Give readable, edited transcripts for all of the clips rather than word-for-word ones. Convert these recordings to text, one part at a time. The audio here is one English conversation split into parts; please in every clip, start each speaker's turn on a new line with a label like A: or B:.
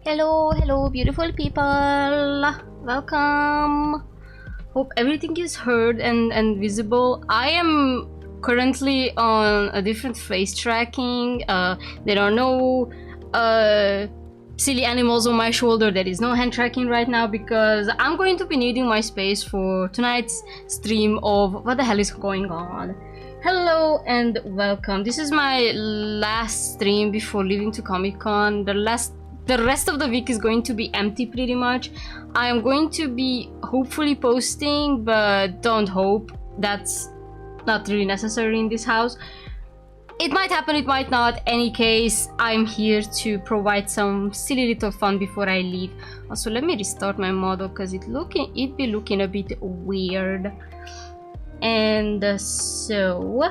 A: Hello, beautiful people. Welcome. Hope everything is heard and visible. I am currently on a different face tracking. There are no silly animals on my shoulder. There is no hand tracking right now because I'm going to be needing my space for tonight's stream of what the hell is going on. Hello and welcome. This is my last stream before leaving to Comic-Con. The rest of the week is going to be empty pretty much. I am going to be hopefully posting, but don't hope. That's not really necessary in this house. It might happen, it might not. Any case, I'm here to provide some silly little fun before I leave. Also, let me restart my model because it'd be looking a bit weird. And so,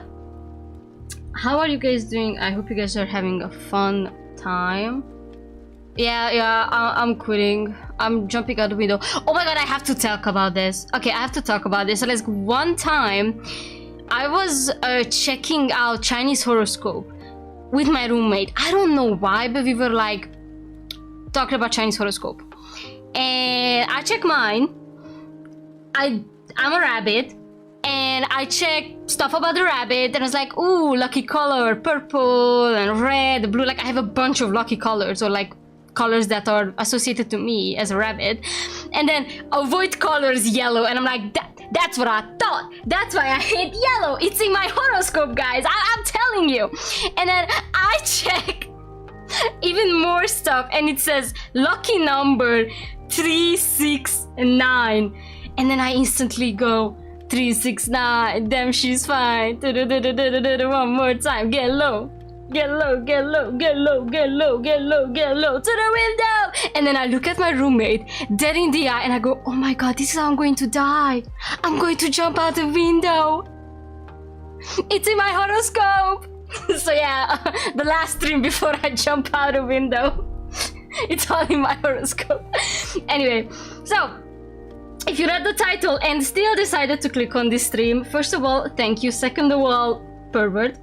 A: how are you guys doing? I hope you guys are having a fun time. Yeah, I'm quitting. I'm jumping out the window. Oh my god, I have to talk about this. Okay, I have to talk about this. So, like, one time, I was checking out Chinese horoscope with my roommate. I don't know why, but we were like talking about Chinese horoscope. And I checked mine. I'm a rabbit. And I checked stuff about the rabbit and I was like, ooh, lucky color, purple and red, blue. Like, I have a bunch of lucky colors, or like colors that are associated to me as a rabbit. And then avoid colors yellow, and I'm like, that's what I thought. That's why I hate yellow. It's in my horoscope, guys. I'm telling you. And then I check even more stuff and it says lucky number 369. And then I instantly go, 369, damn, she's fine. One more time, get low. Get low, get low, get low, get low, get low, get low, to the window! And then I look at my roommate, dead in the eye, and I go, oh my god, this is how I'm going to die. I'm going to jump out the window. It's in my horoscope. So yeah, the last stream before I jump out the window. It's all in my horoscope. Anyway, so, if you read the title and still decided to click on this stream, first of all, thank you. Second of all, pervert.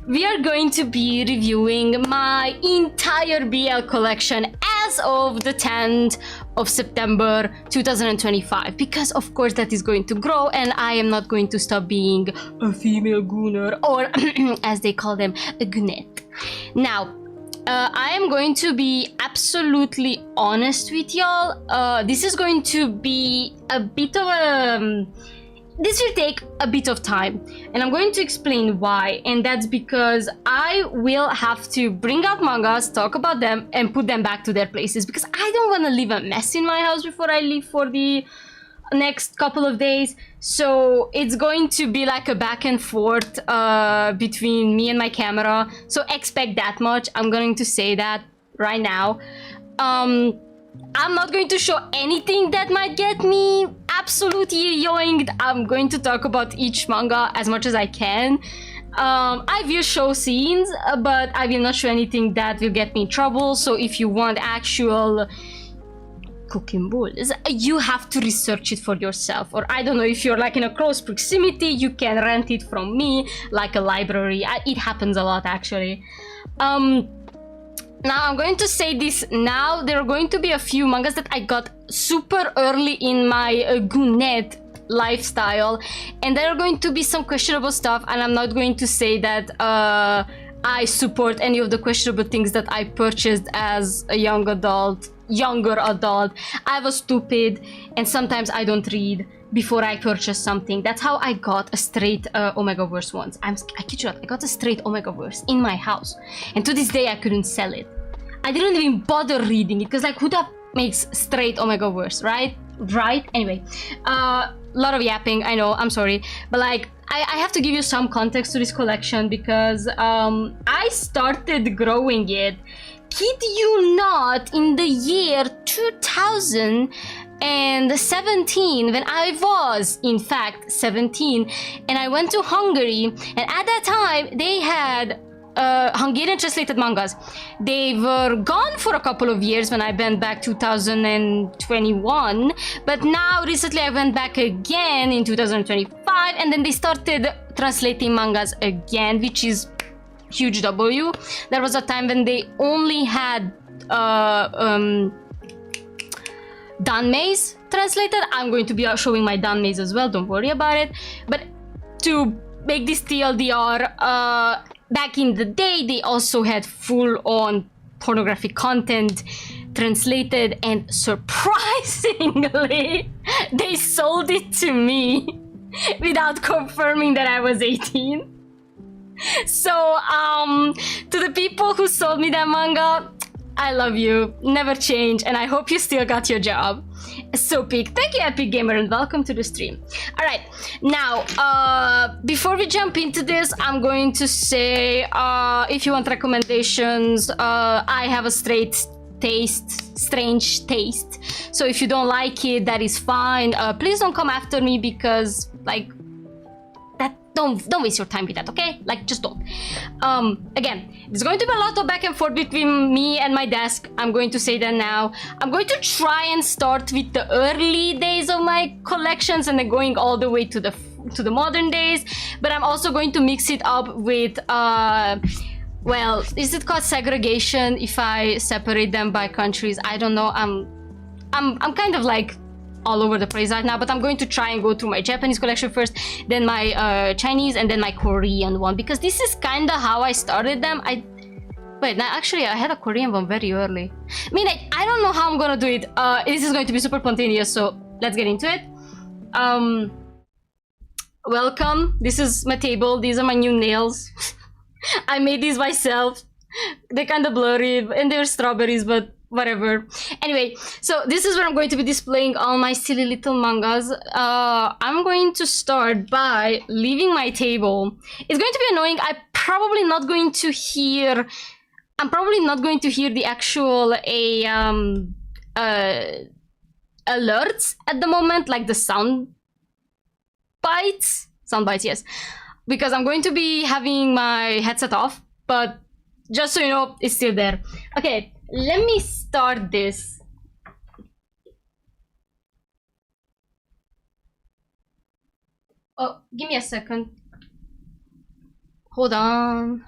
A: We are going to be reviewing my entire BL collection as of the 10th of September 2025, because of course that is going to grow and I am not going to stop being a female gooner, or as they call them, a goonette. Now, I am going to be absolutely honest with y'all. This is going to be a bit of a... This will take a bit of time, and I'm going to explain why, and that's because I will have to bring out mangas, talk about them, and put them back to their places, because I don't want to leave a mess in my house before I leave for the next couple of days. So it's going to be like a back and forth between me and my camera, so expect that much. I'm going to say that right now. I'm not going to show anything that might get me absolutely yoinked. I'm going to talk about each manga as much as I can. I will show scenes, but I will not show anything that will get me in trouble. So if you want actual cooking bulls, you have to research it for yourself. Or I don't know, if you're like in a close proximity, you can rent it from me, like a library. It happens a lot, actually. Now, I'm going to say this now. There are going to be a few mangas that I got super early in my goonette lifestyle, and there are going to be some questionable stuff, and I'm not going to say that I support any of the questionable things that I purchased as a younger adult. I was stupid, and sometimes I don't read before I purchase something. That's how I got a straight Omegaverse once. I kid you not, I got a straight Omegaverse in my house, and to this day I couldn't sell it. I didn't even bother reading it, because like, who the makes straight Omegaverse, right? Anyway, lot of yapping, I know, I'm sorry, but like, I have to give you some context to this collection, because I started growing it, kid you not, in the year 2017, when I was in fact 17, and I went to Hungary, and at that time they had Hungarian translated mangas. They were gone for a couple of years when I went back 2021, but now recently I went back again in 2025, and then they started translating mangas again, which is huge W. There was a time when they only had danmeis translated. I'm going to be showing my danmeis as well, don't worry about it. But to make this TLDR, back in the day, they also had full-on pornographic content translated, and surprisingly, they sold it to me without confirming that I was 18. So, to the people who sold me that manga, I love you, never change, and I hope you still got your job. So Peak, thank you Epic Gamer, and welcome to the stream. Alright, now, before we jump into this, I'm going to say, if you want recommendations, I have a strange taste. So if you don't like it, that is fine. Please don't come after me because, like, don't waste your time with that, okay? Like, just don't. Again, there's going to be a lot of back and forth between me and my desk. I'm going to say that now. I'm going to try and start with the early days of my collections and then going all the way to the modern days. But I'm also going to mix it up with well, is it called segregation if I separate them by countries? I don't know. I'm kind of like all over the place right now, but I'm going to try and go through my Japanese collection first, then my Chinese, and then my Korean one, because this is kind of how I started them. Wait, no, actually I had a Korean one very early. I mean, I don't know how I'm gonna do it. This is going to be super spontaneous, so let's get into it. Welcome. This is my table. These are my new nails. I made these myself. They're kind of blurry, and they're strawberries, but whatever. Anyway, so this is where I'm going to be displaying all my silly little mangas. I'm going to start by leaving my table. It's going to be annoying. I'm probably not going to hear the actual alerts at the moment, like the soundbites, yes, because I'm going to be having my headset off, but just so you know, it's still there. Okay, let me start this. Oh, give me a second. Hold on.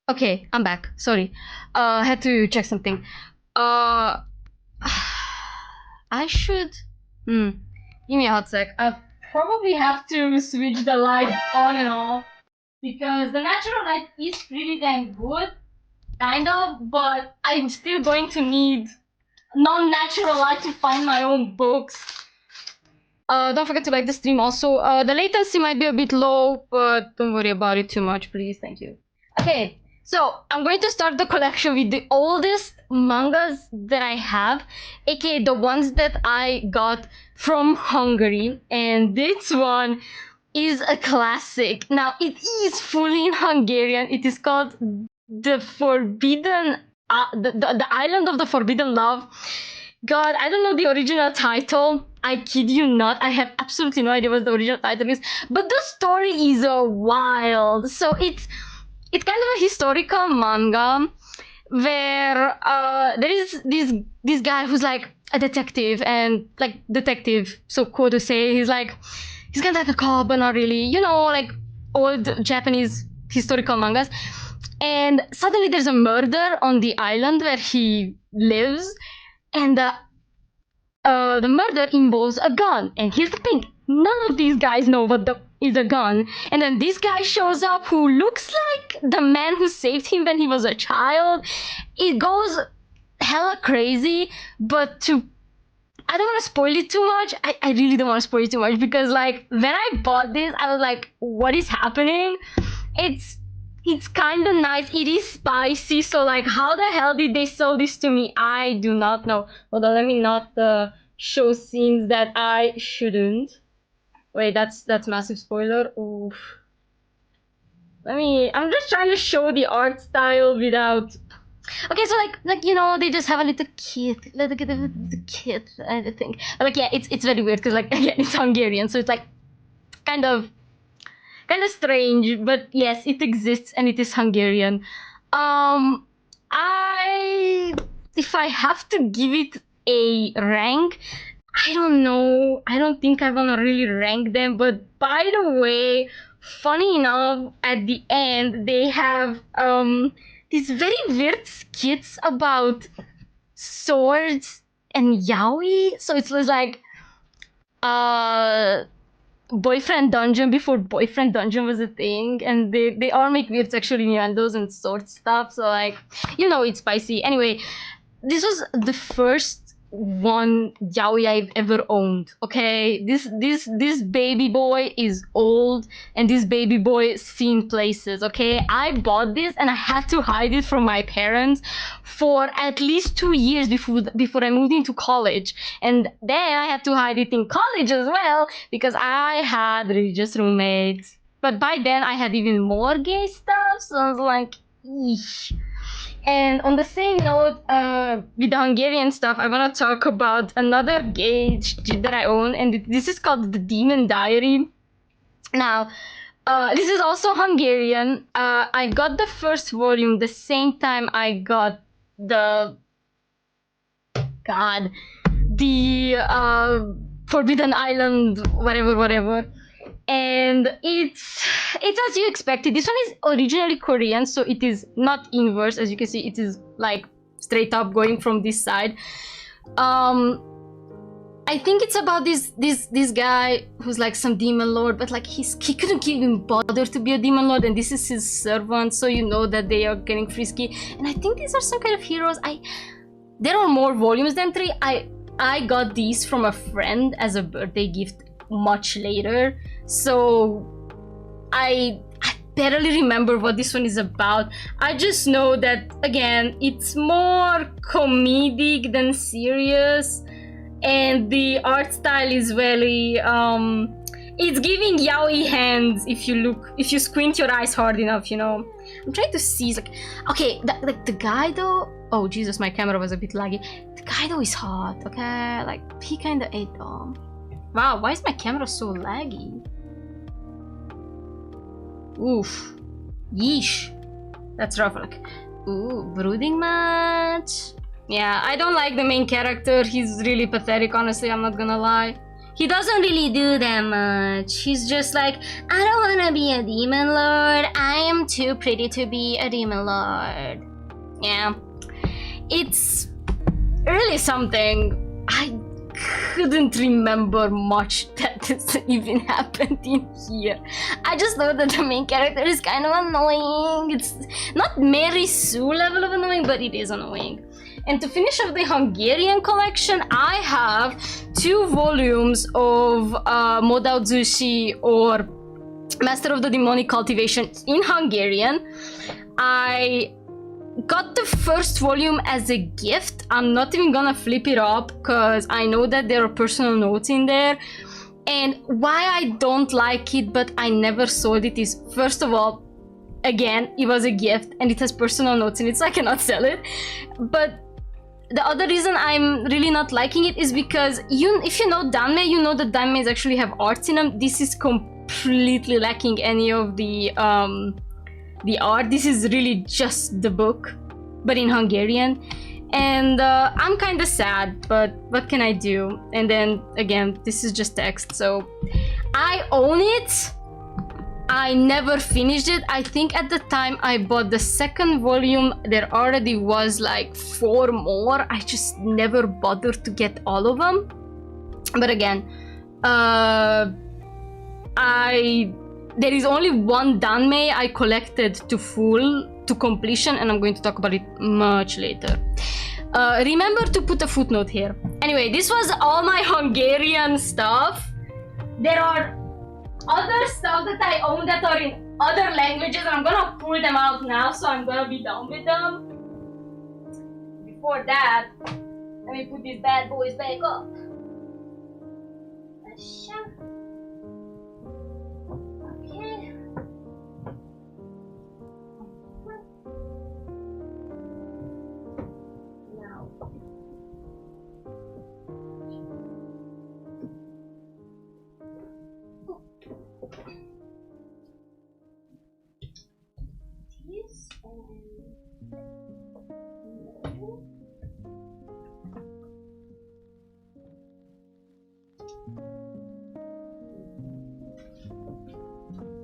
A: Okay, I'm back. Sorry. I had to check something. I should... Give me a hot sec. I probably have to switch the light on and off, because the natural light is pretty damn good, kind of, but I'm still going to need non-natural light to find my own books. Don't forget to like the stream also. The latency might be a bit low, but don't worry about it too much, please. Thank you. Okay, so I'm going to start the collection with the oldest mangas that I have, aka the ones that I got from Hungary, and this one is a classic. Now, it is fully in Hungarian. It is called The Forbidden... the Island of the Forbidden Love. God, I don't know the original title. I kid you not. I have absolutely no idea what the original title is. But the story is wild. So it's kind of a historical manga where there is this guy who's like a detective, and like detective, so cool to say. He's kind of like a cop, but not really. You know, like old Japanese historical mangas. And suddenly there's a murder on the island where he lives, and the murder involves a gun. And here's the thing: none of these guys know what is a gun. And then this guy shows up who looks like the man who saved him when he was a child. It goes hella crazy, but I don't want to spoil it too much. I really don't want to spoil it too much, because like when I bought this, I was like, what is happening? It's kind of nice. It is spicy. So like, how the hell did they sell this to me? I do not know. Hold on, let me not show scenes that I shouldn't. Wait, that's massive spoiler. Oof. I'm just trying to show the art style without. Okay, so like you know, they just have a little kid, I think. But like, yeah, it's very weird because like again, it's Hungarian, so it's like kind of strange, but yes, it exists and it is Hungarian. If I have to give it a rank, I don't know. I don't think I wanna really rank them, but by the way, funny enough, at the end they have these very weird skits about swords and yaoi. So it's like boyfriend dungeon before boyfriend dungeon was a thing, and they all make weird sexual innuendos and sword stuff. So like, you know, it's spicy. Anyway, this was the first one yaoi I've ever owned. Okay, this baby boy is old, and this baby boy seen places. Okay, I bought this and I had to hide it from my parents for at least 2 years before I moved into college, and then I had to hide it in college as well because I had religious roommates. But by then I had even more gay stuff, so I was like, eesh. And on the same note, with the Hungarian stuff, I want to talk about another gay that I own, and this is called The Demon Diary. Now, this is also Hungarian. I got the first volume the same time I got the Forbidden Island, whatever. And it's as you expected. This one is originally Korean, so it is not inverse. As you can see, it is like straight up going from this side. I think it's about this guy who's like some demon lord, but like he couldn't even bother to be a demon lord, and this is his servant, so you know that they are getting frisky. And I think these are some kind of heroes. There are more volumes than 3. I got these from a friend as a birthday gift much later, so I barely remember what this one is about. I just know that again, it's more comedic than serious, and the art style is very it's giving yaoi hands if you squint your eyes hard enough, you know. I'm trying to see, like, okay, the guy though, oh Jesus, my camera was a bit laggy. The guy though is hot, okay, like he kind of ate them. Wow, why is my camera so laggy? Oof. Yeesh. That's rough. Like, ooh, brooding match. Yeah, I don't like the main character. He's really pathetic, honestly, I'm not gonna lie. He doesn't really do that much. He's just like, I don't wanna be a demon lord. I am too pretty to be a demon lord. Yeah. It's really something. I couldn't remember much that this even happened in here. I just know that the main character is kind of annoying. It's not Mary Sue level of annoying, but it is annoying. And to finish off the Hungarian collection, I have 2 volumes of Modao Zushi, or Master of the Demonic Cultivation, in Hungarian. I got the first volume as a gift. I'm not even gonna flip it up because I know that there are personal notes in there. And why I don't like it but I never sold it is, first of all, again, it was a gift and it has personal notes in it, so I cannot sell it. But the other reason I'm really not liking it is because if you know danme, you know that danmes actually have arts in them. This is completely lacking any of the art. This is really just the book, but in Hungarian. And I'm kind of sad, but what can I do? And then again, this is just text, so I own it. I never finished it. I think at the time I bought the second volume, there already was like 4 more. I just never bothered to get all of them. But again, there is only one danme I collected to completion, and I'm going to talk about it much later. Remember to put a footnote here. Anyway, this was all my Hungarian stuff. There are other stuff that I own that are in other languages, and I'm gonna pull them out now, so I'm gonna be done with them. Before that, let me put these bad boys back up. Okay. Now. This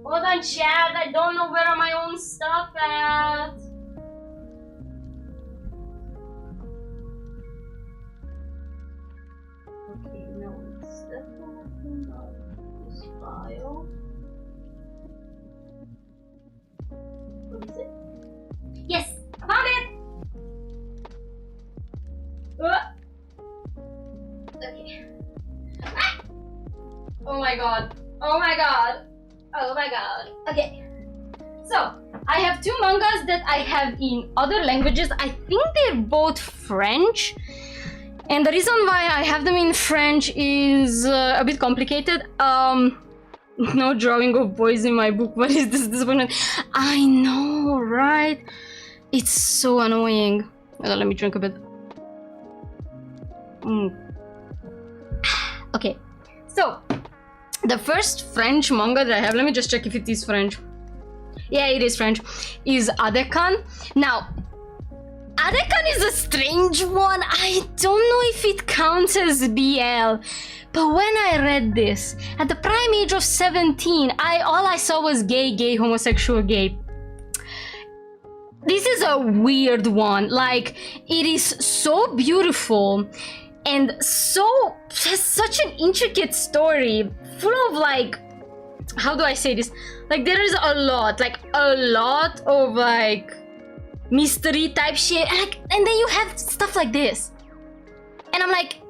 A: Hold on, chat. I don't know where are my own stuff at. Okay, no, it's definitely not this file. What is it? Yes, I found it. Okay. Ah! Oh my god. Oh my god. Oh my god. Okay. So, I have 2 mangas that I have in other languages. I think they're both French. And the reason why I have them in French is a bit complicated. No drawing of boys in my book. What is this disappointment? I know, right? It's so annoying. Let me drink a bit. Okay. So, the first French manga that I have, let me just check if it is French. Yeah, it is French, is Adekan. Now, Adekan is a strange one. I don't know if it counts as BL, but when I read this, at the prime age of 17, all I saw was gay, homosexual, gay. This is a weird one. Like, it is so beautiful and has such an intricate story, full of like, how do I say this? Like, there is a lot of like mystery type shit, and then you have stuff like this, and I'm like,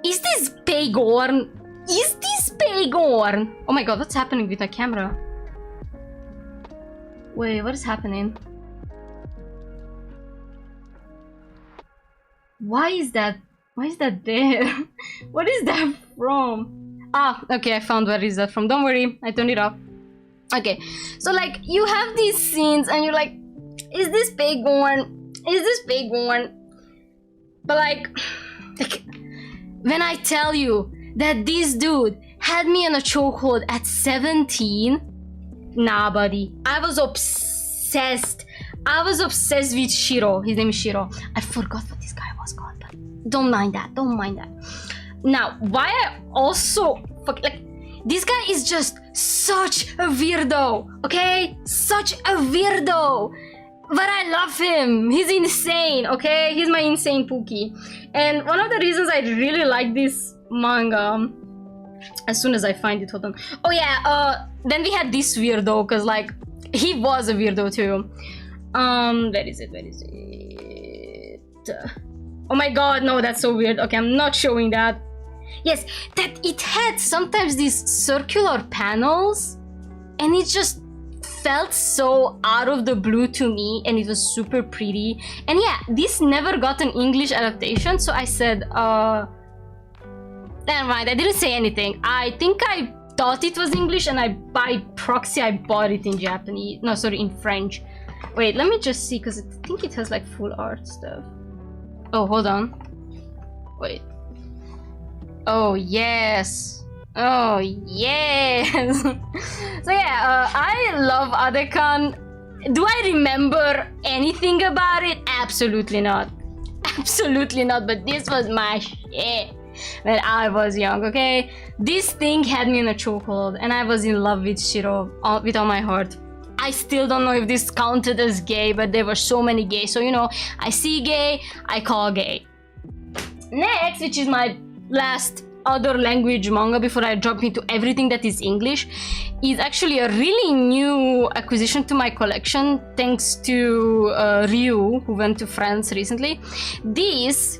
A: is this Pagorn? Is this Pagorn? Oh my god, what's happening with my camera? Wait, what is happening? Why is that there? What is that from? Ah, okay, I found where is that from. Don't worry, I turned it off. Okay, so like, you have these scenes and you're like, is this Pagorn? Is this Pagorn? But like, when I tell you that this dude had me in a chokehold at 17, nah buddy, I was obsessed. I was obsessed with Shiro. His name is Shiro. I forgot what this guy was called, but don't mind that, don't mind that. Now, why I also like, this guy is just such a weirdo, okay? Such a weirdo. But I love him. He's insane, okay? He's my insane Pookie. And one of the reasons I really like this manga, as soon as I find it, hold on. Oh yeah, then we had this weirdo, because like, he was a weirdo too. Where is it? Oh my god, no, that's so weird. Okay, I'm not showing that. Yes, that it had sometimes these circular panels, and it just felt so out of the blue to me, and it was super pretty. And yeah, this never got an English adaptation, so I said, never mind, I didn't say anything. I think I thought it was English, and by proxy I bought it in Japanese. No, sorry, in French. Wait, let me just see, because I think it has like full art stuff. Oh, hold on. Wait. Oh, yes. Oh, yes. So yeah, I love Adekan. Do I remember anything about it? Absolutely not. Absolutely not, but this was my shit when I was young, okay? This thing had me in a chokehold and I was in love with Shiro with all my heart. I still don't know if this counted as gay, but there were so many gay. So, you know, I see gay, I call gay. Next, which is my last other language manga before I jump into everything that is English, is actually a really new acquisition to my collection thanks to Ryu, who went to France recently. This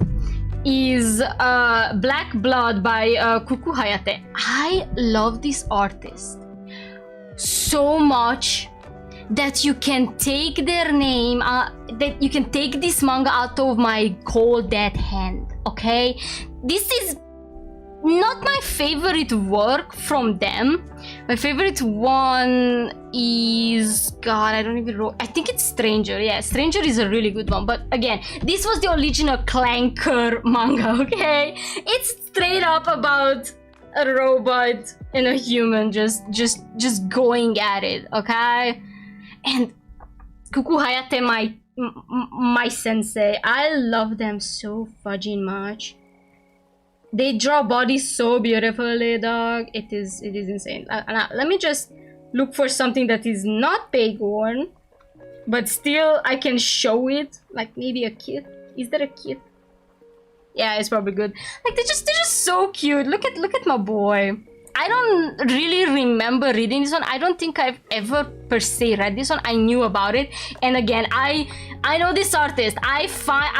A: is Black Blood by Kuku Hayate. I love this artist so much that you can take their name, that you can take this manga out of my cold dead hand, okay? This is not my favorite work from them. My favorite one is, God, I don't even know. I think it's Stranger. Yeah, Stranger is a really good one. But again, this was the original Clanker manga, okay? It's straight up about a robot and a human just going at it, okay? And Kuku Hayate, my sensei, I love them so fudging much. They draw bodies so beautifully, dog. It is insane. Now, let me just look for something that is not peg worn, but still I can show it. Like maybe a kid. Is there a kid? Yeah, it's probably good. Like they're just so cute. Look at my boy. I don't really remember reading this one. I don't think I've ever per se read this one. I knew about it, and again, I know this artist. I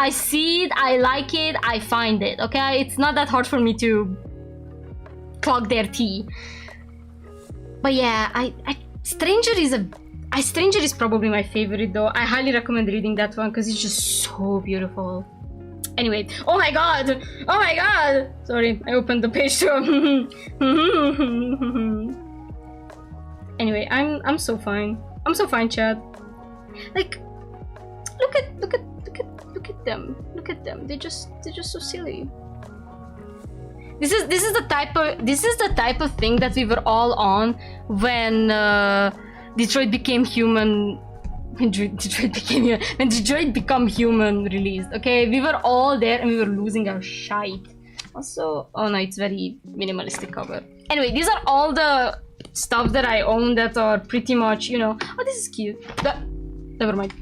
A: see it, I like it, I find it. Okay, it's not that hard for me to clog their tea. But yeah, Stranger is probably my favorite though. I highly recommend reading that one because it's just so beautiful. Anyway, oh my god! Oh my god! Sorry, I opened the page too. Anyway, I'm so fine. I'm so fine, Chad. Like, look at them. Look at them. They're just so silly. This is the type of thing that we were all on when Detroit Became Human. When Detroit Become Human released, okay? We were all there and we were losing our shite. Also, oh no, it's very minimalistic cover. Anyway, these are all the stuff that I own that are pretty much, you know... Oh, this is cute. Never mind.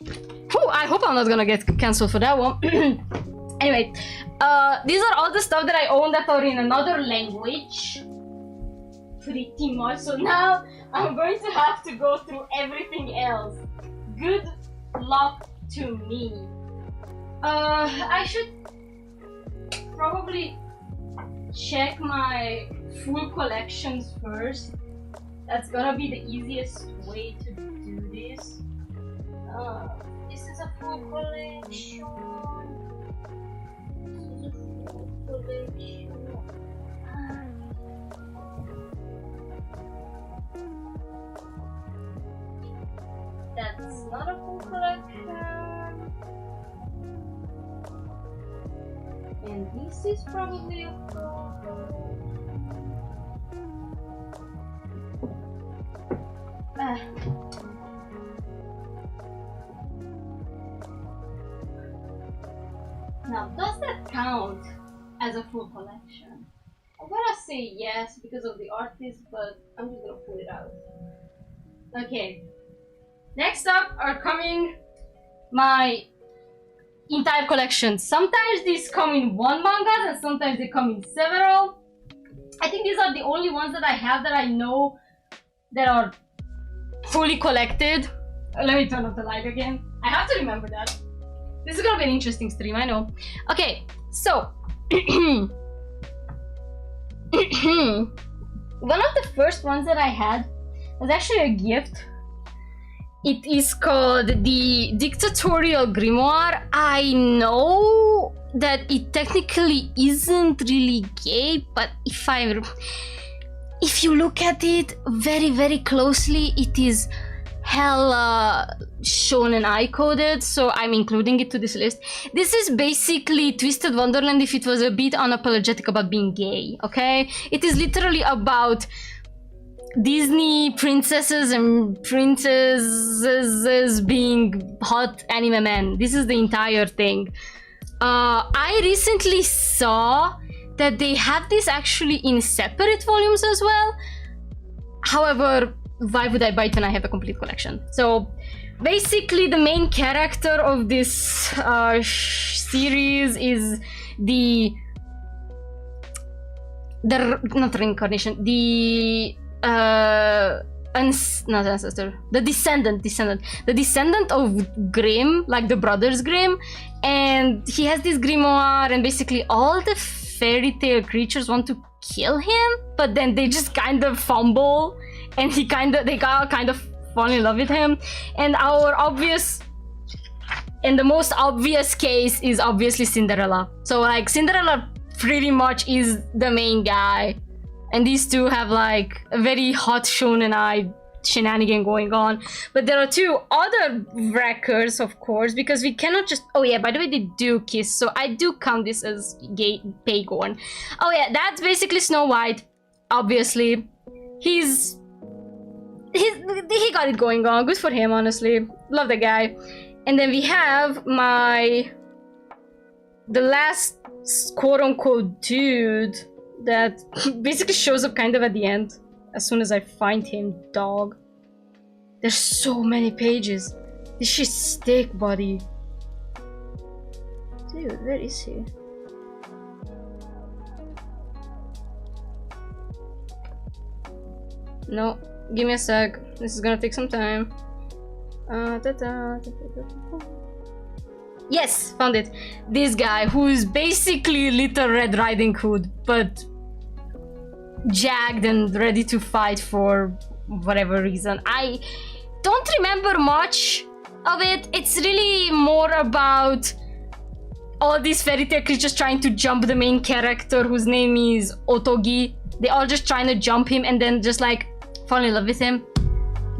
A: Whew, I hope I'm not gonna get cancelled for that one. Anyway, these are all the stuff that I own that are in another language. Pretty much. So now I'm going to have to go through everything else. Good luck to me. I should probably check my full collections first. That's gonna be the easiest way to do this. This is a full collection. This is a full collection. That's not a full collection. And this is probably a full Now, does that count as a full collection? I'm gonna say yes because of the artist, but I'm just gonna pull it out. Okay. Next up are coming my entire collection. Sometimes these come in one manga and sometimes they come in several. I think these are the only ones that I have that I know that are fully collected. Let me turn off the light again. I have to remember that. This is gonna be an interesting stream, I know. Okay, so one of the first ones that I had was actually a gift. It is called the Dictatorial Grimoire. I know that it technically isn't really gay, but if you look at it very, very closely, it is hella shonen ai coded, so I'm including it to this list. This is basically Twisted Wonderland if it was a bit unapologetic about being gay, okay? It is literally about Disney princesses and princesses being hot anime men. This is the entire thing. I recently saw that they have this actually in separate volumes as well. However, why would I buy it when I have a complete collection? So basically the main character of this series is the not reincarnation, the not ancestor, the descendant of Grimm, like the brothers Grimm, and he has this grimoire, and basically all the fairy tale creatures want to kill him, but then they just kind of fumble, and they kind of fall in love with him. And the most obvious case is obviously Cinderella. So like Cinderella pretty much is the main guy, and these two have like a very hot shonen ai shenanigan going on. But there are two other wreckers, of course, because we cannot just... Oh yeah, by the way, they do kiss, so I do count this as gay paygorn. Oh yeah, that's basically Snow White, obviously. He got it going on. Good for him, honestly. Love the guy. And then we have the last quote-unquote dude that basically shows up kind of at the end. As soon as I find him, dog. There's so many pages. This shit's thick, buddy. Dude, where is he? No, give me a sec. This is gonna take some time. Yes, found it. This guy, who is basically Little Red Riding Hood, but jagged and ready to fight for whatever reason. I don't remember much of it. It's really more about all these fairy tale creatures trying to jump the main character, whose name is Otogi. They all just trying to jump him and then just like fall in love with him.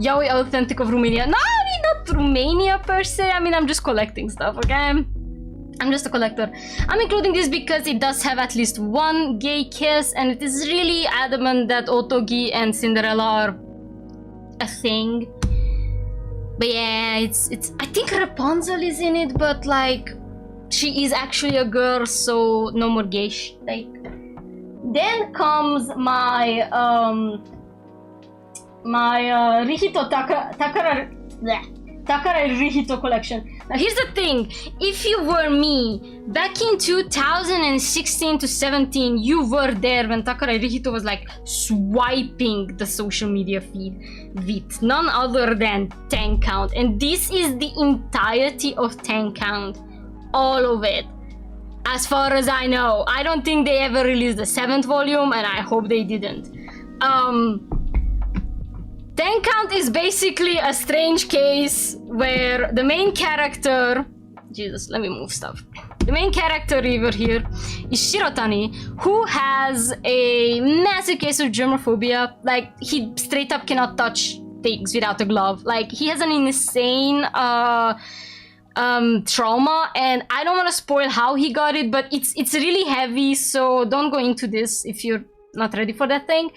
A: Yaoi Authentic of Romania. No, I mean not Romania per se. I mean, I'm just collecting stuff, okay? I'm just a collector. I'm including this because it does have at least one gay kiss, and it is really adamant that Otogi and Cinderella are a thing. But yeah, it's I think Rapunzel is in it, but like she is actually a girl, so no more gay like. Then comes my Rihito Takara Rihito collection. Now here's the thing, if you were me back in 2016 to 17, you were there when Takara Rihito was like swiping the social media feed with none other than 10 count, and this is the entirety of 10 count, all of it. As far as I know, I don't think they ever released the 7th volume, and I hope they didn't. 10 count is basically a strange case where the main character... Jesus, let me move stuff. The main character over here is Shirotani, who has a massive case of germophobia. Like, he straight up cannot touch things without a glove. Like, he has an insane trauma, and I don't want to spoil how he got it, but it's really heavy, so don't go into this if you're not ready for that thing.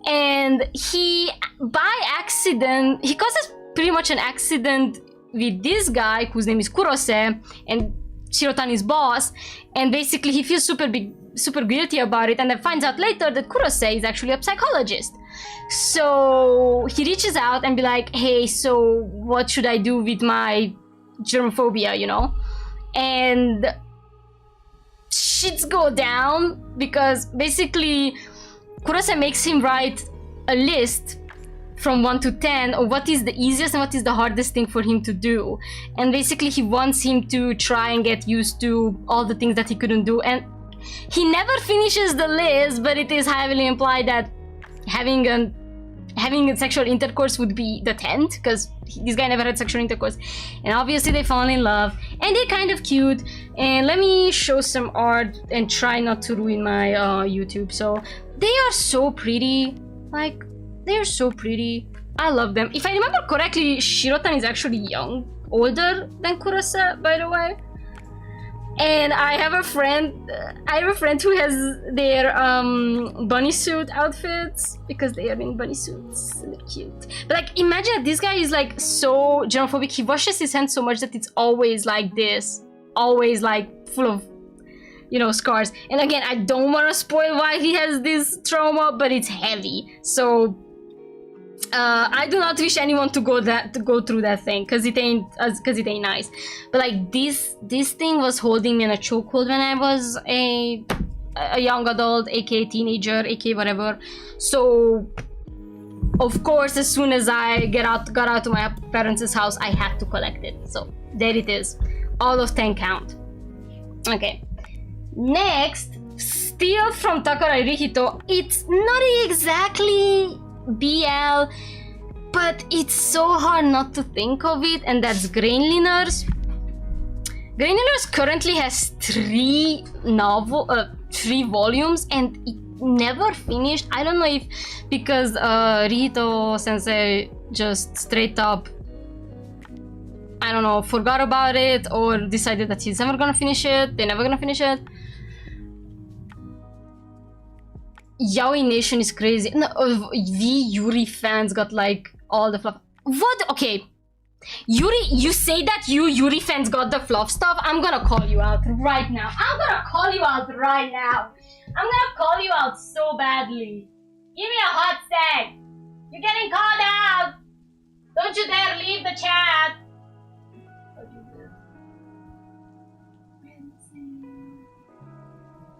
A: And he, by accident, he causes pretty much an accident with this guy whose name is Kurose, and Shirotani's boss, and basically he feels super guilty about it, and then finds out later that Kurose is actually a psychologist. So he reaches out and be like, hey, so what should I do with my germophobia, you know? And shits go down, because basically Kurose makes him write a list from 1 to 10 of what is the easiest and what is the hardest thing for him to do. And basically he wants him to try and get used to all the things that he couldn't do. And he never finishes the list, but it is heavily implied that having a sexual intercourse would be the 10th, because this guy never had sexual intercourse. And obviously they fall in love, and they're kind of cute. And let me show some art and try not to ruin my YouTube. So they are so pretty, like, they are so pretty. I love them. If I remember correctly, Shirotan is actually older than Kurasa, by the way. And I have a friend who has their bunny suit outfits because they are in bunny suits and they're cute. But like, imagine that this guy is like so germophobic. He washes his hands so much that it's always like this, always like full of, you know, scars. And again, I don't want to spoil why he has this trauma, but it's heavy. So I do not wish anyone to go through that thing, because it ain't nice. But like this thing was holding me in a chokehold when I was a young adult, aka teenager, aka whatever. So of course, as soon as I got out to my parents' house, I had to collect it. So there it is, all of 10 count. Okay, next, still from Takara Rihito. It's not exactly BL, but it's so hard not to think of it, and that's Grainliners. Grainliners currently has 3 volumes, and it never finished. I don't know if because Rihito sensei just straight up, I don't know, forgot about it or decided that he's never gonna finish it. They're never gonna finish it. Yaoi Nation is crazy. No, Yuri fans got like all the fluff. What? Okay, Yuri, you say that Yuri fans got the fluff stuff. I'm gonna call you out right now. I'm gonna call you out right now. I'm gonna call you out so badly. Give me a hot sec. You're getting called out. Don't you dare leave the chat.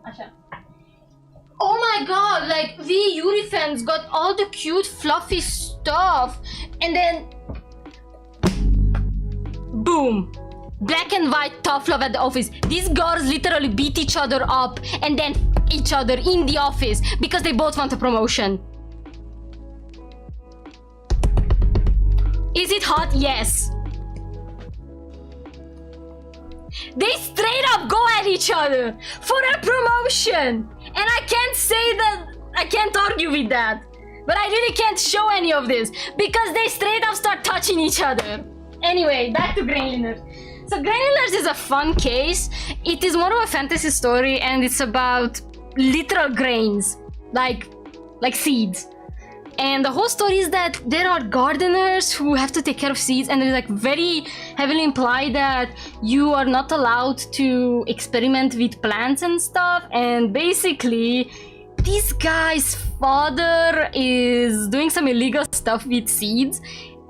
A: Asha. Oh my god, like we Yuri fans got all the cute fluffy stuff, and then boom, black and white tough love at the office. These girls literally beat each other up and then each other in the office because they both want a promotion. Is it hot? Yes. They straight up go at each other for a promotion. And I can't say that, I can't argue with that. But I really can't show any of this because they straight up start touching each other. Anyway, back to Grainliners. So Grainliners is a fun case. It is more of a fantasy story, and it's about literal grains, like seeds. And the whole story is that there are gardeners who have to take care of seeds, and they like very heavily imply that you are not allowed to experiment with plants and stuff. And basically, this guy's father is doing some illegal stuff with seeds,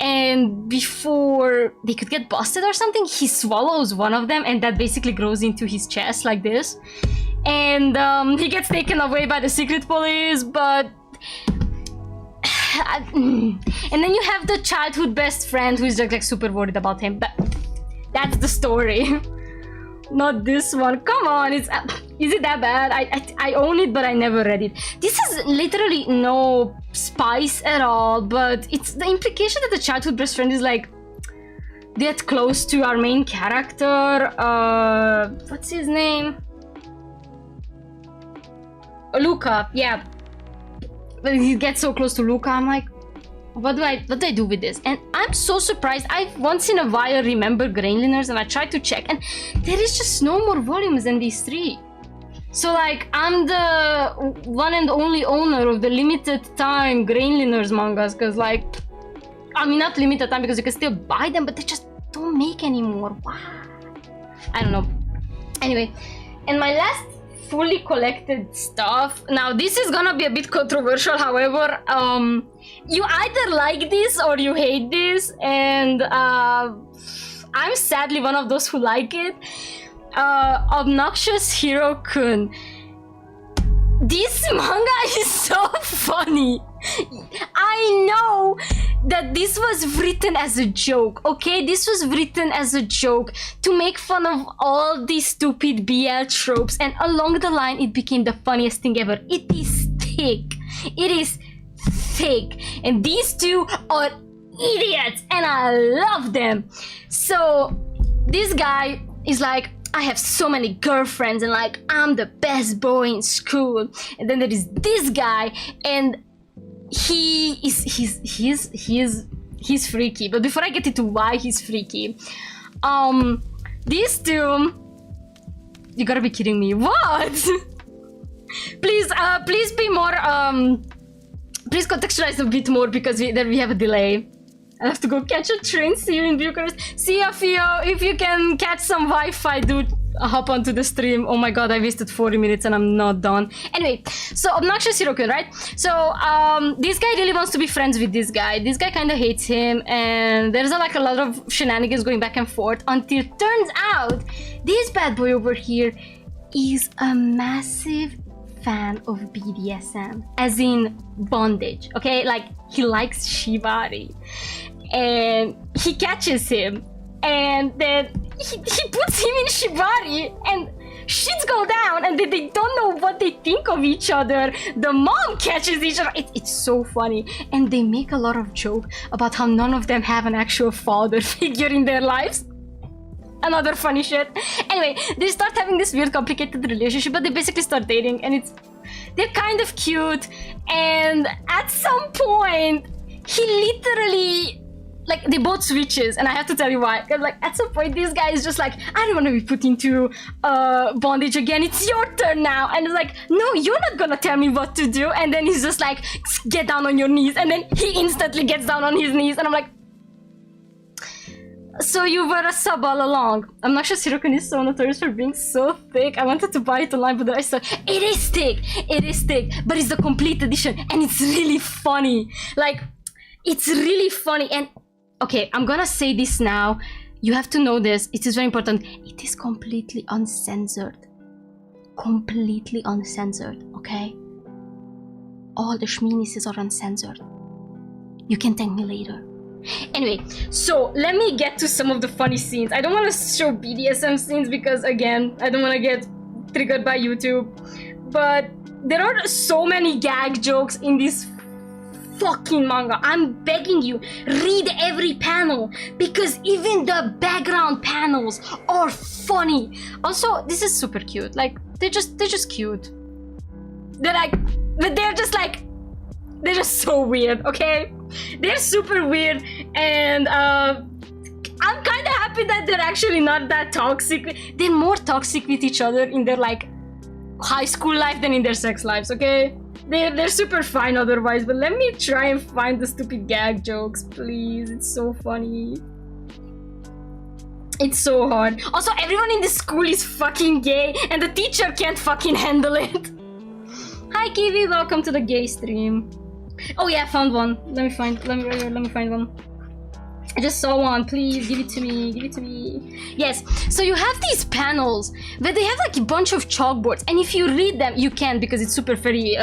A: and before they could get busted or something, he swallows one of them, and that basically grows into his chest like this. And he gets taken away by the secret police, but and then you have the childhood best friend who is just like super worried about him. But that's the story. Not this one. Come on, is it that bad? I own it, but I never read it. This is literally no spice at all, but it's the implication that the childhood best friend is like that close to our main character. What's his name? Luca, yeah. But he gets so close to Luca, I'm like, what do I do with this? And I'm so surprised. I once in a while remember Grainliners, and I tried to check, and there is just no more volumes than these 3. So like, I'm the one and only owner of the limited time Grainliners mangas, because like, I mean, not limited time because you can still buy them, but they just don't make anymore. Why? I don't know. Anyway, and my last fully collected stuff. Now this is gonna be a bit controversial, however, you either like this or you hate this, and I'm sadly one of those who like it. Obnoxious Hero-kun. This manga is so funny. I know that this was written as a joke, okay? This was written as a joke to make fun of all these stupid BL tropes, and along the line it became the funniest thing ever. It is thick. It is thick. And these two are idiots, and I love them. So this guy is like, I have so many girlfriends, and like, I'm the best boy in school. And then there is this guy, and he's freaky. But before I get into why he's freaky, these two, you gotta be kidding me. What? Please be more, please contextualize a bit more because we have a delay. I have to go catch a train. See you in Bucharest. See ya, Fio. If you can catch some Wi-Fi, dude, hop onto the stream. Oh my god, I wasted 40 minutes and I'm not done. Anyway, so obnoxious Hirokun, right? So this guy really wants to be friends with this guy. This guy kind of hates him, and there's like a lot of shenanigans going back and forth until it turns out this bad boy over here is a massive fan of BDSM, as in bondage. Okay, like he likes shibari, and he catches him, and then he puts him in shibari, and shits go down, and they don't know what they think of each other. The mom catches each other. It's so funny, and they make a lot of joke about how none of them have an actual father figure in their lives. Another funny shit. Anyway, they start having this weird complicated relationship, but they basically start dating, and they're kind of cute. And at some point he literally, like, they both switches, and I have to tell you why. Because like at some point this guy is just like, I don't want to be put into bondage again, it's your turn now. And it's like, no, you're not gonna tell me what to do. And then he's just like, get down on your knees, and then he instantly gets down on his knees, and I'm like, so you were a sub all along. Obnoxious Hirokun is so notorious for being so thick. I wanted to buy it online, but I saw it is thick, but it's the complete edition, and it's really funny. Like, it's really funny. And okay, I'm gonna say this now. You have to know this. It is very important. It is completely uncensored. Completely uncensored, okay? All the schmeenises are uncensored. You can thank me later. Anyway, so let me get to some of the funny scenes. I don't want to show BDSM scenes because, again, I don't want to get triggered by YouTube. But there are so many gag jokes in this fucking manga. I'm begging you, read every panel, because even the background panels are funny. Also, this is super cute. Like, they're just cute. They're like, but they're just like, they're just so weird, okay? They're super weird, and I'm kind of happy that they're actually not that toxic. They're more toxic with each other in their like high school life than in their sex lives, okay? They're super fine otherwise, but let me try and find the stupid gag jokes, please. It's so funny. It's so hard. Also, everyone in the school is fucking gay, and the teacher can't fucking handle it. Hi Kiwi, welcome to the gay stream. Oh yeah, I found one. Let me find one. I just saw one. Please give it to me. Yes. So you have these panels where they have like a bunch of chalkboards, and if you read them, you can, because it's super very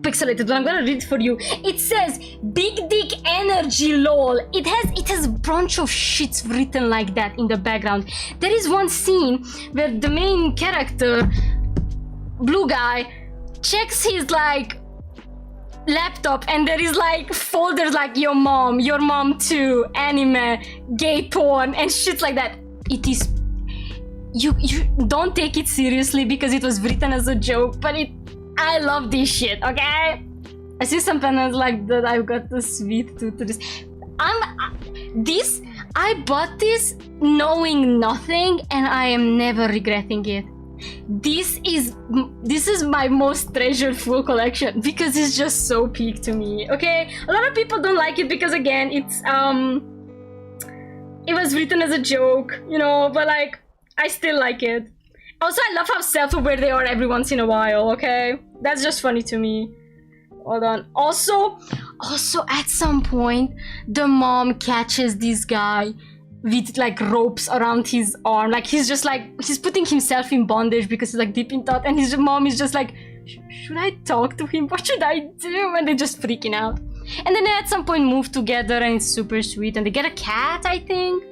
A: pixelated. But I'm gonna read it for you. It says "Big Dick Energy LOL." It has a bunch of shits written like that in the background. There is one scene where the main character, blue guy, checks his like laptop, and there is like folders like your mom too, anime, gay porn, and shit like that. It is, you don't take it seriously because it was written as a joke, but I love this shit, okay? I see some panels like that. I've got the sweet tooth to this. I bought this knowing nothing, and I am never regretting it. This is my most treasured full collection because it's just so peak to me, okay? A lot of people don't like it because, again, it was written as a joke, you know, but like, I still like it. Also, I love how self-aware they are every once in a while, okay? That's just funny to me. Hold on. Also, at some point, the mom catches this guy with like ropes around his arm. Like, he's just like, he's putting himself in bondage because he's like deep in thought, and his mom is just like, should I talk to him? What should I do? And they're just freaking out. And then they at some point move together, and it's super sweet, and they get a cat, I think.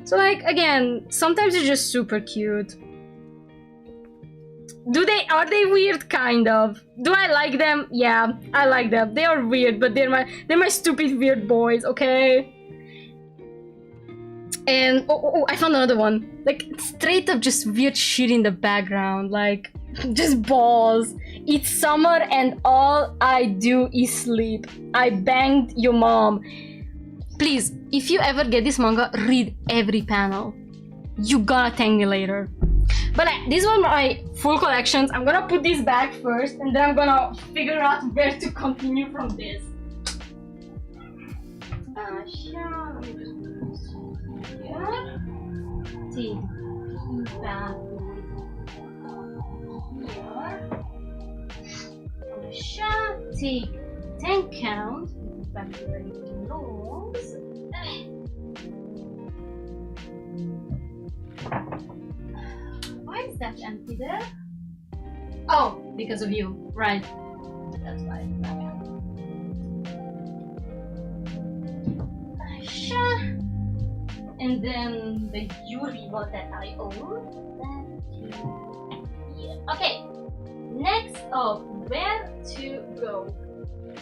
A: So like, again, sometimes it's just super cute. Are they weird? Kind of. Do I like them? Yeah, I like them. They are weird, but they're my stupid weird boys, okay? And I found another one. Like straight up just weird shit in the background, like just balls. It's summer and all I do is sleep. I banged your mom. Please, if you ever get this manga, read every panel. You gonna thank me later. But these were my full collections. I'm gonna put this back first and then I'm gonna figure out where to continue from this. Yeah, let me just put this here. Take back here. Take 10 count. Back to where it belongs. Why is that empty there? Oh, because of you. Right. That's why. And then the Yuribo that I own. Yeah. Okay. Next up, where to go?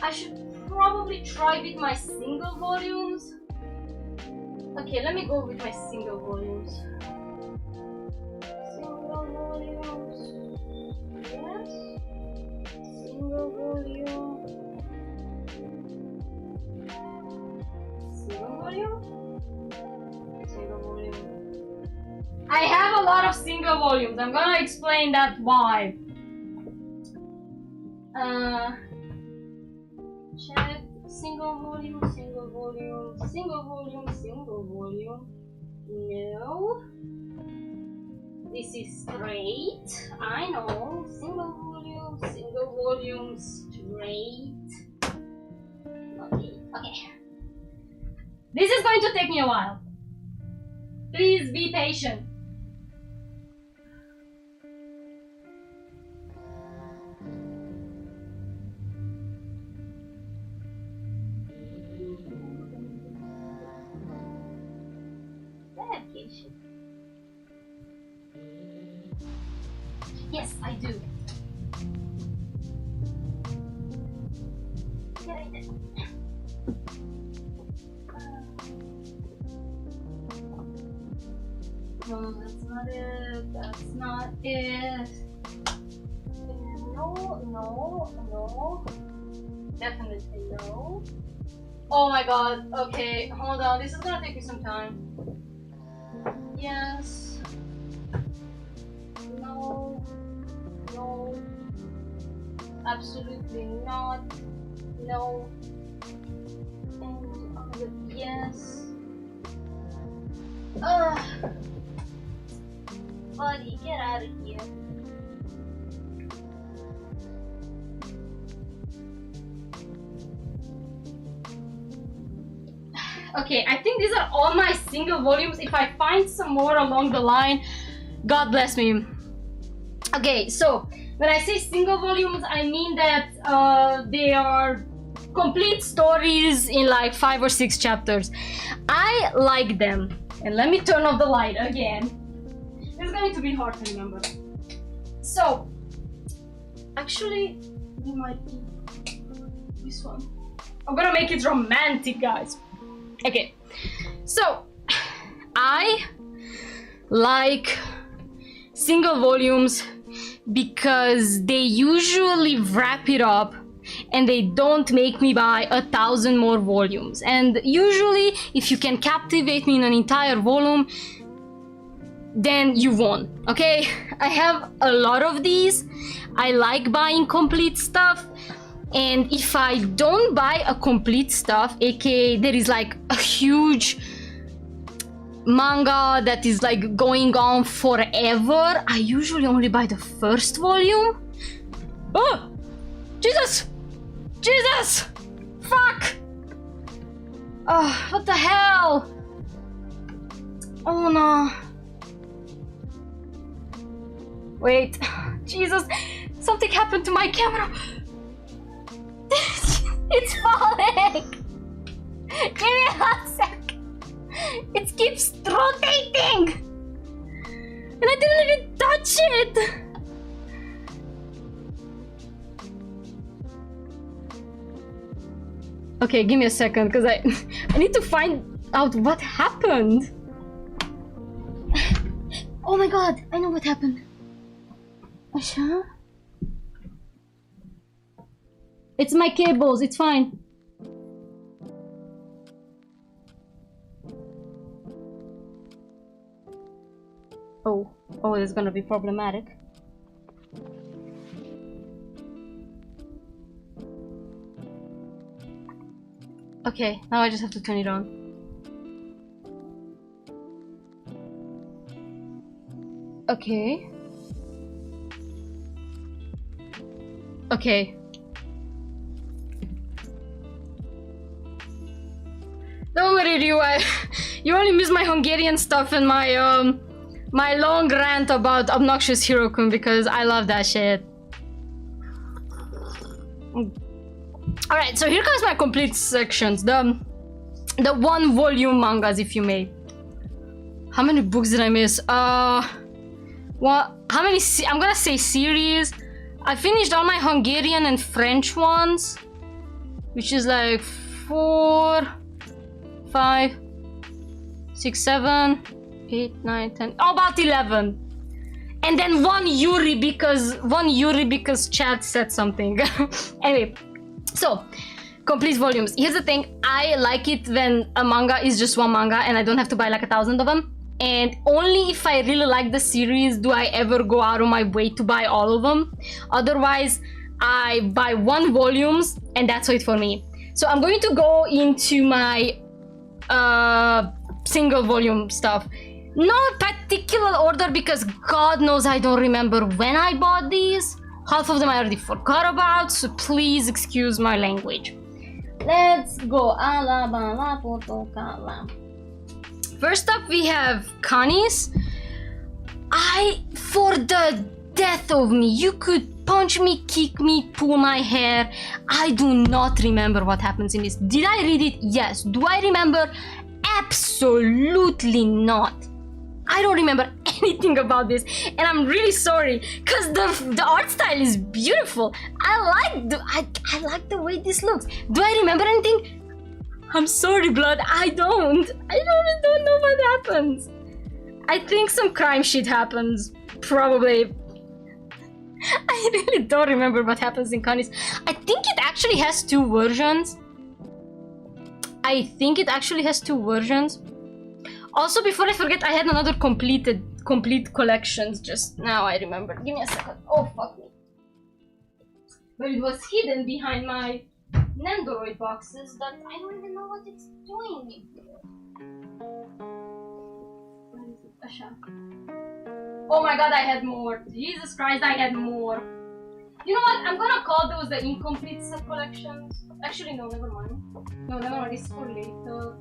A: I should probably try with my single volumes. Okay, let me go with my single volumes. Single volumes. Yes. Single volume. Single volume. Single volume. I have a lot of single volumes. I'm gonna explain that why. Check single volume, single volume, single volume, single volume. No. This is straight. I know. Single volume, straight. Okay, okay. This is going to take me a while. Please be patient. Yes, I do. No, that's not it. That's not it. No, no, no. Definitely no. Oh my god. Okay, hold on. This is gonna take me some time. Yes. No. No. Absolutely not. No. And yes. Buddy, get out of here. Okay, I think these are all my single volumes. If I find some more along the line, God bless me. Okay, so when I say single volumes, I mean that they are complete stories in like 5 or 6 chapters. I like them. And let me turn off the light again. It's going to be hard to remember. So, actually, we might do this one. I'm gonna make it romantic, guys. Okay, so I like single volumes because they usually wrap it up and they don't make me buy 1,000 more volumes. And usually, if you can captivate me in an entire volume, then you won, okay? I have a lot of these. I like buying complete stuff. And if I don't buy a complete stuff, aka there is like a huge manga that is like going on forever, I usually only buy the first volume. Oh! Jesus! Jesus! Fuck! Oh, what the hell? Oh no. Wait. Jesus! Something happened to my camera! It's falling! Give me a sec! It keeps rotating! And I didn't even touch it! Okay, give me a second, because I need to find out what happened. god, I know what happened. Asha? It's my cables, it's fine. Oh, it's gonna be problematic. Okay, now I just have to turn it on. Okay. Okay. Don't worry, you only miss my Hungarian stuff and my my long rant about obnoxious Hirokun because I love that shit. Alright, so here comes my complete sections. The one volume mangas, if you may. How many books did I miss? Well, how many? I'm gonna say series. I finished all my Hungarian and French ones, which is like 4, 5, 6, 7, 8, 9, 10. Oh, about 11. And then one Yuri because chat said something. Anyway, so complete volumes. Here's the thing, I like it when a manga is just one manga and I don't have to buy like 1,000 of them. And only if I really like the series do I ever go out of my way to buy all of them. Otherwise, I buy one volumes and that's it for me. So I'm going to go into my single volume stuff. No particular order because God knows I don't remember when I bought these. Half of them I already forgot about, so please excuse my language. Let's go. First up we have Kanis. For the death of me, you could punch me, kick me, pull my hair. I do not remember what happens in this. Did I read it? Yes. Do I remember? Absolutely not. I don't remember anything about this and I'm really sorry because the art style is beautiful. I like the way this looks. Do I remember anything? I'm sorry, blood, I don't know what happens. I think some crime shit happens, probably. I really don't remember what happens in Kanis. I think it actually has 2 versions. Also, before I forget, I had another complete collections just now I remember. Give me a second. Oh, fuck me. But it was hidden behind my Nendoroid boxes that I don't even know what it's doing. Where is it? Asha. Oh my god, I had more. Jesus Christ, I had more. You know what? I'm gonna call those the incomplete set collections. Actually, no, never mind. No, never mind. It's for later.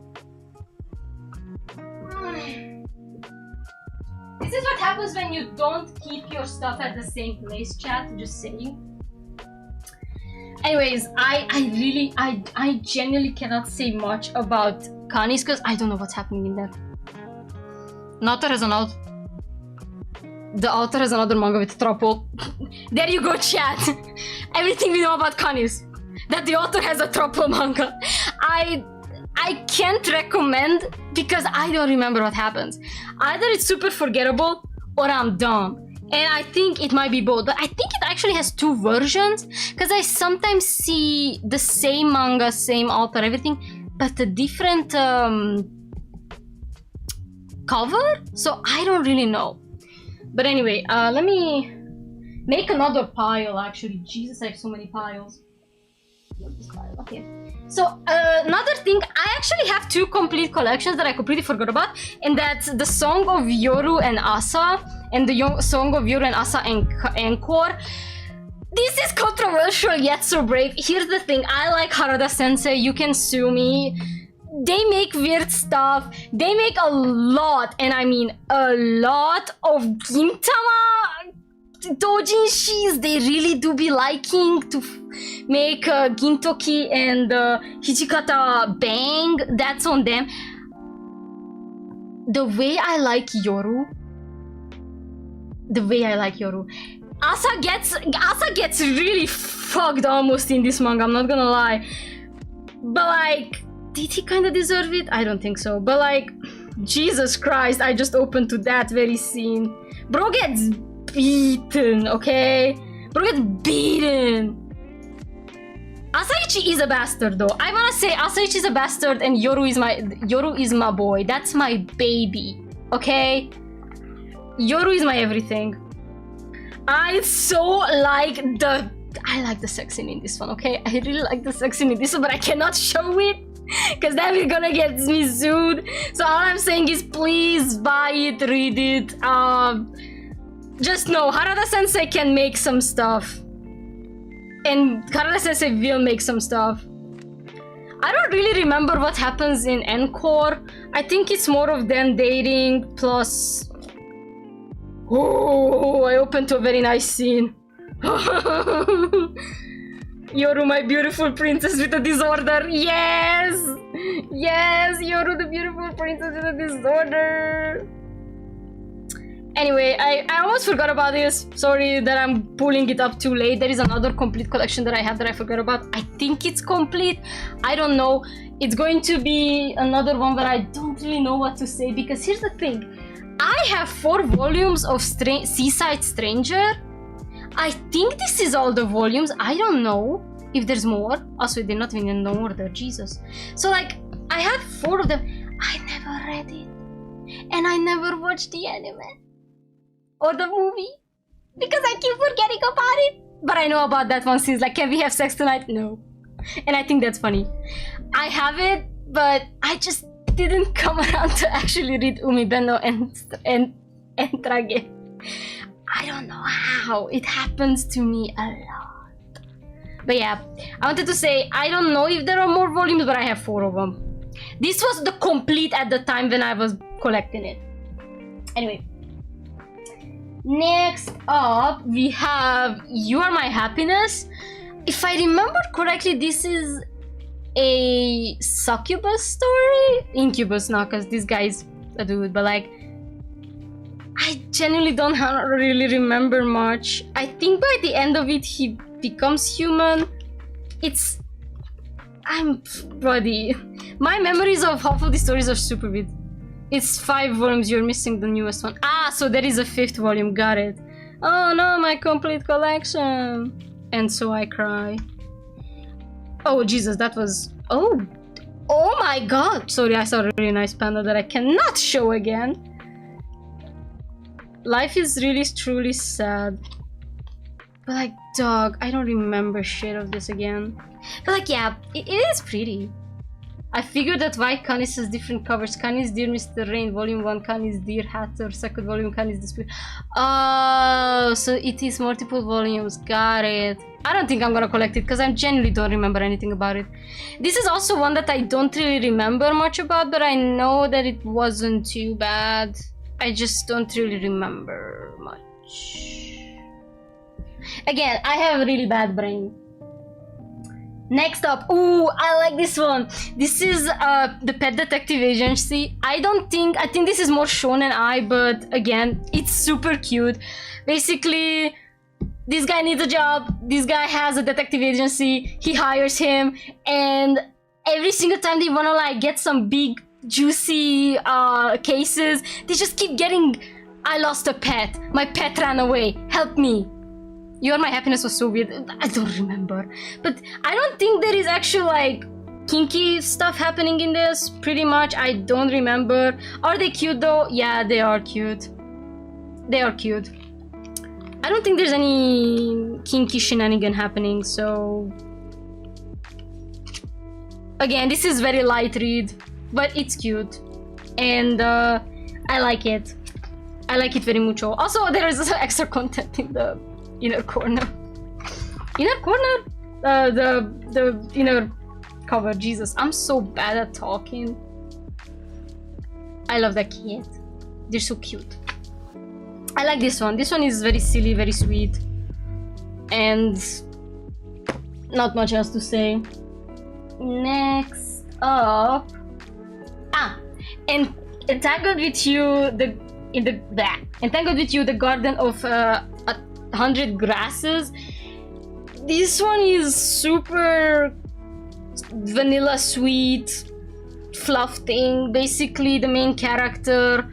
A: This is what happens when you don't keep your stuff at the same place, chat, just saying. Anyways, I genuinely cannot say much about Kanis because I don't know what's happening in there. The author has another manga with a throuple. There you go, chat. Everything we know about Kanis. That the author has a throuple manga. I can't recommend because I don't remember what happens. Either it's super forgettable or I'm dumb. And I think it might be both. But I think it actually has 2 versions because I sometimes see the same manga, same author, everything, but a different cover. So I don't really know. But anyway, let me make another pile actually. Jesus, I have so many piles. Okay. So another thing, I actually have 2 complete collections that I completely forgot about, and that's the Song of Yoru and Asa and the Song of Yoru and Asa Encore. This is controversial yet so brave. Here's the thing, I like Harada Sensei, you can sue me. They make weird stuff. They make a lot, and I mean a lot of Gintama doujinshis. They really do be liking to make Gintoki and Hijikata bang. That's on them. The way I like Yoru. Asa gets really fucked almost in this manga, I'm not gonna lie. But like, did he kinda deserve it? I don't think so. But like, Jesus Christ, I just opened to that very scene Bro gets beaten, okay? Bro gets beaten. Asaichi is a bastard though. I wanna say Asaichi is a bastard and Yoru is my boy. That's my baby, okay? Yoru is my everything. I like the sex scene in this one, okay? I really like the sex scene in this one, but I cannot show it because then we're gonna get me sued. So all I'm saying is please buy it, read it. Just know Harada-sensei can make some stuff. And Harada-sensei will make some stuff. I don't really remember what happens in Encore. I think it's more of them dating plus... Oh, I opened to a very nice scene. Yoru, my beautiful princess with a disorder. Yes! Yes, Yoru, the beautiful princess with a disorder. Anyway, I almost forgot about this. Sorry that I'm pulling it up too late. There is another complete collection that I have that I forgot about. I think it's complete. I don't know. It's going to be another one, but I don't really know what to say because here's the thing. I have 4 volumes of Seaside Stranger. I think this is all the volumes. I don't know if there's more. Also, they're not even in the order. Jesus. So, like, I have 4 of them. I never read it. And I never watched the anime. Or the movie. Because I keep forgetting about it. But I know about that one since, like, can we have sex tonight? No. And I think that's funny. I have it, but I just didn't come around to actually read Umibeno and Trage. I don't know how. It happens to me a lot. But yeah, I wanted to say, I don't know if there are more volumes, but I have 4 of them. This was the complete at the time when I was collecting it. Anyway. Next up, we have You Are My Happiness. If I remember correctly, this is a succubus story? Incubus, no, because this guy's a dude, but like, I genuinely don't really remember much. I think by the end of it, he becomes human. Buddy. My memories of half of the stories are super weird. It's 5 volumes, you're missing the newest one. Ah, so there is a 5th volume, got it. Oh no, my complete collection. And so I cry. Oh Jesus, that was... Oh my god! Sorry, I saw a really nice panda that I cannot show again. Life is really truly sad. But like, dog, I don't remember shit of this again. But like, yeah, it is pretty. I figured that why Canis has different covers. Canis Dear Mr. Rain, Volume 1, Canis Dear Hatter, second volume, Canis Dispute. Oh, so it is multiple volumes. Got it. I don't think I'm gonna collect it because I genuinely don't remember anything about it. This is also one that I don't really remember much about, but I know that it wasn't too bad. I just don't really remember much. Again, I have a really bad brain. Next up, ooh, I like this one. This is the Pet Detective Agency. I think this is more shonen ai, but again, it's super cute. Basically, this guy needs a job. This guy has a detective agency. He hires him, and every single time they wanna like get some big juicy cases, they just keep getting, I lost a pet. My pet ran away. Help me. You Are My Happiness was so weird. I don't remember. But I don't think there is actual like kinky stuff happening in this. Pretty much, I don't remember. Are they cute though? Yeah, they are cute. They are cute. I don't think there's any kinky shenanigan happening, so... Again, this is very light read, but it's cute. And I like it. I like it very mucho. Also, there is also extra content in the inner corner. Inner corner? The inner cover. Jesus, I'm so bad at talking. I love that kid. They're so cute. I like this one. This one is very silly, very sweet. And not much else to say. Next up... Entangled with You, Entangled with You, The Garden of 100 Grasses. This one is super vanilla sweet fluff thing. Basically, the main character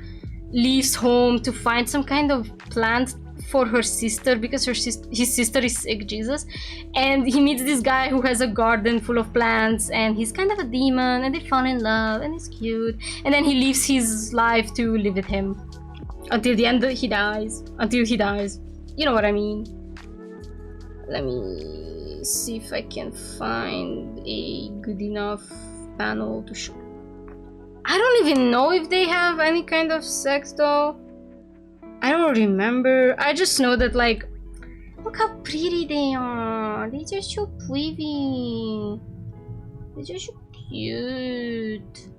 A: leaves home to find some kind of plant for her sister because his sister is sick, Jesus. And he meets this guy who has a garden full of plants, and he's kind of a demon, and they fall in love, and it's cute. And then he leaves his life to live with him until the end. He dies. Until he dies. You know what I mean. Let me see if I can find a good enough panel to show. I don't even know if they have any kind of sex though. I don't remember. I just know that, like, look how pretty they are. They're just so pretty. They're just so cute.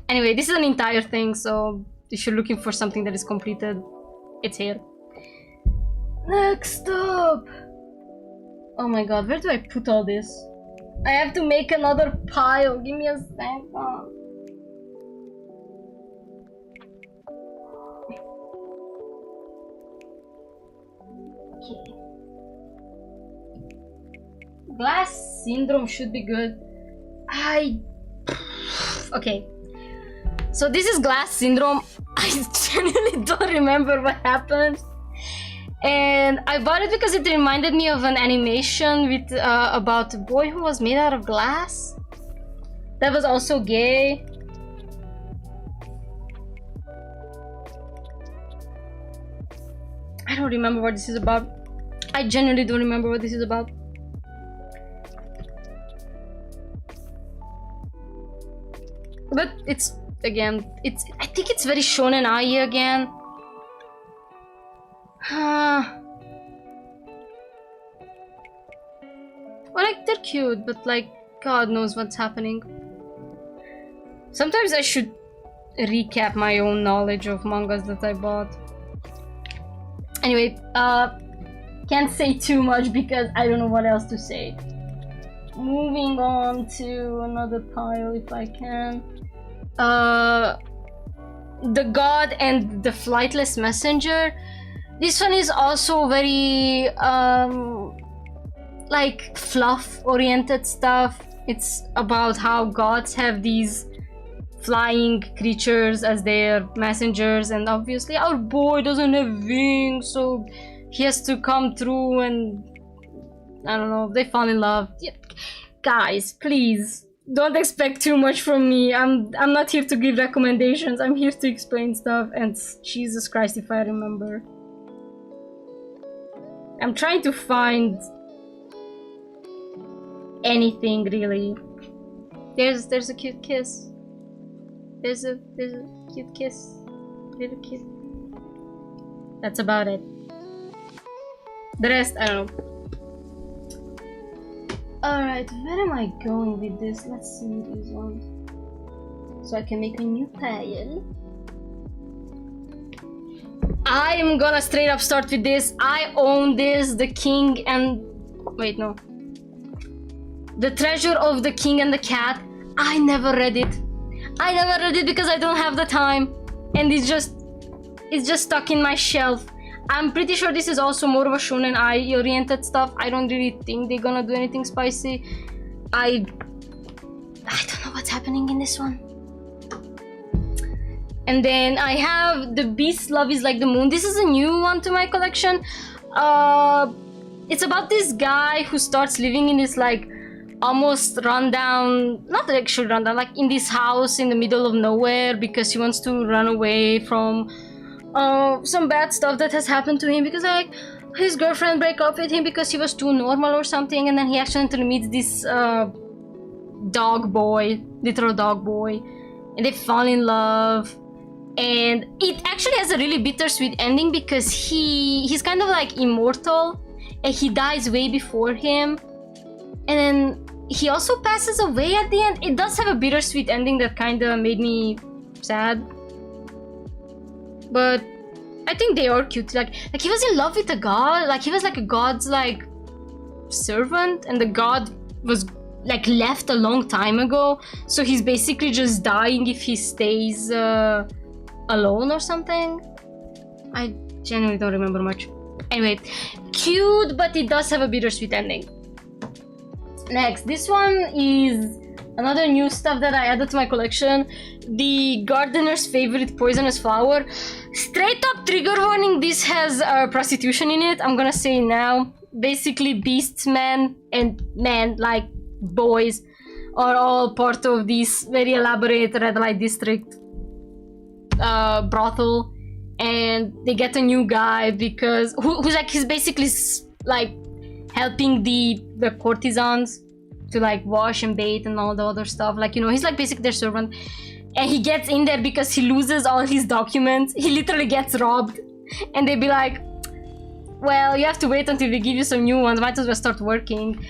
A: Anyway, this is an entire thing, so if you're looking for something that is completed, it's here. Next up. Oh my god, where do I put all this? I have to make another pile. Give me a second. Okay. Glass syndrome should be good. Okay. So this is glass syndrome. I genuinely don't remember what happened. And I bought it because it reminded me of an animation with about a boy who was made out of glass. That was also gay. I don't remember what this is about. I genuinely don't remember what this is about. But it's, again, I think it's very shonen ai again. Well, like, they're cute, but like, God knows what's happening. Sometimes I should recap my own knowledge of mangas that I bought. Anyway, can't say too much because I don't know what else to say. Moving on to another pile if I can. The God and the Flightless Messenger. This one is also very like fluff oriented stuff. It's about how gods have these flying creatures as their messengers, and obviously our boy doesn't have wings, so he has to come through, and I don't know, they fall in love. Yeah. Guys, please don't expect too much from me. I'm not here to give recommendations. I'm here to explain stuff, and Jesus Christ if I remember. I'm trying to find anything really. There's a cute kiss. There's a cute kiss. Little kiss. That's about it. The rest, I don't know. Alright, where am I going with this? Let's see these ones. So I can make a new pile. I am gonna straight up start with this. I own this, the king and... Wait, no. The Treasure of the King and the Cat. I never read it. I never read it because I don't have the time. And it's just stuck in my shelf. I'm pretty sure this is also more of a shonen ai oriented stuff. I don't really think they're gonna do anything spicy. I don't know what's happening in this one. And then I have The Beast's Love is Like the Moon. This is a new one to my collection. It's about this guy who starts living in this like almost rundown, not actually rundown, like in this house in the middle of nowhere because he wants to run away from some bad stuff that has happened to him, because like his girlfriend broke up with him because he was too normal or something, and then he accidentally meets this dog boy, literal dog boy, and they fall in love. And it actually has a really bittersweet ending because he's kind of like immortal and he dies way before him, and then he also passes away at the end. It does have a bittersweet ending that kind of made me sad. But I think they are cute. Like he was in love with a god. Like he was like a god's like servant, and the god was like left a long time ago. So he's basically just dying if he stays alone or something. I genuinely don't remember much. Anyway, cute, but it does have a bittersweet ending. Next, this one is another new stuff that I added to my collection. The gardener's favorite poisonous flower. Straight up trigger warning, this has prostitution in it. I'm gonna say now. Basically, beasts, men, and men, like boys, are all part of this very elaborate red light district brothel. And they get a new guy because who's like, he's basically like helping the courtesans to like wash and bathe and all the other stuff. Like, you know, he's like basically their servant. And he gets in there because he loses all his documents. He literally gets robbed. And they be like, well, you have to wait until we give you some new ones. Might as well start working.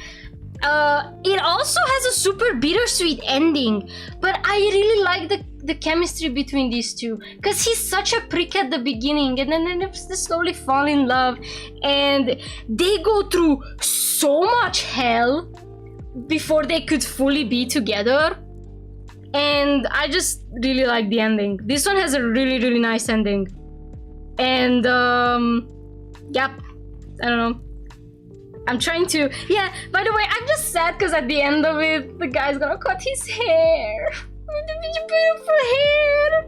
A: It also has a super bittersweet ending. But I really like the chemistry between these two. Because he's such a prick at the beginning. And then they slowly fall in love. And they go through so much hell before they could fully be together. And I just really like the ending. This one has a really, really nice ending. And yep, I don't know. I'm trying to, yeah, by the way, I'm just sad because at the end of it, the guy's gonna cut his hair. The beautiful hair.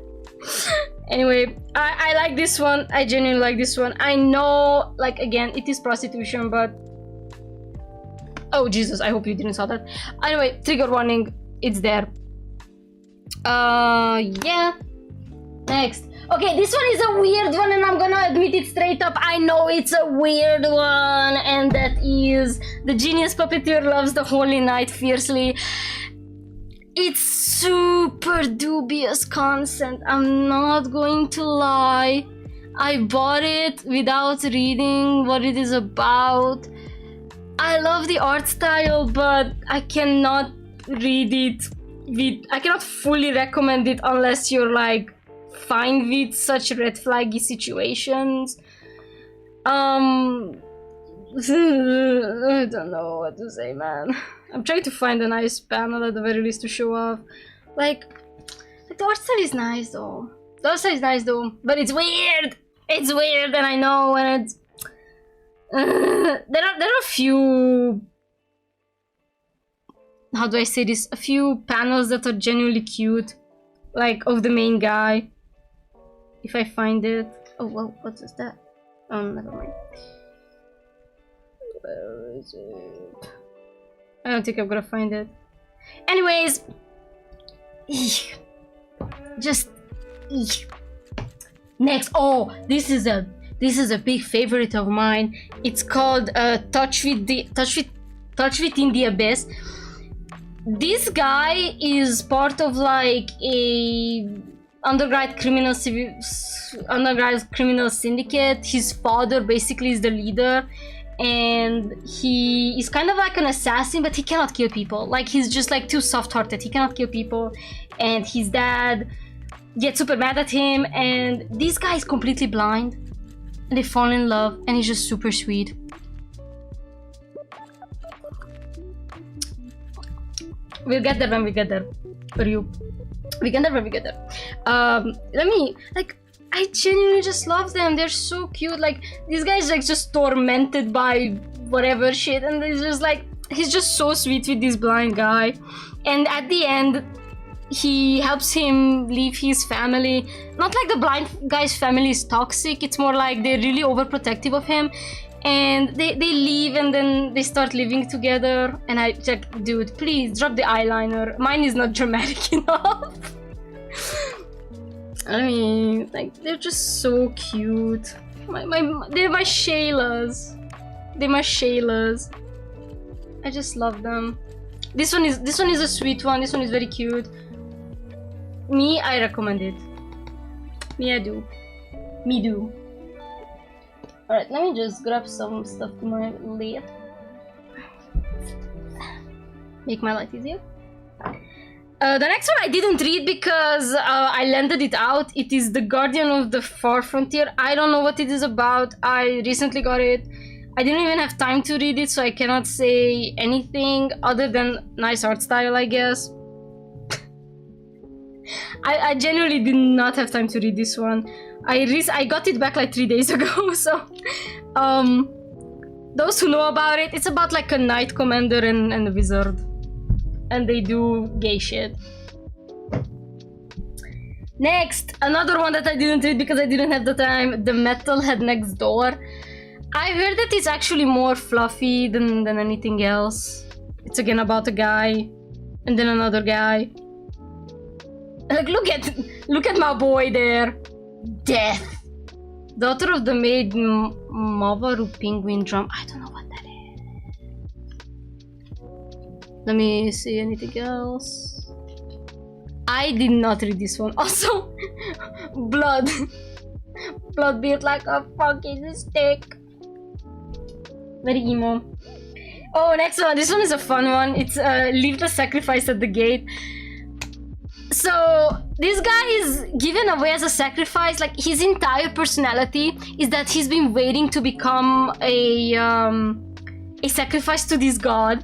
A: Anyway, I like this one. I genuinely like this one. I know, like, again, it is prostitution, but oh Jesus, I hope you didn't saw that. Anyway, trigger warning, it's there. Yeah. Next. Okay, this one is a weird one and I'm gonna admit it straight up. I know it's a weird one, and that is the genius puppeteer loves the holy night fiercely. It's super dubious content, I'm not going to lie. I bought it without reading what it is about. I love the art style, but I cannot read it. I cannot fully recommend it unless you're like fine with such red flaggy situations. I don't know what to say, man. I'm trying to find a nice panel at the very least to show off. Like the art style is nice though. The art style is nice though, but it's weird. It's weird, and I know, and it's there are a few, how do I say this, a few panels that are genuinely cute, like of the main guy. If I find it. Oh well, what is that? Oh, never mind. Where is it? I don't think I'm gonna find it. Anyways, just next. Oh, this is a big favorite of mine. It's called Touch With in the Abyss. This guy is part of like a underground criminal syndicate. His father basically is the leader, and he is kind of like an assassin, but he cannot kill people. Like, he's just like too soft-hearted. He cannot kill people, and his dad gets super mad at him, and this guy is completely blind, and they fall in love, and he's just super sweet. We'll get there when we get there. For you. We get there when we get there. Let me, like, I genuinely just love them. They're so cute. Like, this guy's like just tormented by whatever shit, and he's just like, he's just so sweet with this blind guy. And at the end, he helps him leave his family. Not like the blind guy's family is toxic, it's more like they're really overprotective of him. And they leave, and then they start living together. And I like, dude, please drop the eyeliner. Mine is not dramatic enough. I mean, like, they're just so cute. They're my Shaylas. They're my Shaylas. I just love them. This one is a sweet one. This one is very cute. Me, I recommend it. Me, I do. Me do. Alright, let me just grab some stuff to my lid. Make my life easier. The next one I didn't read because I landed it out. It is The Guardian of the Far Frontier. I don't know what it is about. I recently got it. I didn't even have time to read it, so I cannot say anything other than nice art style, I guess. I genuinely did not have time to read this one. I got it back like 3 days ago, so those who know about it, it's about like a knight commander and a wizard. And they do gay shit. Next, another one that I didn't read because I didn't have the time, The Metalhead Next Door. I heard that it's actually more fluffy than anything else. It's again about a guy and then another guy. Like, look at my boy there. Death. Daughter of the maid Mavaru penguin drum. I don't know what that is. Let me see anything else. I did not read this one. Also, blood. Blood built like a fucking stick. Very emo. Oh, next one. This one is a fun one. It's leave the sacrifice at the gate. So this guy is given away as a sacrifice. Like, his entire personality is that he's been waiting to become a sacrifice to this god.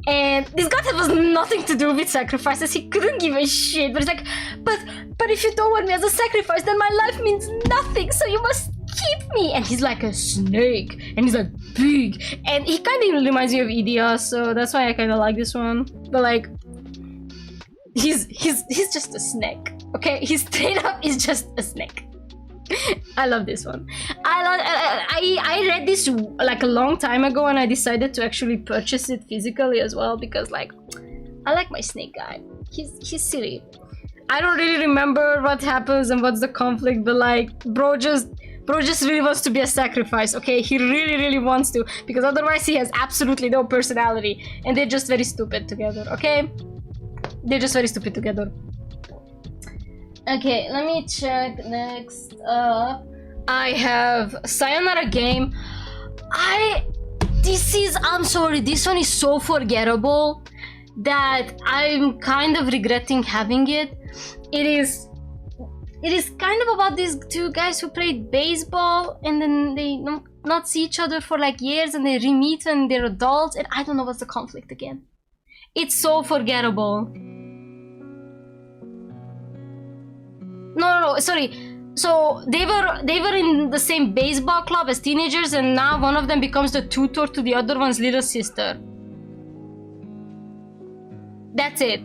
A: And this god has nothing to do with sacrifices. He couldn't give a shit. But he's like, but if you don't want me as a sacrifice, then my life means nothing. So you must keep me. And he's like a snake. And he's like big. And he kind of reminds me of ihateus. So that's why I kind of like this one. But like, he's just a snake. Okay, he straight up is just a snake. I love this one. I read this like a long time ago, and I decided to actually purchase it physically as well because like I like my snake guy. He's silly. I don't really remember what happens and what's the conflict, but like bro just really wants to be a sacrifice. Okay, he really wants to, because otherwise he has absolutely no personality, and they're just very stupid together. Okay, they're just very stupid together. Okay, let me check next up. I have Sayonara Game. I'm sorry, this one is so forgettable that I'm kind of regretting having it. It is kind of about these two guys who played baseball and then they not see each other for like years and they re-meet when they're adults, and I don't know what's the conflict again. It's so forgettable. No, sorry. So they were in the same baseball club as teenagers, and now one of them becomes the tutor to the other one's little sister. That's it.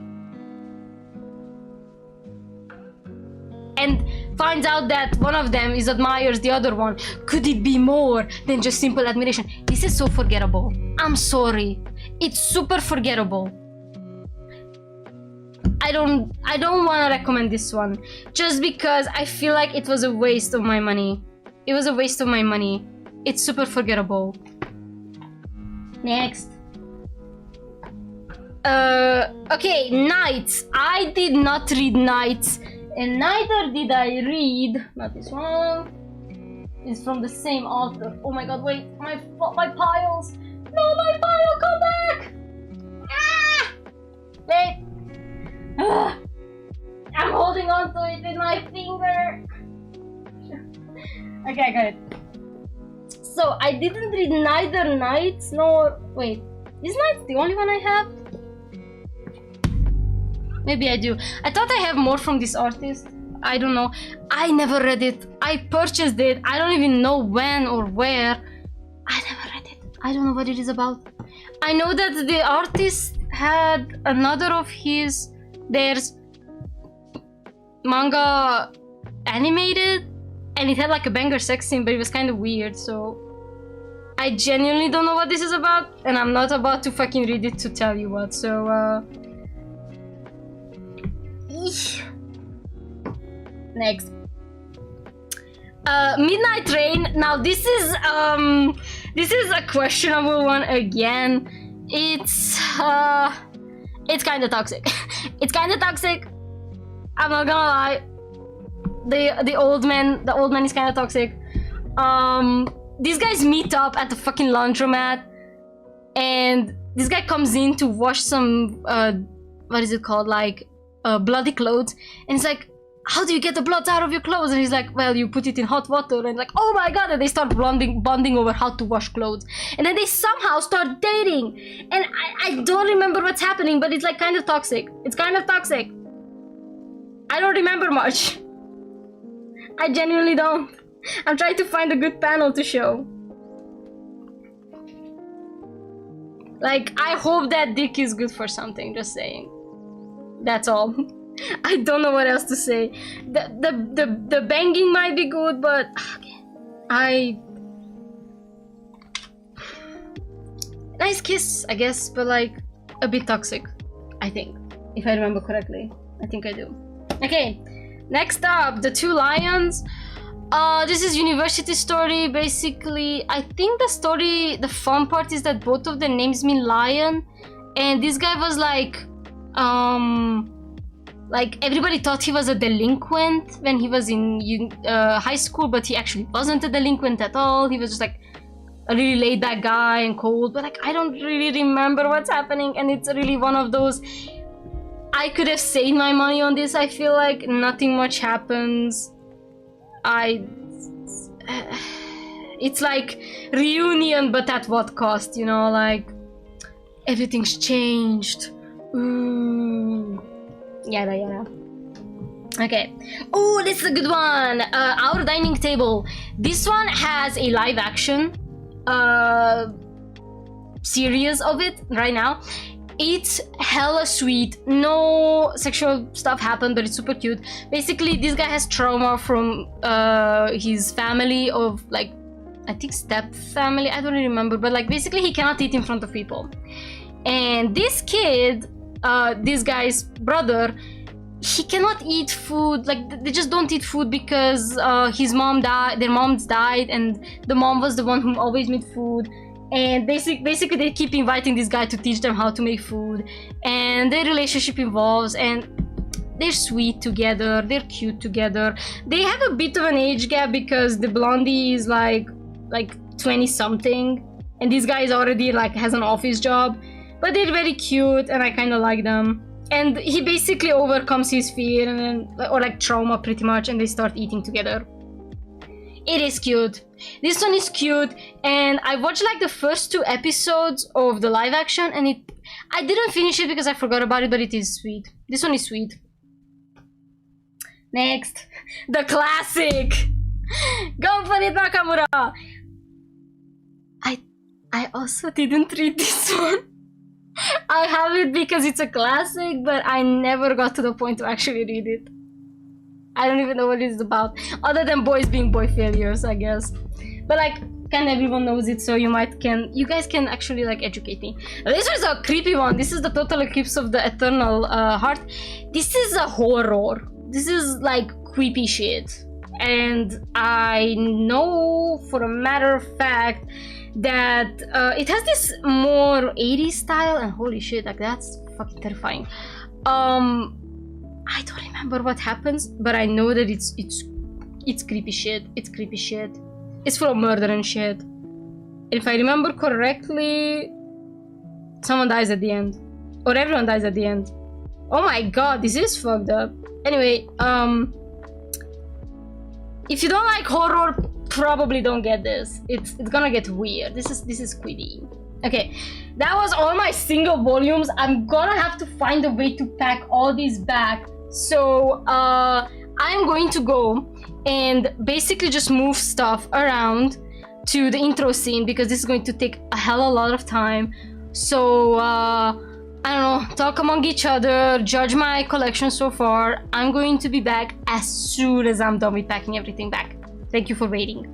A: And finds out that one of them admires the other one. Could it be more than just simple admiration? This is so forgettable. I'm sorry. It's super forgettable. I don't want to recommend this one just because I feel like it was a waste of my money. It was a waste of my money. It's super forgettable. Next. Okay, Knights. I did not read Knights, and neither did I read, not this one. It's from the same author. Oh my god, wait, my piles. No, my pile, come back! Ah! Wait. I'm holding on to it with my finger. Okay, I got it. So I didn't read neither Knights nor... Wait, is Knights the only one I have? Maybe I do. I thought I have more from this artist. I don't know. I never read it. I purchased it. I don't even know when or where. I never read it. I don't know what it is about. I know that the artist had another of his... There's manga animated, and it had like a banger sex scene, but it was kind of weird, so I genuinely don't know what this is about, and I'm not about to fucking read it to tell you what, so next. Midnight Rain. Now this is a questionable one again. It's kind of toxic. It's kind of toxic. I'm not gonna lie. The old man is kind of toxic. These guys meet up at the fucking laundromat, and this guy comes in to wash some what is it called, like bloody clothes, and he's like, how do you get the blood out of your clothes? And he's like, well, you put it in hot water. And like, oh my god, and they start bonding over how to wash clothes, and then they somehow start dating, and I don't remember what's happening, but it's like kind of toxic. It's kind of toxic. I don't remember much. I genuinely don't. I'm trying to find a good panel to show. Like, I hope that dick is good for something, just saying. That's all. I don't know what else to say. The banging might be good, but nice kiss, I guess, but like a bit toxic, I think, if I remember correctly. I think I do. Okay, next up, the two lions. This is university story. Basically, I think the story, the fun part is that both of the names mean lion, and this guy was like everybody thought he was a delinquent when he was in high school, but he actually wasn't a delinquent at all. He was just like a really laid back guy and cold, but like I don't really remember what's happening, and it's really one of those, I could have saved my money on this. I feel like nothing much happens. It's like reunion, but at what cost, you know, like everything's changed. Ooh. Yada yada. Okay. Oh, this is a good one. Our dining table. This one has a live action series of it right now. It's hella sweet. No sexual stuff happened, but it's super cute. Basically, this guy has trauma from his family of like, I think step family, I don't really remember, but like basically he cannot eat in front of people. And this kid, this guy's brother, he cannot eat food. Like they just don't eat food because his mom died, their moms died, and the mom was the one who always made food. And basically they keep inviting this guy to teach them how to make food, and their relationship evolves, and they're sweet together, they're cute together. They have a bit of an age gap because the blondie is like 20 something, and this guy is already like has an office job, but they're very cute and I kind of like them. And he basically overcomes his fear and or like trauma pretty much, and they start eating together. It is cute. This one is cute, and I watched like the first 2 episodes of the live action, and I didn't finish it because I forgot about it, but it is sweet. This one is sweet. Next, the classic. Go for it, Nakamura. I also didn't read this one. I have it because it's a classic, but I never got to the point to actually read it. I don't even know what it's about, other than boys being boy failures, I guess. But like, kind of everyone knows it, so you guys can actually like educate me. This is a creepy one. This is the Total Eclipse of the Eternal Heart. This is a horror. This is like creepy shit. And I know for a matter of fact that it has this more 80s style, and holy shit, like that's fucking terrifying. I don't remember what happens, but I know that it's creepy shit. It's creepy shit. It's full of murder and shit. If I remember correctly, someone dies at the end, or everyone dies at the end. Oh my god, this is fucked up. Anyway, if you don't like horror, probably don't get this. It's gonna get weird. This is creepy. Okay, that was all my single volumes. I'm gonna have to find a way to pack all these back. So I'm going to go and basically just move stuff around to the intro scene because this is going to take a hell of a lot of time. So I don't know, talk among each other, judge my collection so far. I'm going to be back as soon as I'm done with packing everything back. Thank you for waiting.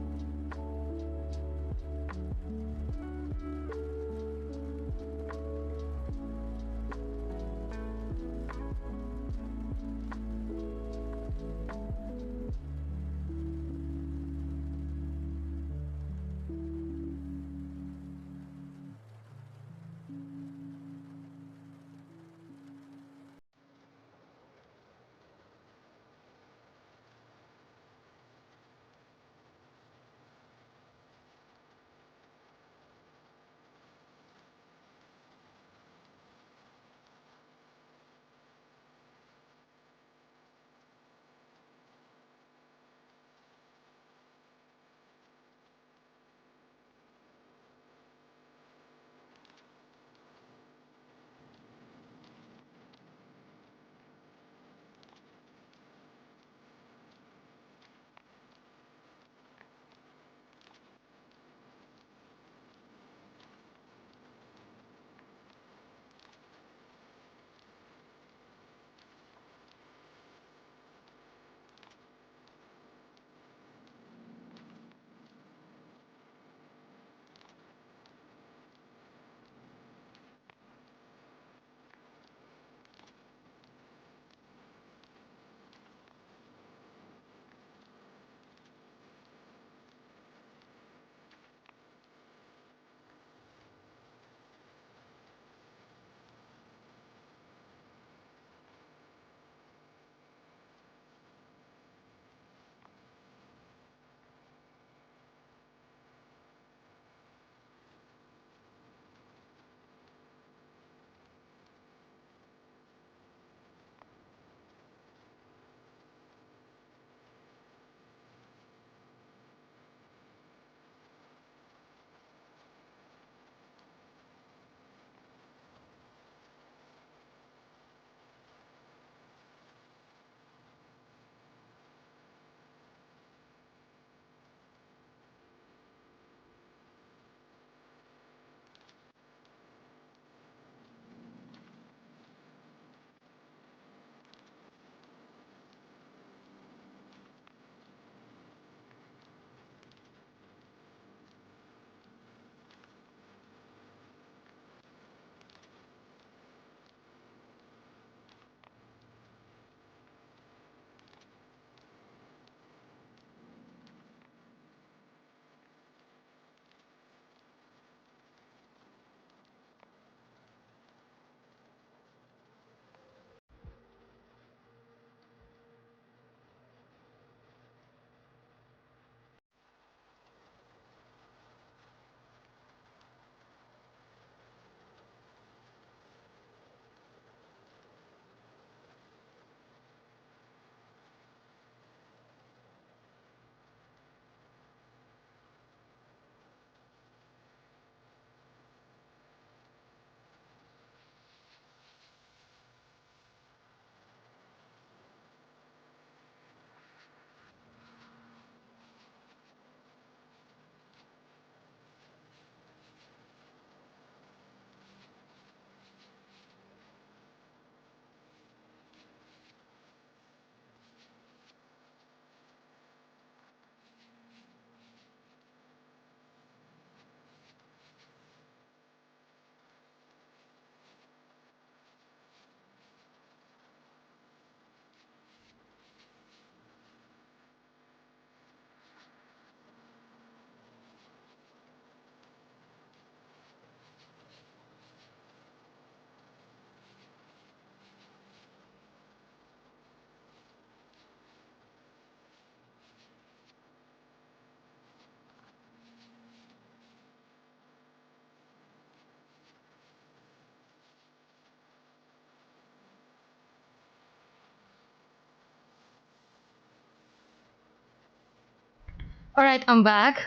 A: Alright, I'm back.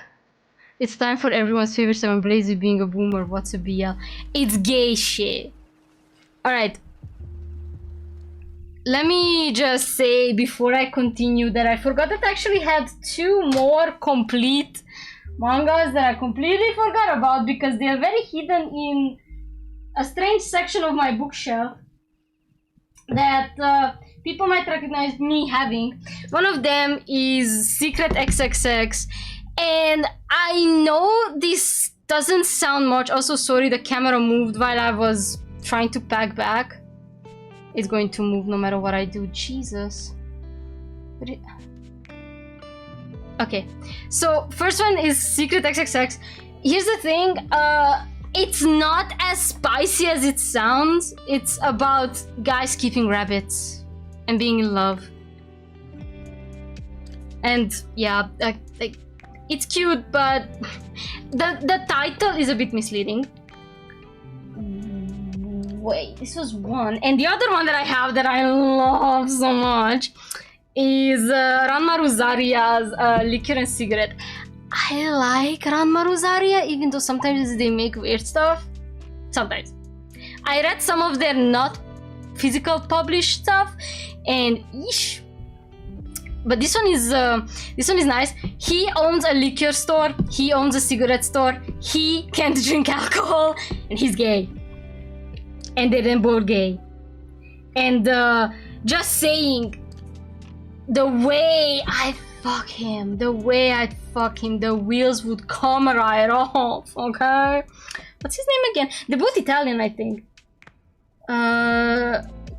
A: It's time for everyone's favorite 7 Blazy being a boomer. What's a BL? It's gay shit. Alright. Let me just say before I continue that I forgot that I actually had 2 more complete mangas that I completely forgot about because they are very hidden in a strange section of my bookshelf that people might recognize me having. One of them is Secret XXX, and I know this doesn't sound much. Also, sorry, the camera moved while I was trying to pack back. It's going to move no matter what I do. Jesus. Okay, so first one is Secret XXX. Here's the thing, it's not as spicy as it sounds. It's about guys keeping rabbits and being in love. And yeah, like it's cute, but the title is a bit misleading. Wait, this was one. And the other one that I have that I love so much is Ranmaru Zaria's Liquor and Cigarette. I like Ranmaru Zaria, even though sometimes they make weird stuff. Sometimes. I read some of their not physical published stuff, and eesh. But this one is nice. He owns a liquor store, he owns a cigarette store, he can't drink alcohol, and he's gay. And they're then both gay. And just saying, the way I fuck him, the wheels would come right off, okay? What's his name again? They're both Italian, I think.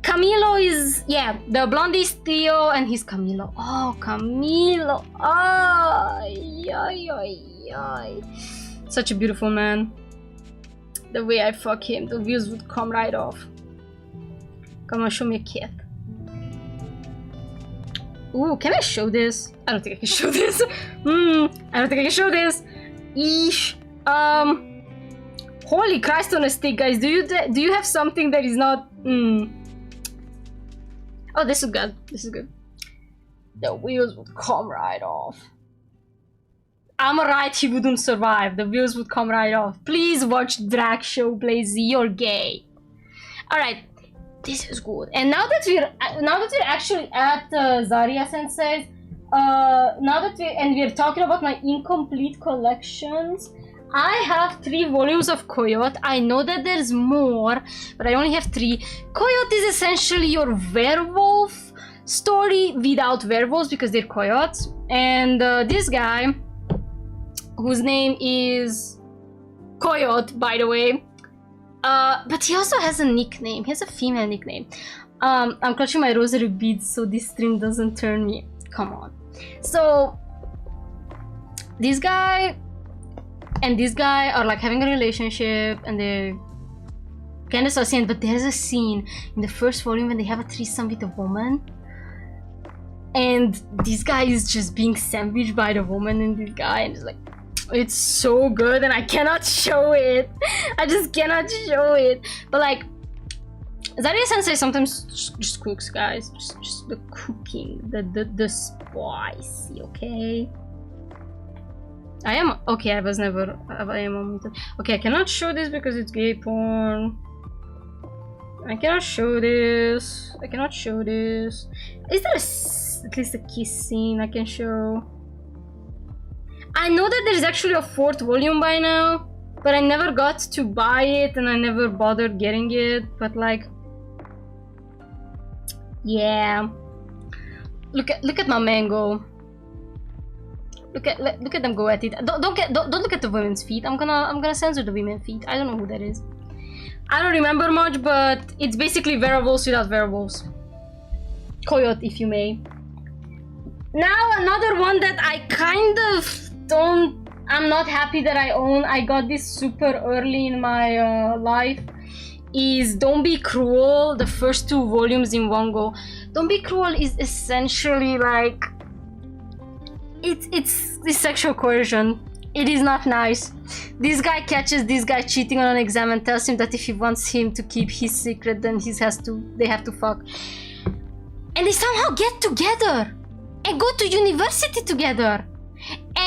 A: Camilo is, yeah, the blondie is Theo and he's Camilo. Oh, Camilo. Ay, ay, ay, ay. Such a beautiful man. The way I fuck him, the wheels would come right off. Come on, show me a cat. Ooh, can I show this? I don't think I can show this. I don't think I can show this. Eesh. Holy Christ on a stick, guys. Do you have something that is not... Oh, this is good. This is good. The wheels would come right off. I'm right, he wouldn't survive. The wheels would come right off. Please watch Drag Show, Blazy. You're gay. Alright. This is good. And now that we're actually at Zaria Sensei, we're talking about my incomplete collections, I have 3 volumes of Coyote. I know that there's more, but I only have 3. Coyote is essentially your werewolf story without werewolves because they're coyotes. And this guy, whose name is Coyote, by the way, but he also has a nickname. He has a female nickname. I'm clutching my rosary beads so this stream doesn't turn me. Come on. So this guy and this guy are like having a relationship and they're kind of associated, but there's a scene in the first volume when they have a threesome with a woman. And this guy is just being sandwiched by the woman and this guy, and it's like, it's so good and I cannot show it. I just cannot show it. But like, Zaria Sensei sometimes just cooks, guys. Just the cooking, the spicy, okay? I am okay. I was never. I am okay. I cannot show this because it's gay porn. I cannot show this. I cannot show this. Is there at least a kiss scene I can show? I know that there's actually a 4th volume by now, but I never got to buy it and I never bothered getting it. But like, yeah, look at my mango. Look at them go at it. Don't look at the women's feet. I'm gonna censor the women's feet. I don't know who that is. I don't remember much, but it's basically werewolves without werewolves. Coyote, if you may. Now another one that I kind of I'm not happy that I own. I got this super early in my life. Is Don't Be Cruel, the first 2 volumes in one go. Don't Be Cruel is essentially like, it's sexual coercion. It is not nice. This guy catches this guy cheating on an exam and tells him that if he wants him to keep his secret, then they have to fuck. And they somehow get together and go to university together.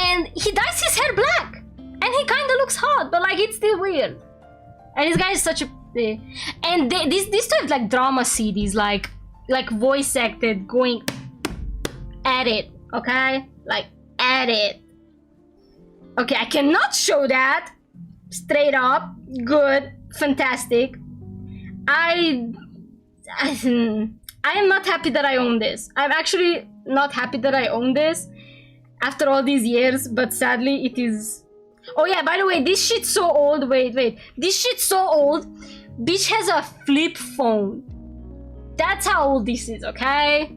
A: and he dyes his hair black, and he kind of looks hot, but like it's still weird. And this guy is such a and these two have like drama CDs, like voice acted, going at it, okay, like at it. Okay, I cannot show that. Straight up, good, fantastic. I am not happy that I own this. I'm actually not happy that I own this after all these years, but sadly it is. Oh yeah, by the way, this shit's so old. Wait. This shit's so old. Bitch has a flip phone. That's how old this is, okay?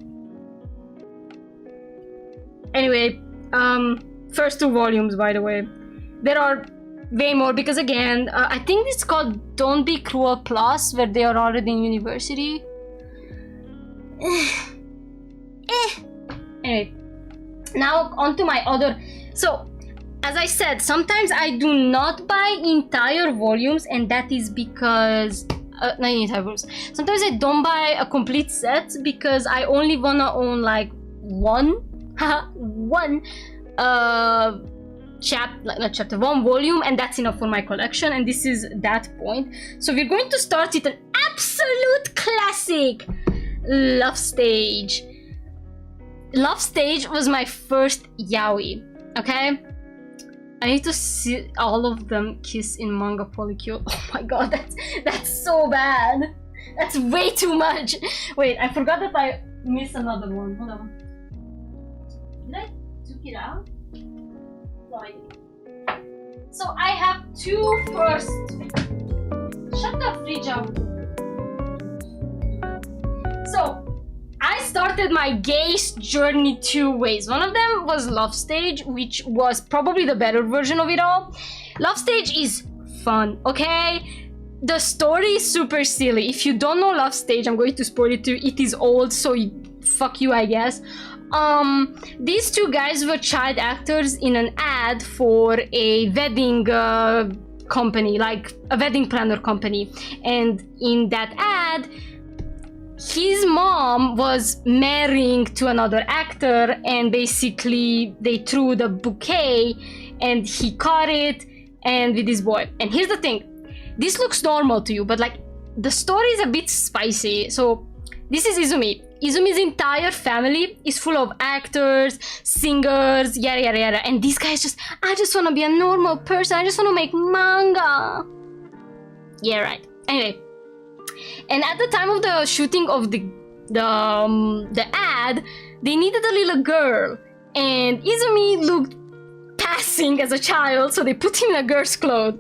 A: Anyway, first 2 volumes, by the way. There are way more because again, I think it's called Don't Be Cruel Plus, where they are already in university. Anyway, now on to my other. So, as I said, sometimes I do not buy entire volumes, and that is because not entire volumes. Sometimes I don't buy a complete set because I only wanna own like one one volume, and that's enough for my collection, and this is that point. So we're going to start with an absolute classic, Love Stage. Love Stage was my first yaoi, okay? I need to see all of them kiss in manga polycule. Oh my god, that's so bad. That's way too much. Wait, I forgot that I missed another one. Hold on. Did I took it out? No, I didn't. So I have 2 first. Shut the fridge up. So I started my gay journey 2 ways. One of them was Love Stage, which was probably the better version of it all. Love Stage is fun, okay? The story is super silly. If you don't know Love Stage, I'm going to spoil it to you. It is old, so fuck you, I guess. These 2 guys were child actors in an ad for a wedding company, like a wedding planner company. And in that ad, his mom was marrying to another actor, and basically they threw the bouquet and he caught it and with his boy. And here's the thing, this looks normal to you, but like the story is a bit spicy. So this is Izumi. Izumi's entire family is full of actors, singers, yada yada yada, and this guy is just, I just want to be a normal person, I just want to make manga. Yeah, right. Anyway, and at the time of the shooting of the ad, they needed a little girl, and Izumi looked passing as a child, so they put him in a girl's clothes.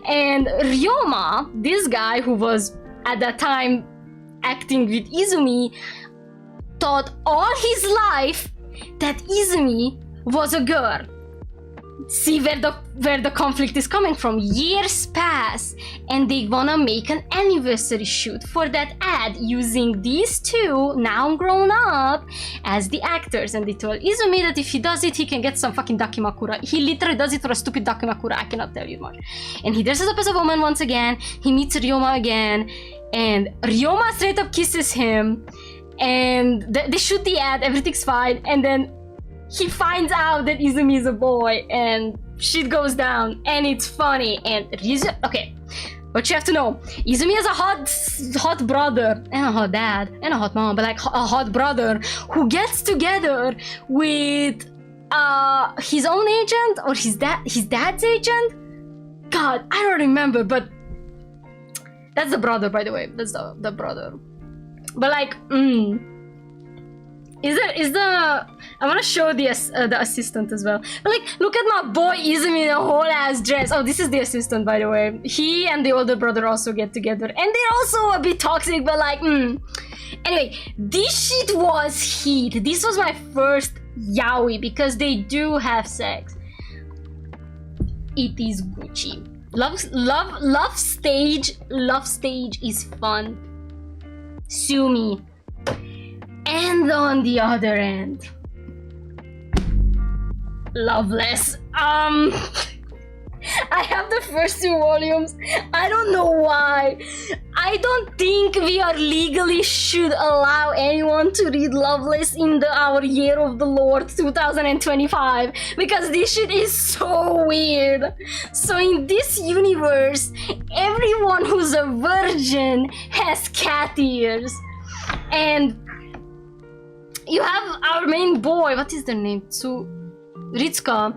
A: And Ryoma, this guy who was at that time acting with Izumi, thought all his life that Izumi was a girl. See where the conflict is coming from. Years pass, and they wanna make an anniversary shoot for that ad using these 2, now grown up, as the actors. And they told Izumi that if he does it, he can get some fucking dakimakura. He literally does it for a stupid dakimakura, I cannot tell you much. And he dresses up as a woman once again, he meets Ryoma again, and Ryoma straight up kisses him, and they shoot the ad, everything's fine, and then he finds out that Izumi is a boy, and shit goes down, and it's funny. And okay, but you have to know, Izumi has a hot brother, and a hot dad, and a hot mom, but like a hot brother who gets together with his own agent, or his dad's agent. God, I don't remember, but that's the brother, by the way. That's the brother. But like, I want to show the assistant as well. But like, look at my boy Izumi in a whole ass dress. Oh, this is the assistant, by the way. He and the older brother also get together, and they're also a bit toxic, but like, Anyway, this shit was heat. This was my first yaoi because they do have sex. It is Gucci. Love stage is fun. Sue me. And on the other end, Loveless. I have the first 2 volumes. I don't know why. I don't think we are legally should allow anyone to read Loveless in our year of the Lord 2025 because this shit is so weird. So in this universe, everyone who's a virgin has cat ears. And you have our main boy, what is their name? Ritsuka,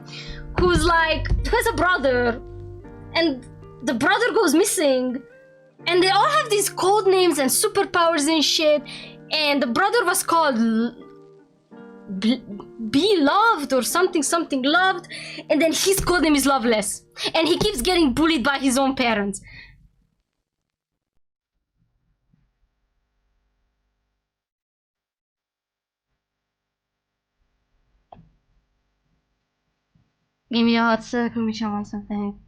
A: who has a brother, and the brother goes missing, and they all have these code names and superpowers and shit, and the brother was called Be Loved or something loved, and then his code name is Loveless, and he keeps getting bullied by his own parents. Give me a hot sec, let me show on something.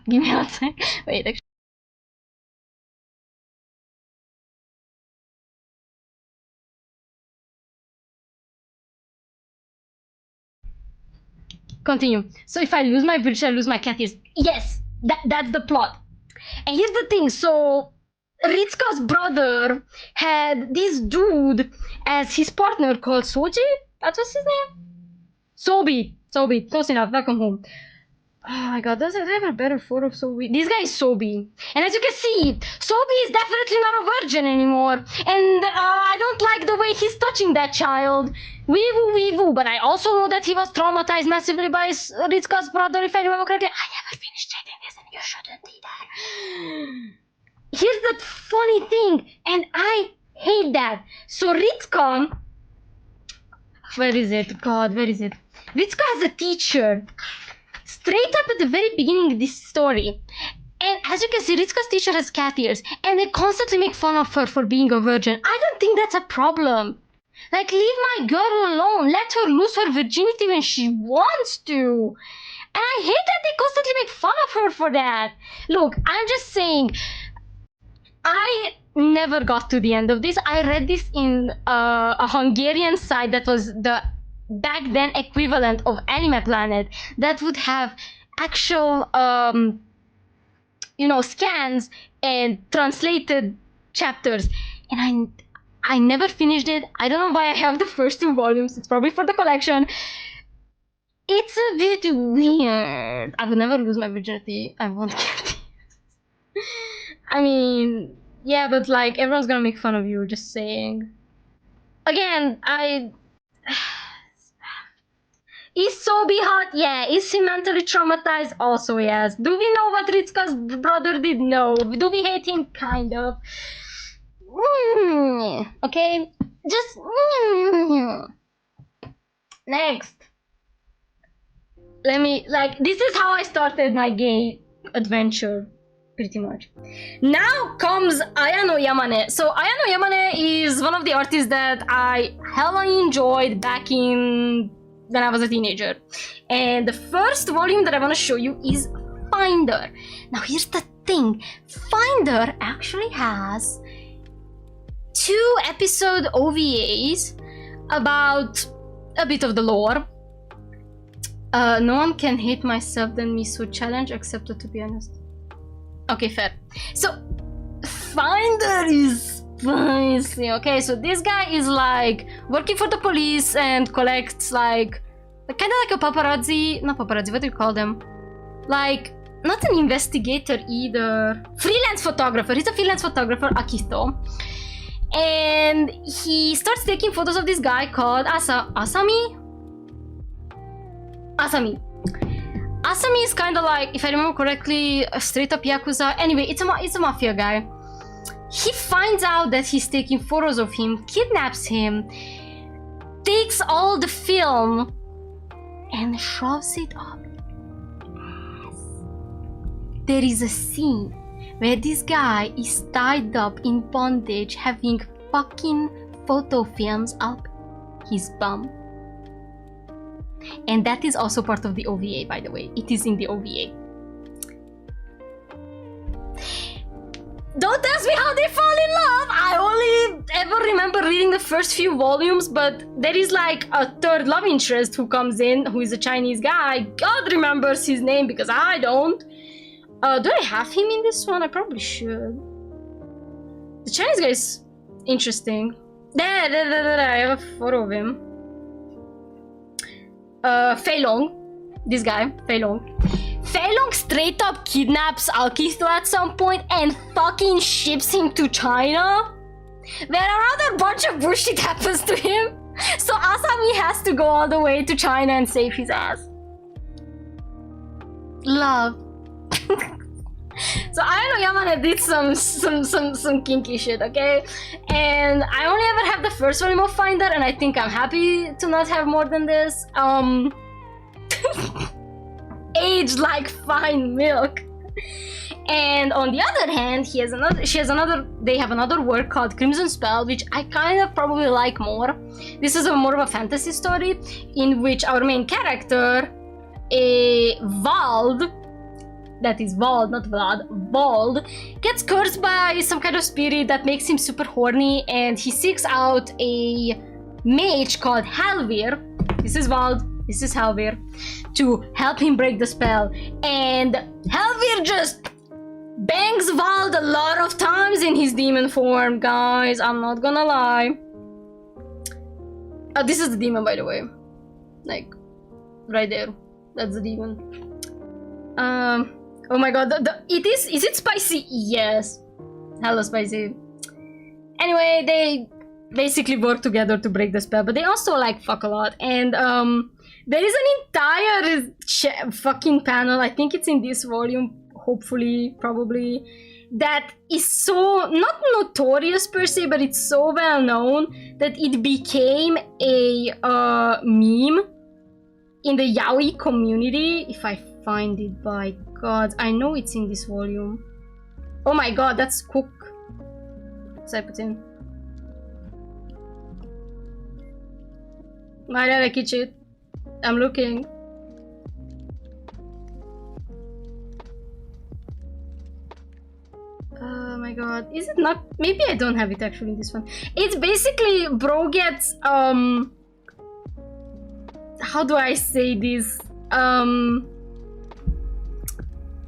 A: Give me a hot sec. Wait, actually. Continue. So if I lose my bridge, I lose my cat ears. Yes, that's the plot. And here's the thing, so Ritsuka's brother had this dude as his partner called Soji? That was his name? Sobi, close enough, welcome home. Oh my god, does it have a better photo of Sobi? This guy is Sobi. And as you can see, Sobi is definitely not a virgin anymore. And I don't like the way he's touching that child. Wee-woo. But I also know that he was traumatized massively by Ritsuka's brother, if I remember correctly. I never finished reading this and you shouldn't either. Here's the funny thing, and I hate that. So Ritsuka... Where is it? God, where is it? Ritsuka has a teacher. Straight up at the very beginning of this story. And as you can see, Ritsuka's teacher has cat ears. And they constantly make fun of her for being a virgin. I don't think that's a problem. Like, leave my girl alone. Let her lose her virginity when she wants to. And I hate that they constantly make fun of her for that. Look, I'm just saying, I never got to the end of this. I read this in a Hungarian site that was the back then equivalent of Anime Planet that would have actual scans and translated chapters, and I never finished it. I don't know why I have the first 2 volumes. It's probably for the collection. It's a bit weird. I would never lose my virginity. I won't get it. I mean, yeah, but like everyone's gonna make fun of you, just saying. Again, Is Sobi hot? Yeah. Is he mentally traumatized? Also yes. Do we know what Ritsuka's brother did? No. Do we hate him? Kind of. Okay? Just... Next. This is how I started my gay adventure. Pretty much. Now comes Ayano Yamane. So Ayano Yamane is one of the artists that I hella enjoyed back in... when I was a teenager. And the first volume that I want to show you is Finder. Now here's the thing. Finder actually has 2 episode OVAs about a bit of the lore. No one can hate myself than me, so challenge accepted, to be honest. Okay, fair. So Finder is spicy. Okay, so this guy is like working for the police and collects like kind of like a paparazzi, not paparazzi, what do you call them? Like, not an investigator either. Freelance photographer. He's a freelance photographer, Akito. And he starts taking photos of this guy called Asami. Asami is kind of like, if I remember correctly, a straight up Yakuza. Anyway, it's a mafia guy. He finds out that he's taking photos of him, kidnaps him, takes all the film, and shoves it up. There is a scene where this guy is tied up in bondage, having fucking photo films up his bum. And that is also part of the OVA, by the way. It is in the OVA. Don't ask me how they fall in love! I only ever remember reading the first few volumes, but there is like a third love interest who comes in, who is a Chinese guy. God remembers his name because I don't. Do I have him in this one? I probably should. The Chinese guy is interesting. There, I have a photo of him. Fei Long. This guy, Fei Long. Fei Long straight up kidnaps Alkisto at some point and fucking ships him to China. Where another bunch of bullshit happens to him. So Asami has to go all the way to China and save his ass. Love. So I know Yamane did some kinky shit, okay? And I only ever have the first volume of Finder, and I think I'm happy to not have more than this. Aged like fine milk. And on the other hand, they have another work called Crimson Spell, which I kind of probably like more. This is more of a fantasy story in which our main character, Vald, that is Vald, not Vlad, Vald, gets cursed by some kind of spirit that makes him super horny, and he seeks out a mage called Halvir. This is Vald, this is Halvir, to help him break the spell. And Halvir just bangs Vald a lot of times in his demon form, guys. I'm not gonna lie. This is the demon, by the way. Like, right there. That's the demon. Oh my god, is it spicy? Yes. Hella spicy. Anyway, they basically work together to break the spell, but they also like fuck a lot. And there is an entire fucking panel, I think it's in this volume, hopefully, probably, that is so, not notorious per se, but it's so well known that it became a meme in the yaoi community. If I find it, by god, I know it's in this volume. Oh my god, that's Cook. What's I put in? Maria Kichit. I'm looking. Oh my god, is it not? Maybe I don't have it actually in this one. It's basically bro gets how do I say this?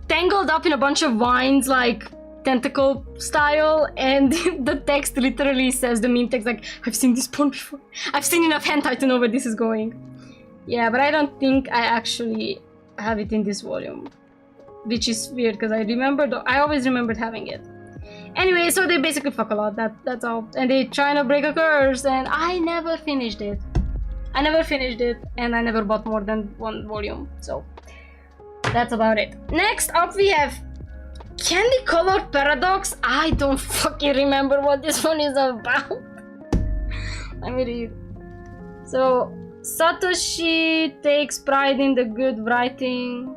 A: Tangled up in a bunch of vines, like tentacle style, and the text literally says, the meme text, like, I've seen this porn before. I've seen enough hentai to know where this is going. Yeah, but I don't think I actually have it in this volume, which is weird because I always remembered having it. Anyway, so they basically fuck a lot. That's all, and they trying to break a curse, and I never finished it. And I never bought more than one volume. So that's about it. Next up, we have Candy Colored Paradox. I don't fucking remember what this one is about. Let me read. So, Satoshi takes pride in the good writing.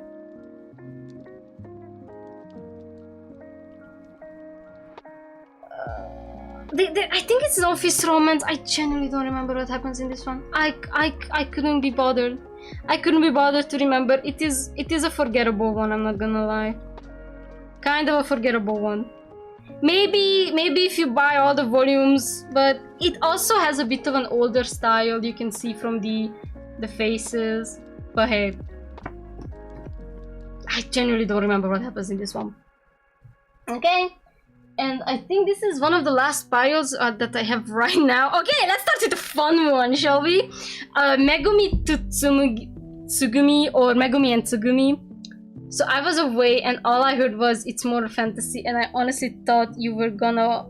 A: I think it's an office romance. I genuinely don't remember what happens in this one. I couldn't be bothered. I couldn't be bothered to remember. It is a forgettable one, I'm not gonna lie. Kind of a forgettable one. Maybe if you buy all the volumes, but it also has a bit of an older style, you can see from the faces. But hey, I genuinely don't remember what happens in this one. Okay, and I think this is one of the last bios that I have right now. Okay, let's start with the fun one, shall we? Megumi Tsugumi, or Megumi and Tsugumi. So I was away and all I heard was it's more fantasy, and I honestly thought you were gonna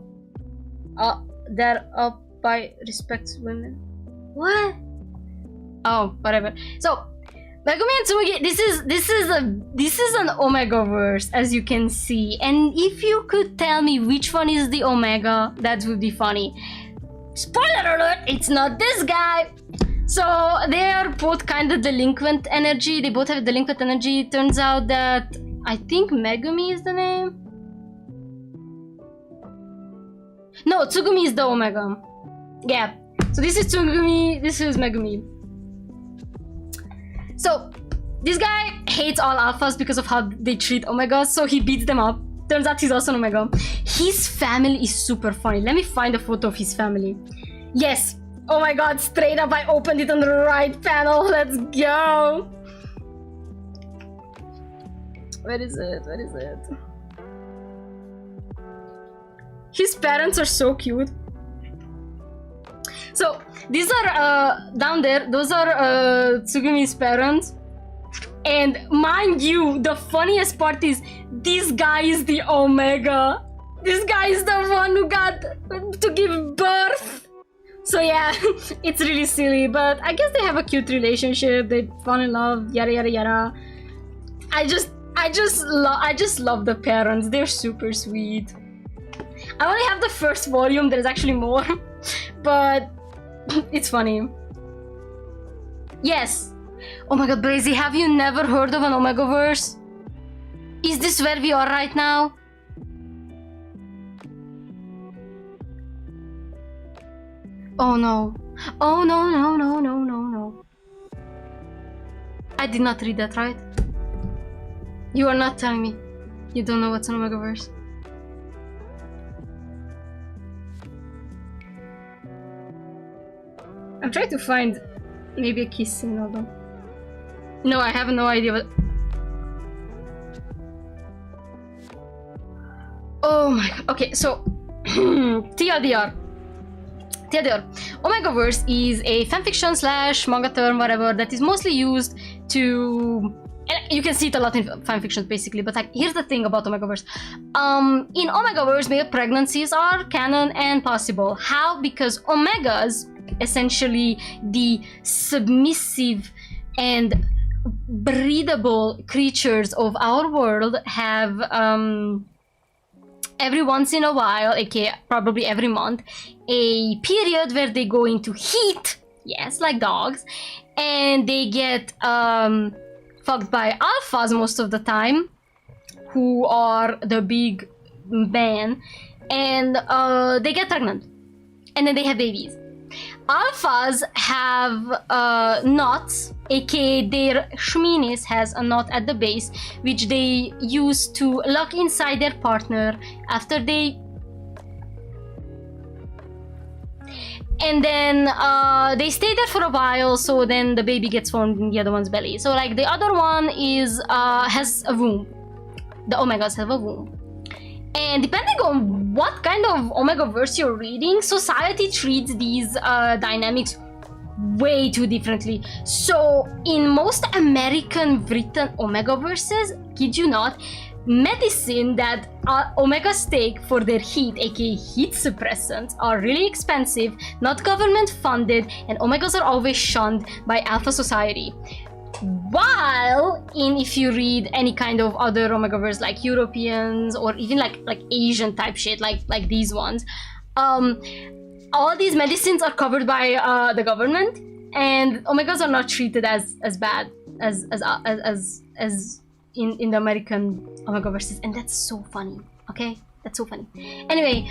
A: that up by respects women. What? Oh, whatever. So Megumi and Tsumugi, this is an Omega verse, as you can see. And if you could tell me which one is the Omega, that would be funny. Spoiler alert, it's not this guy. So they are both kind of delinquent energy. They both have delinquent energy. It turns out that I think Megumi is the name. No, Tsugumi is the Omega. Yeah. So this is Tsugumi, this is Megumi. So this guy hates all alphas because of how they treat Omegas, so he beats them up. Turns out he's also an Omega. His family is super funny. Let me find a photo of his family. Yes. Oh my god, straight up I opened it on the right panel. Let's go. Where is it? Where is it? His parents are so cute. So these are down there. Those are Tsugumi's parents. And mind you, the funniest part is this guy is the Omega. This guy is the one who got to give birth. So yeah, it's really silly, but I guess they have a cute relationship. They fall in love, yada yada yada. I just love the parents. They're super sweet. I only have the first volume. There's actually more, but it's funny. Yes. Oh my god, Brazy, have you never heard of an Omegaverse? Is this where we are right now? Oh no. Oh no, no, no, no, no, no. I did not read that, right? You are not telling me you don't know what's an Omegaverse. I'm trying to find maybe a kiss scene of them. No, I have no idea what... Oh my god. Okay, so... TLDR. Omegaverse is a fanfiction / manga term, whatever, that is mostly used to... And you can see it a lot in fanfictions, basically, but like, here's the thing about Omegaverse. In Omegaverse, male pregnancies are canon and possible. How? Because Omegas, essentially the submissive and breedable creatures of our world, have every once in a while, aka probably every month, a period where they go into heat, yes, like dogs, and they get fucked by alphas most of the time, who are the big man, and they get pregnant, and then they have babies. Alphas have knots, aka their shminis has a knot at the base, which they use to lock inside their partner after they... And then they stay there for a while, so then the baby gets formed in the other one's belly. So like the other one is has a womb. The Omegas have a womb. And depending on what kind of Omegaverse you're reading, society treats these dynamics way too differently. So in most American written Omegaverses, kid you not, medicine that Omegas take for their heat, aka heat suppressants, are really expensive, not government funded, and Omegas are always shunned by alpha society. While if you read any kind of other Omegaverse, like Europeans or even like Asian type shit, like these ones, all these medicines are covered by the government, and Omegas are not treated as bad as in the American Omegaverses, and that's so funny. Okay, that's so funny. Anyway,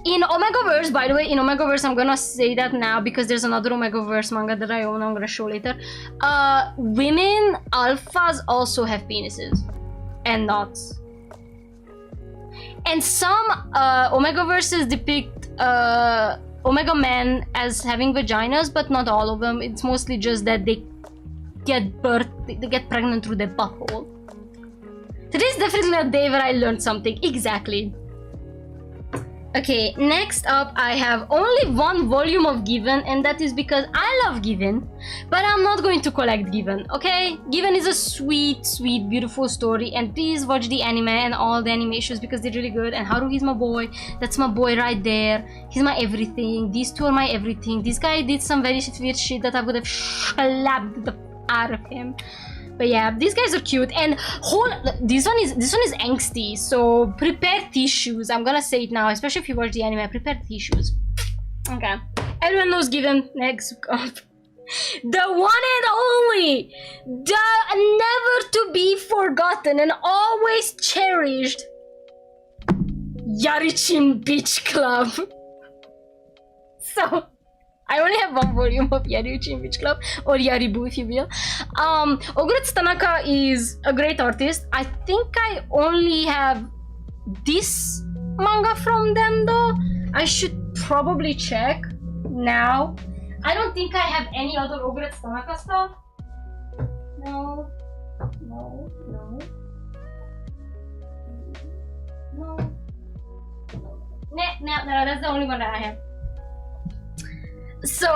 A: in Omegaverse, by the way, in Omegaverse, I'm gonna say that now because there's another Omegaverse manga that I own, I'm gonna show later. Women alphas also have penises and knots. And some Omegaverses depict Omega men as having vaginas, but not all of them. It's mostly just that they get pregnant through their butthole. Today's definitely a day where I learned something. Exactly. Okay, next up I have only one volume of Given, and that is because I love Given, but I'm not going to collect Given, okay? Given is a sweet, sweet, beautiful story, and please watch the anime and all the animations because they're really good. And Haruhi's my boy. That's my boy right there. He's my everything. These two are my everything. This guy did some very weird shit that I would have slapped the out of him. But yeah, these guys are cute, and this one is angsty, so prepare tissues. I'm gonna say it now, especially if you watch the anime. Prepare tissues. Okay, everyone knows Given. Next up, the one and only, the never to be forgotten and always cherished Yarichin Beach Club. So I only have one volume of Yarichin Beach Club, or Yaribu if you will. Ogretsu Tanaka is a great artist. I think I only have this manga from them though. I should probably check now. I don't think I have any other Ogretsu Tanaka stuff. No. No. No. No. No, that's the only one that I have. So,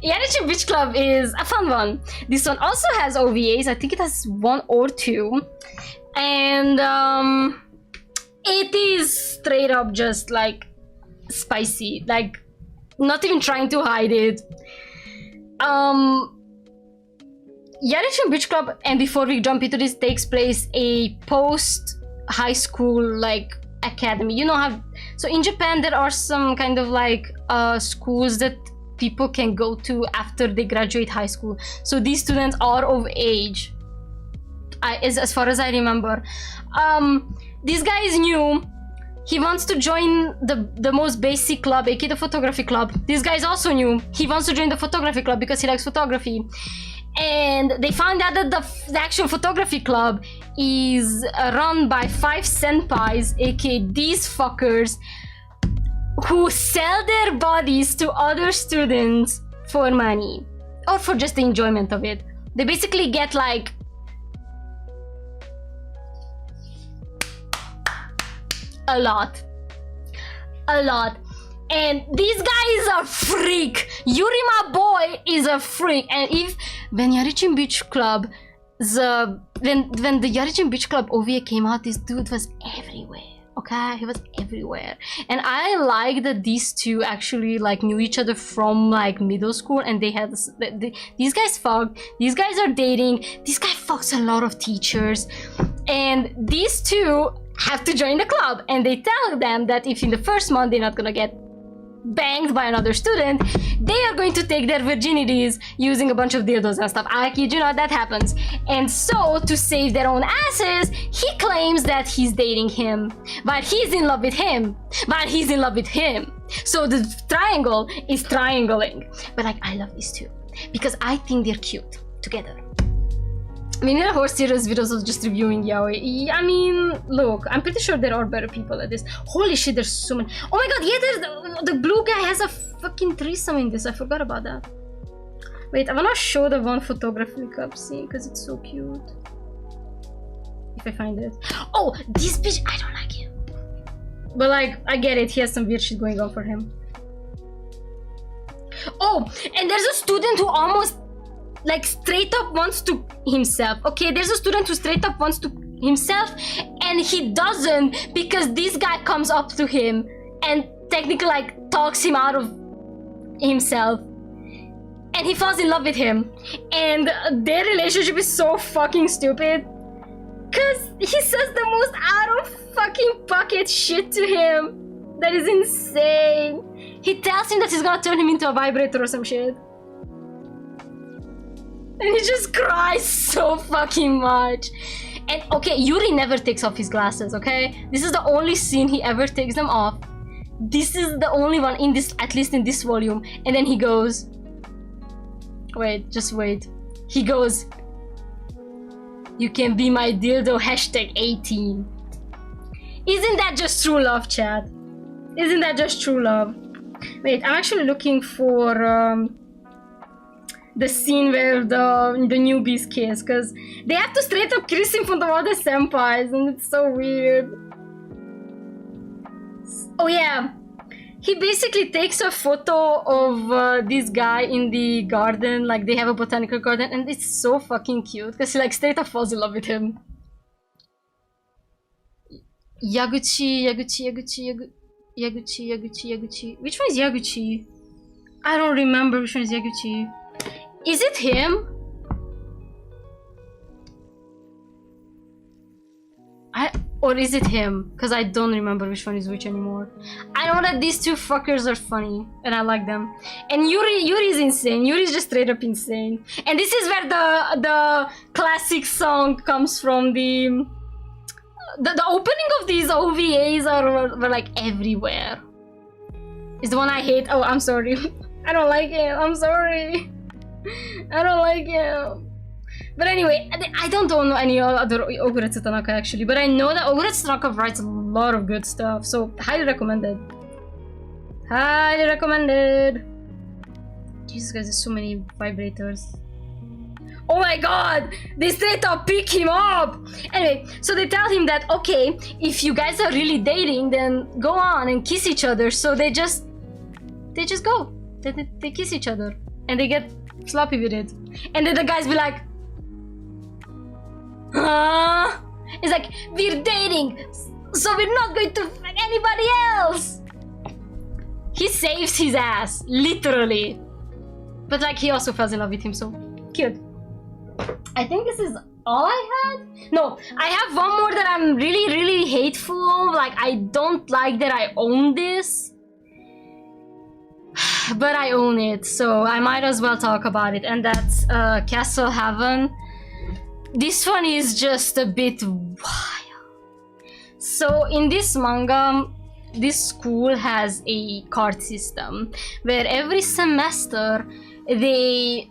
A: Yaoi Beach Club is a fun one. This one also has OVAs. I think it has 1 or 2. And it is straight up just like spicy. Like, not even trying to hide it. Yaoi Beach Club, and before we jump into this, takes place a post-high school like academy. You know how, so in Japan there are some kind of like schools that people can go to after they graduate high school. So these students are of age, as far as I remember. This guy is new. He wants to join the most basic club, aka the photography club. This guy is also new. He wants to join the photography club because he likes photography. And they found out that the actual photography club is run by 5 senpais, aka these fuckers, who sell their bodies to other students for money. Or for just the enjoyment of it. They basically get like a lot. And this guy is a freak. Yuri, my boy, is a freak. And when Yaoi Beach Club, when the Yaoi Beach Club OVA came out, this dude was everywhere. Okay, he was everywhere. And I like that these two actually like knew each other from like middle school, and they had these guys fucked. These guys are dating. This guy fucks a lot of teachers, and these two have to join the club. And they tell them that if in the first month they're not gonna get banged by another student, they are going to take their virginities using a bunch of dildos and stuff. I kid you not, that happens. And so, to save their own asses, he claims that he's dating him, but he's in love with him, but he's in love with him. So the triangle is triangling. But like, I love these two because I think they're cute together. I mean, in a whole series videos of just reviewing yaoi. I mean, look, I'm pretty sure there are better people at this. Holy shit, there's so many. Oh my god, yeah, there's the blue guy has a fucking threesome in this. I forgot about that. Wait, I wanna show the one photography cup scene because it's so cute. If I find it. Oh, this bitch, I don't like him. But like, I get it. He has some weird shit going on for him. Oh, and there's a student who almost like straight up wants to himself. Okay, there's a student who straight up wants to himself, and he doesn't because this guy comes up to him and technically like talks him out of himself, and he falls in love with him. And their relationship is so fucking stupid because he says the most out of fucking pocket shit to him that is insane. He tells him that he's gonna turn him into a vibrator or some shit. And he just cries so fucking much. And okay, Yuri never takes off his glasses, okay? This is the only scene he ever takes them off. This is the only one in this, at least in this volume. And then he goes... Wait, just wait. He goes... You can be my dildo, #18. Isn't that just true love, chat? Isn't that just true love? Wait, I'm actually looking for... the scene where the newbies kiss, because they have to straight up kiss in front of all the senpais, and it's so weird. Oh yeah, he basically takes a photo of this guy in the garden, like they have a botanical garden, and it's so fucking cute because he like straight up falls in love with him. Yaguchi. Which one is Yaguchi? I don't remember which one is Yaguchi. Is it him? Or is it him? Because I don't remember which one is which anymore. I know that these two fuckers are funny and I like them. And Yuri is insane. Yuri is just straight up insane. And this is where the classic song comes from. The opening of these OVAs were like everywhere. It's the one I hate. Oh, I'm sorry. I don't like it. I'm sorry. I don't like him. But anyway, I don't know any other Ogure Tanaka actually, but I know that Ogure Tanaka writes a lot of good stuff, so highly recommended. Highly recommended. Jesus guys, there's so many vibrators. oh my god, they straight up pick him up. Anyway, so they tell him that, okay, if you guys are really dating, then go on and kiss each other. So they just go. They kiss each other and they get sloppy with it. And then the guys be like, huh? It's like, we're dating, so we're not going to fuck anybody else. He saves his ass, literally. But like, he also falls in love with him, so cute. I think this is all I had. No, I have one more that I'm really hateful of. Like, I don't like that I own this, but I own it, so I might as well talk about it. And that's Castle Heaven. This one is just a bit wild. So in this manga, this school has a card system where every semester they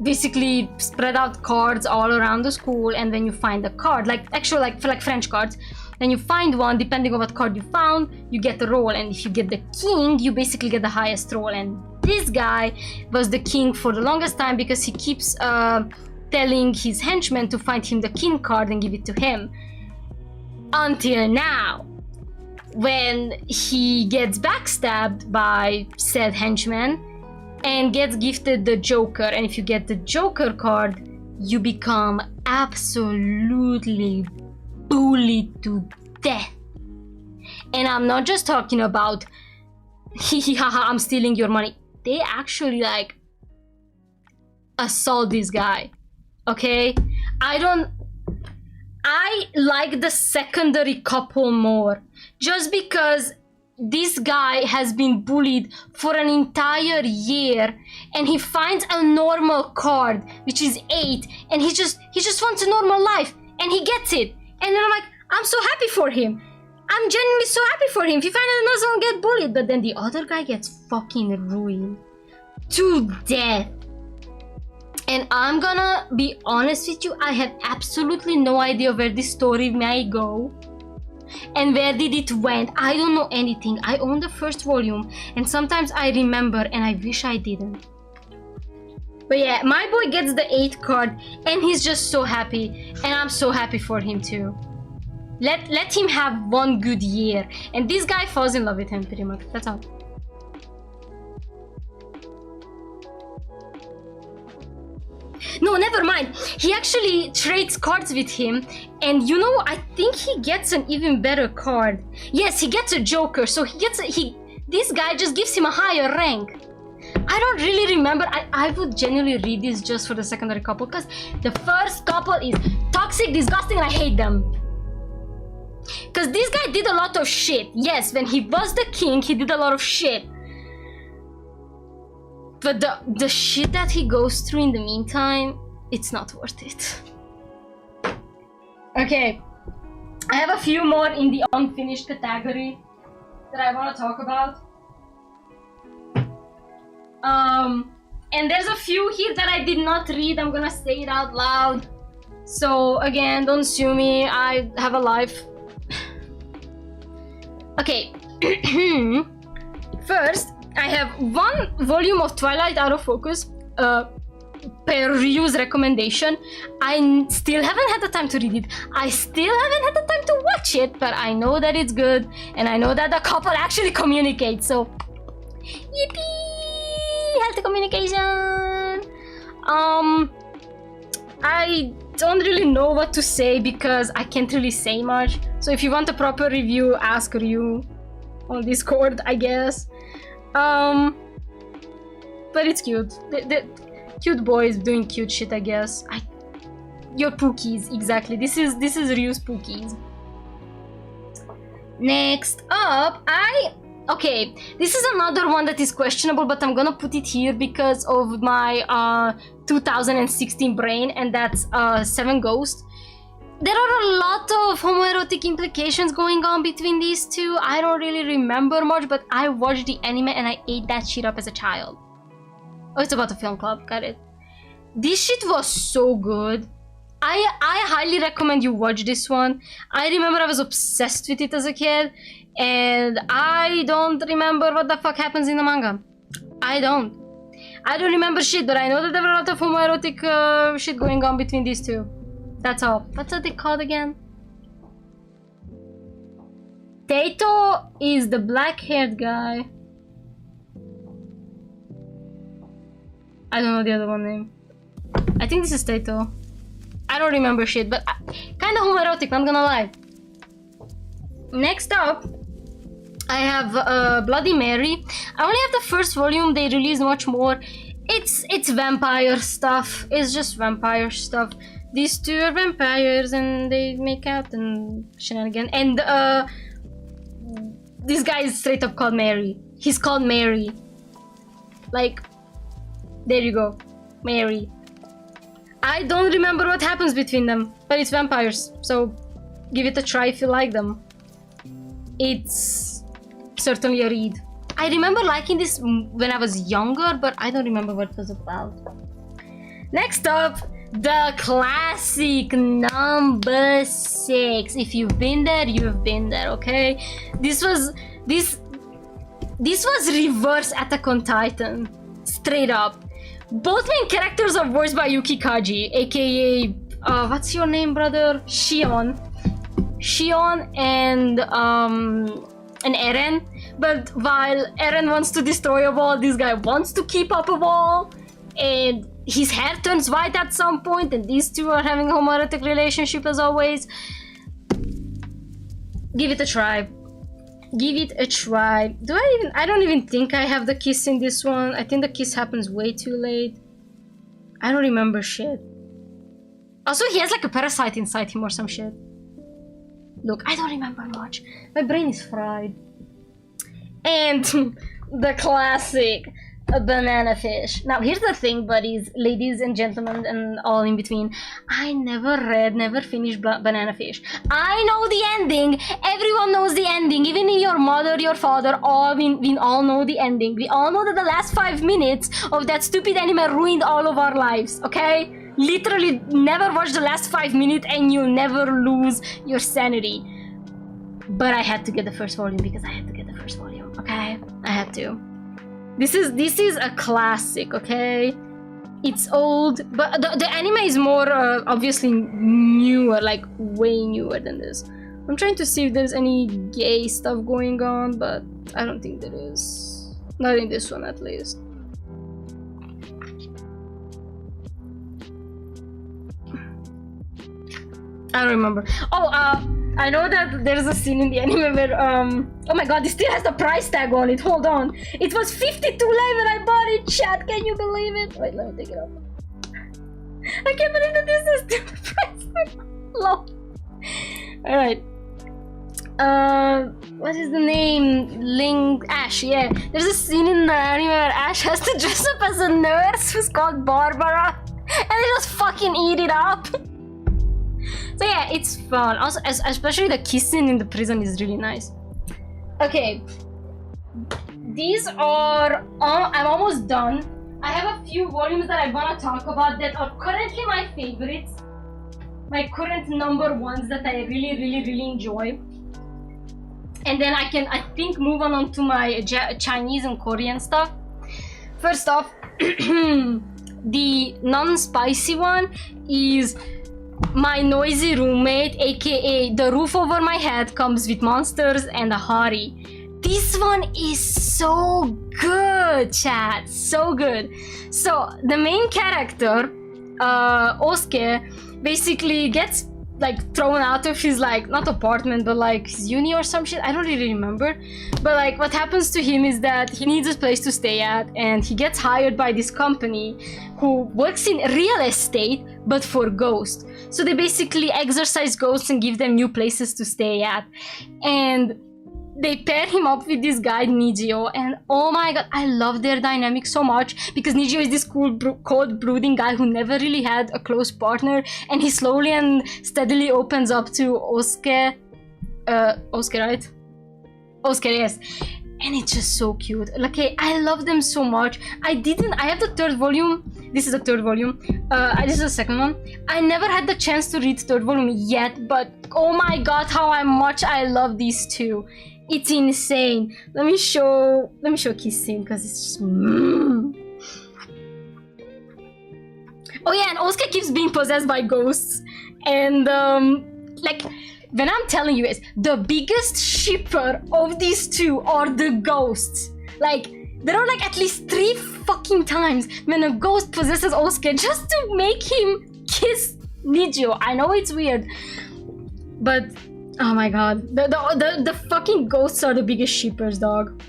A: basically spread out cards all around the school, and then you find a card, like actual like French cards. Then you find one, depending on what card you found, you get a roll, and if you get the king, you basically get the highest roll. And this guy was the king for the longest time because he keeps telling his henchmen to find him the king card and give it to him. Until now, when he gets backstabbed by said henchman and gets gifted the Joker. And if you get the Joker card, you become absolutely bullied to death. And I'm not just talking about hee hee ha ha, I'm stealing your money. They actually like assault this guy. Okay? I like the secondary couple more, just because this guy has been bullied for an entire year and he finds a normal card, which is 8, and he just wants a normal life and he gets it. And then I'm like, I'm so happy for him. I'm genuinely so happy for him. He finally doesn't get bullied, but then the other guy gets fucking ruined to death. And I'm gonna be honest with you, I have absolutely no idea where this story may go and where did it went. I don't know anything. I own the first volume and sometimes I remember and I wish I didn't. But yeah, my boy gets the 8 card and he's just so happy, and I'm so happy for him too. Let him have one good year, and this guy falls in love with him pretty much. That's all. No, never mind. He actually trades cards with him, and you know, I think he gets an even better card. Yes, he gets a Joker, so this guy just gives him a higher rank. I don't really remember. I would genuinely read this just for the secondary couple, because the first couple is toxic, disgusting, and I hate them. Because this guy did a lot of shit. Yes, when he was the king, he did a lot of shit. But the shit that he goes through in the meantime, it's not worth it. Okay, I have a few more in the unfinished category that I want to talk about. And there's a few here that I did not read. I'm gonna say it out loud. So again, don't sue me. I have a life. Okay. First, I have one volume of Twilight Out of Focus, per Ryu's recommendation. I still haven't had the time to read it. I still haven't had the time to watch it, but I know that it's good, and I know that the couple actually communicates, so yippee! Healthy communication! I don't really know what to say because I can't really say much. So if you want a proper review, ask Ryu on Discord, I guess. But it's cute. The cute boys doing cute shit, I guess. Your Pookies, exactly. This is Ryu's Pookies. Next up, okay, this is another one that is questionable, but I'm gonna put it here because of my 2016 brain, and that's 7 Ghosts. There are a lot of homoerotic implications going on between these two. I don't really remember much, but I watched the anime and I ate that shit up as a child. Oh, it's about the film club, got it. This shit was so good. I highly recommend you watch this one. I remember I was obsessed with it as a kid, and I don't remember what the fuck happens in the manga. I don't. I don't remember shit, but I know that there were a lot of homoerotic shit going on between these two. That's all. What's they called again? Tato is the black-haired guy. I don't know the other one name. I think this is Tato. I don't remember shit, but kind of homoerotic, not gonna lie. Next up, I have Bloody Mary. I only have the first volume. They released much more. It's vampire stuff. It's just vampire stuff. These two are vampires and they make out and shenanigans. And this guy is straight up called Mary. He's called Mary. Like, there you go, Mary. I don't remember what happens between them, but it's vampires, so give it a try if you like them. It's certainly a read. I remember liking this when I was younger, but I don't remember what it was about. Next up, the classic number 6. If you've been there, you've been there, okay? This was reverse Attack on Titan, straight up. Both main characters are voiced by Yuki Kaji, aka what's your name, brother? Shion and Eren. But while Eren wants to destroy a wall, this guy wants to keep up a wall, and his hair turns white at some point, and these two are having a homoerotic relationship as always. Give it a try. Give it a try. I don't even think I have the kiss in this one. I think the kiss happens way too late. I don't remember shit. Also, he has like a parasite inside him or some shit. Look, I don't remember much. My brain is fried. And the classic banana fish. Now, here's the thing, buddies, ladies and gentlemen, and all in between. I never finished banana fish. I know the ending. Everyone knows the ending. Even your mother, your father, we all know the ending. We all know that the last 5 minutes of that stupid anime ruined all of our lives, okay? Literally, never watch the last 5 minutes and you'll never lose your sanity. But I had to get the first volume because I had to get the first volume, okay? I had to. This is a classic, okay? It's old, but the anime is more obviously newer, like way newer than this. I'm trying to see if there's any gay stuff going on, but I don't think there is. Not in this one, at least. I don't remember. Oh, I know that there's a scene in the anime where, oh my god, this still has the price tag on it. Hold on. It was 52 lei when I bought it, chat. Can you believe it? Wait, let me take it off. I can't believe that this is still the price tag. Lol. Alright. What is the name? Ash, yeah. There's a scene in the anime where Ash has to dress up as a nurse who's called Barbara. And they just fucking eat it up. So yeah, it's fun. Also, especially the kissing in the prison is really nice. Okay, these are I'm almost done. I have a few volumes that I want to talk about that are currently my favorites, my current number ones that I really enjoy, and then I think move on to my Chinese and Korean stuff. First off, the non-spicy one is My Noisy Roommate, aka The Roof Over My Head Comes with Monsters and a Hottie. This one is so good, chat, so good. So the main character, Osuke, basically gets like thrown out of his like not apartment but like his uni or some shit. I don't really remember, but like what happens to him is that he needs a place to stay at, and he gets hired by this company who works in real estate but for ghosts. So they basically exorcise ghosts and give them new places to stay at, and they pair him up with this guy Nijio, and oh my god, I love their dynamic so much because Nijio is this cold brooding guy who never really had a close partner, and he slowly and steadily opens up to Osuke. Osuke, right? Osuke, yes. And it's just so cute. Like, I love them so much. I have the third volume. This is the third volume. This is the second one. I never had the chance to read third volume yet, but oh my god, how much I love these two. It's insane. Let me show kiss scene because it's just Oh yeah, and Osuke keeps being possessed by ghosts. And like, when I'm telling you guys, the biggest shipper of these two are the ghosts. Like, there are like at least 3 fucking times when a ghost possesses Osuke just to make him kiss Nijio. I know it's weird, but oh my god, the fucking ghosts are the biggest shippers, dog.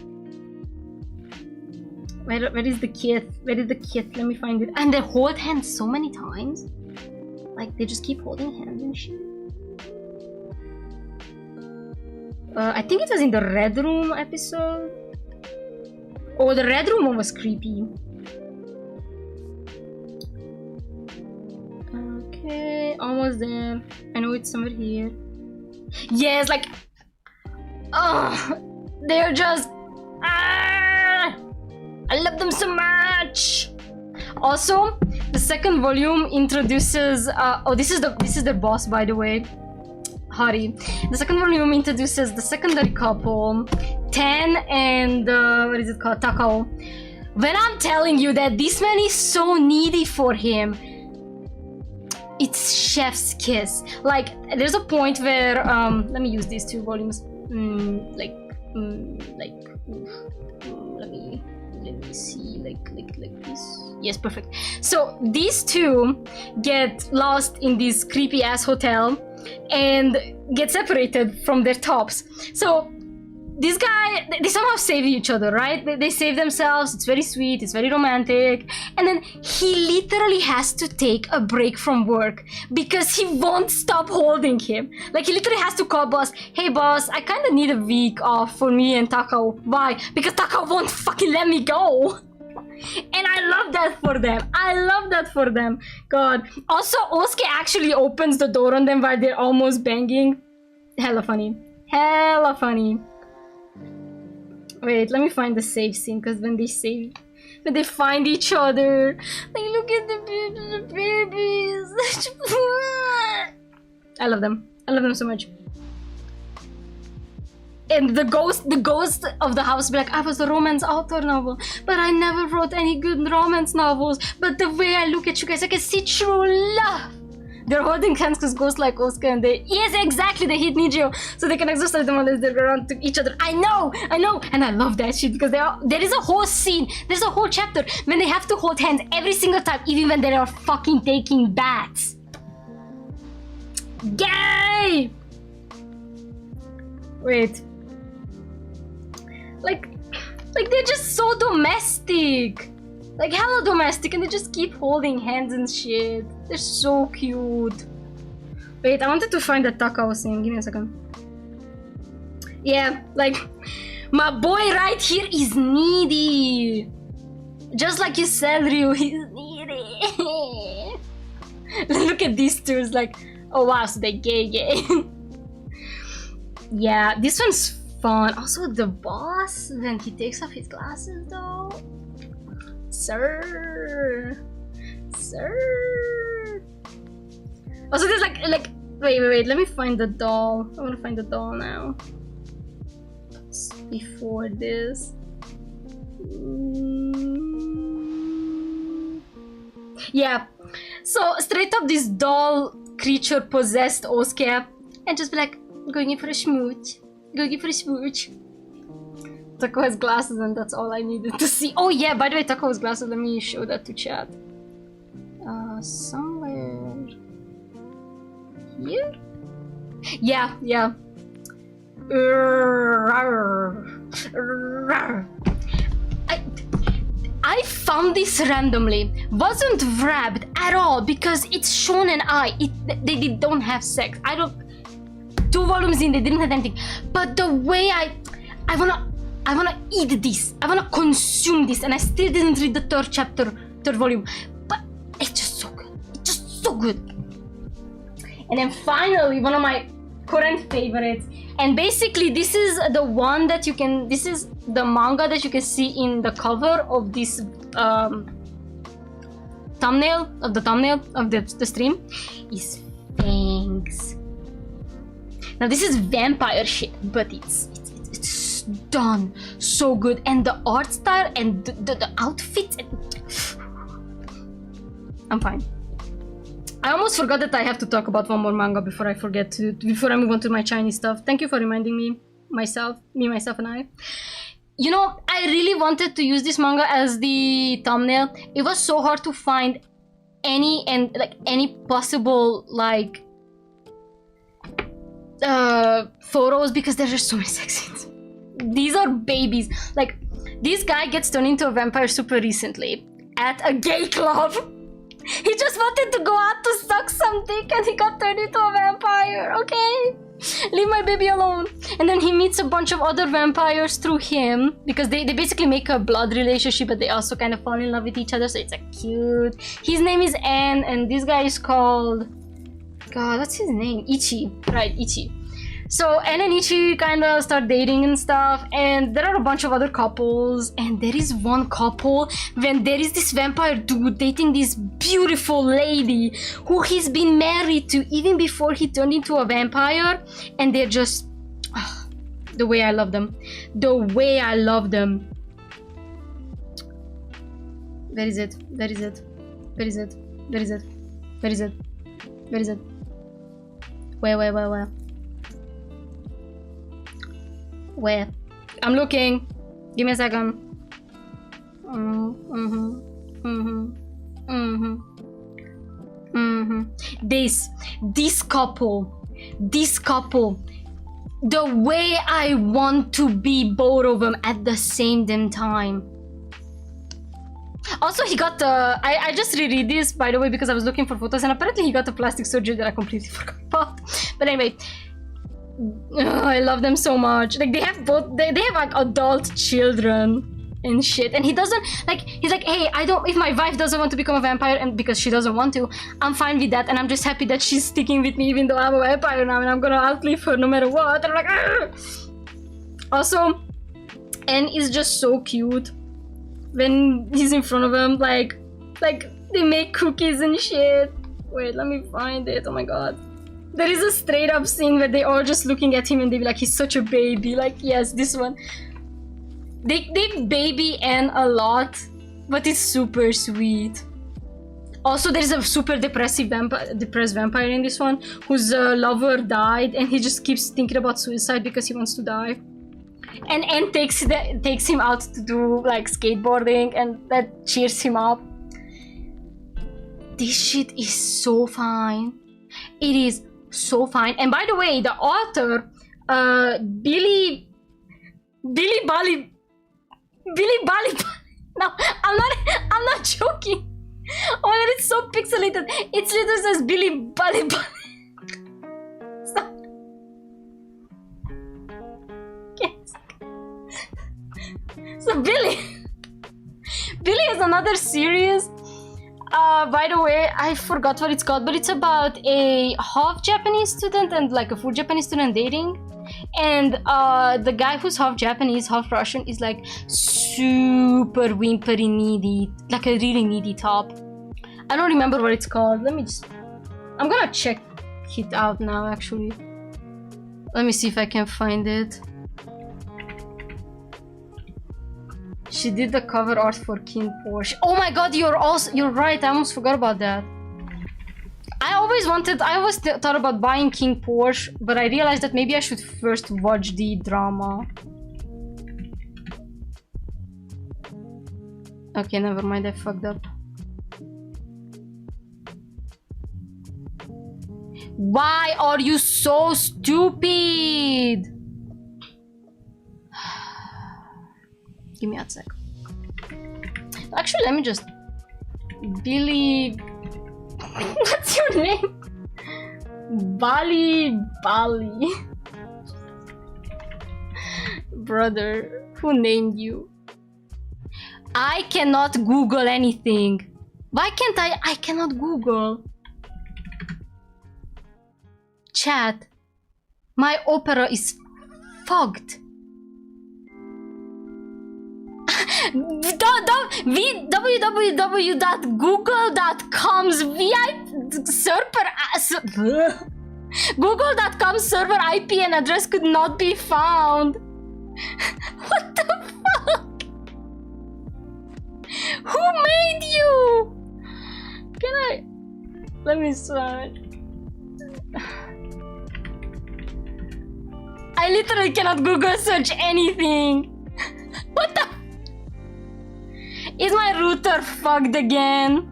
A: Where is the kid? Where is the kid? Let me find it. And they hold hands so many times. Like, they just keep holding hands and shit. I think it was in the Red Room episode. Oh, the Red Room one was creepy. Okay, almost there. I know it's somewhere here. Yes, like... Oh, they're just... Ah, I love them so much! Also, the second volume introduces... oh, this is the boss, by the way. Hari. The second volume introduces the secondary couple, Ten and what is it called? Takao. When I'm telling you that this man is so needy for him, it's chef's kiss. Like, there's a point where let me use these 2 volumes. Let me see, like this. Yes, perfect. So these 2 get lost in this creepy ass hotel and get separated from their tops. So this guy, they somehow save each other, right? They save themselves. It's very sweet, it's very romantic. And then he literally has to take a break from work because he won't stop holding him. Like, he literally has to call boss, hey boss, I kind of need a week off for me and Takao. Why? Because Takao won't fucking let me go. And I love that for them. I love that for them. God. Also, Osuke actually opens the door on them while they're almost banging. Hella funny. Hella funny. Wait, let me find the save scene, because when they find each other, like, look at the babies. I love them. I love them so much. And the ghost of the house be like, I was a romance author novel, but I never wrote any good romance novels. But the way I look at you guys, I can see true love. They're holding hands because ghosts like Osuke and they... Yes, exactly, they hit Nijio so they can exorcise them unless they're around to each other. I know! And I love that shit because there is a whole scene, there's a whole chapter when they have to hold hands every single time, even when they are fucking taking baths. Gay! Wait. Like they're just so domestic. Like, hella domestic, and they just keep holding hands and shit. They're so cute. Wait, I wanted to find the Takao scene. Give me a second. Yeah, like, my boy right here is needy. Just like you said, Ryu, he's needy. Look at these two. It's like, oh wow, so they're gay. Yeah, this one's fun. Also, the boss, when he takes off his glasses, though. Sir. Also, there's like wait, let me find the doll. I want to find the doll now. Before this. Yeah. So straight up, this doll creature possessed Osuke and just be like, going in for a smooch. Going in for a smooch. Takao has glasses and that's all I needed to see. Oh yeah, by the way, Takao has glasses. Let me show that to chat. Somewhere here? Yeah. I found this randomly. Wasn't wrapped at all because it's shonen ai. They don't have sex. 2 volumes in, they didn't have anything. But the way I wanna eat this. I wanna consume this, and I still didn't read the 3rd volume. But it's just so good. It's just so good. And then finally, one of my current favorites. And basically, this is the one that you can. This is the manga that you can see in the cover of this thumbnail of the stream. Is Fangs. Now this is vampire shit, but it's done so good, and the art style and the outfits. I'm fine. I almost forgot that I have to talk about one more manga before I forget to, before I move on to my Chinese stuff. Thank you for reminding me, myself and I. You know, I really wanted to use this manga as the thumbnail. It was so hard to find any possible like photos because there's just so many sex scenes. These are babies. Like, this guy gets turned into a vampire super recently at a gay club. He just wanted to go out to suck some dick and he got turned into a vampire, okay? Leave my baby alone. And then he meets a bunch of other vampires through him because they basically make a blood relationship, but they also kind of fall in love with each other, so it's like cute. His name is N and this guy is called... God, what's his name? Ichi. Right, Ichi. So N and Ichi kind of start dating and stuff, and there are a bunch of other couples, and there is one couple when there is this vampire dude dating this beautiful lady who he's been married to even before he turned into a vampire, and they're just... Oh, the way I love them. The way I love them. Where is it? Where is it? Where is it? Where is it? Where is it? Where is it? Where? Where? I'm looking. Give me a second. This couple. The way I want to be both of them at the same damn time. Also, he got I just reread this, by the way, because I was looking for photos, and apparently he got a plastic surgery that I completely forgot about. But anyway, I love them so much. Like, they have both, they have like adult children and shit, and he doesn't, like, he's like, hey, I don't, if my wife doesn't want to become a vampire, and because she doesn't want to, I'm fine with that, and I'm just happy that she's sticking with me even though I'm a vampire now, and I'm gonna outlive her no matter what. And I'm like, argh! Also, N is just so cute when he's in front of him, like they make cookies and shit. Wait, let me find it. Oh my god. There is a straight up scene where they all just looking at him and they be like, he's such a baby. Like, yes, this one. They baby N a lot, but it's super sweet. Also, there's a super depressed vampire in this one whose lover died, and he just keeps thinking about suicide because he wants to die. And N takes him out to do like skateboarding, and that cheers him up. This shit is so fine. It is so fine. And by the way, the author, Billy Bali. No, I'm not joking. Oh my god, it's so pixelated. It literally says Billy Bali. Stop. Yes. So Billy has another series. By the way, I forgot what it's called, but it's about a half Japanese student and like a full Japanese student dating. And the guy who's half Japanese, half Russian is like super whimpery needy, like a really needy top. I don't remember what it's called. I'm gonna check it out now actually. Let me see if I can find it. She did the cover art for King Porsche. Oh my god, you're right, I almost forgot about that. I always thought about buying King Porsche, but I realized that maybe I should first watch the drama. Okay, never mind, I fucked up. Why are you so stupid? Give me a sec. Actually, let me just... Billy... What's your name? Bali. Brother, who named you? I cannot Google anything. Why can't I cannot Google. Chat. My Opera is fogged. www.google.com's Google.com server IP and address could not be found. What the fuck? Who made you? Let me search. I literally cannot Google search anything. What the? Is my router fucked again?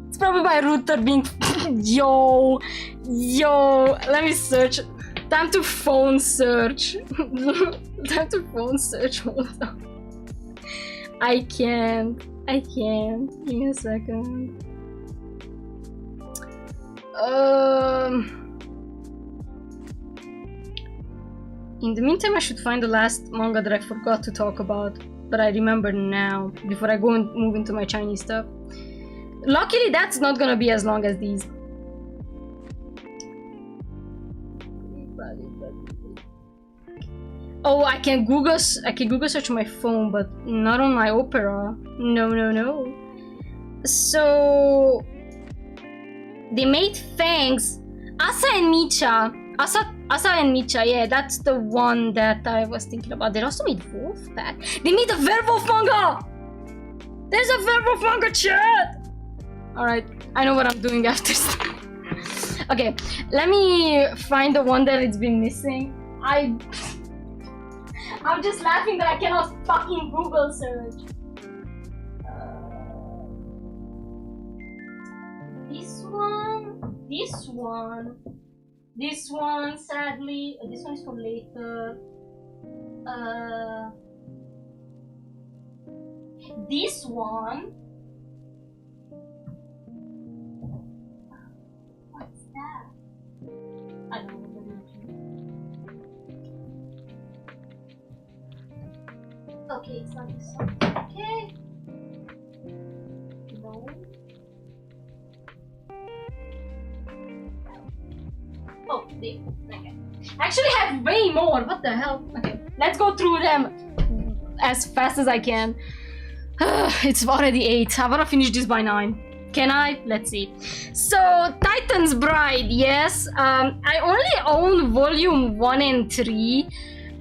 A: It's probably my router being yo. Let me search. Time to phone search. Time to phone search. Hold on. I can't. Give me a second. In the meantime, I should find the last manga that I forgot to talk about, but I remember now, before I go and move into my Chinese stuff. Luckily, that's not gonna be as long as these. Oh, I can Google search my phone, but not on my Opera. No. So they made Fangs. Asa and Micha, yeah, that's the one that I was thinking about. They also made Wolfpack. They made a werewolf manga! There's a werewolf manga, chat! Alright, I know what I'm doing after this. Okay, let me find the one that it's been missing. I'm just laughing that I cannot fucking Google search. This one, sadly, this one is for later. This one. What's that? I don't know. Okay, it's not this one. Okay. No. Oh, they. Okay. I actually have way more. What the hell? Okay, let's go through them as fast as I can. It's already 8. I wanna finish this by 9. Can I? Let's see. So, Titan's Bride, yes. I only own volume 1 and 3.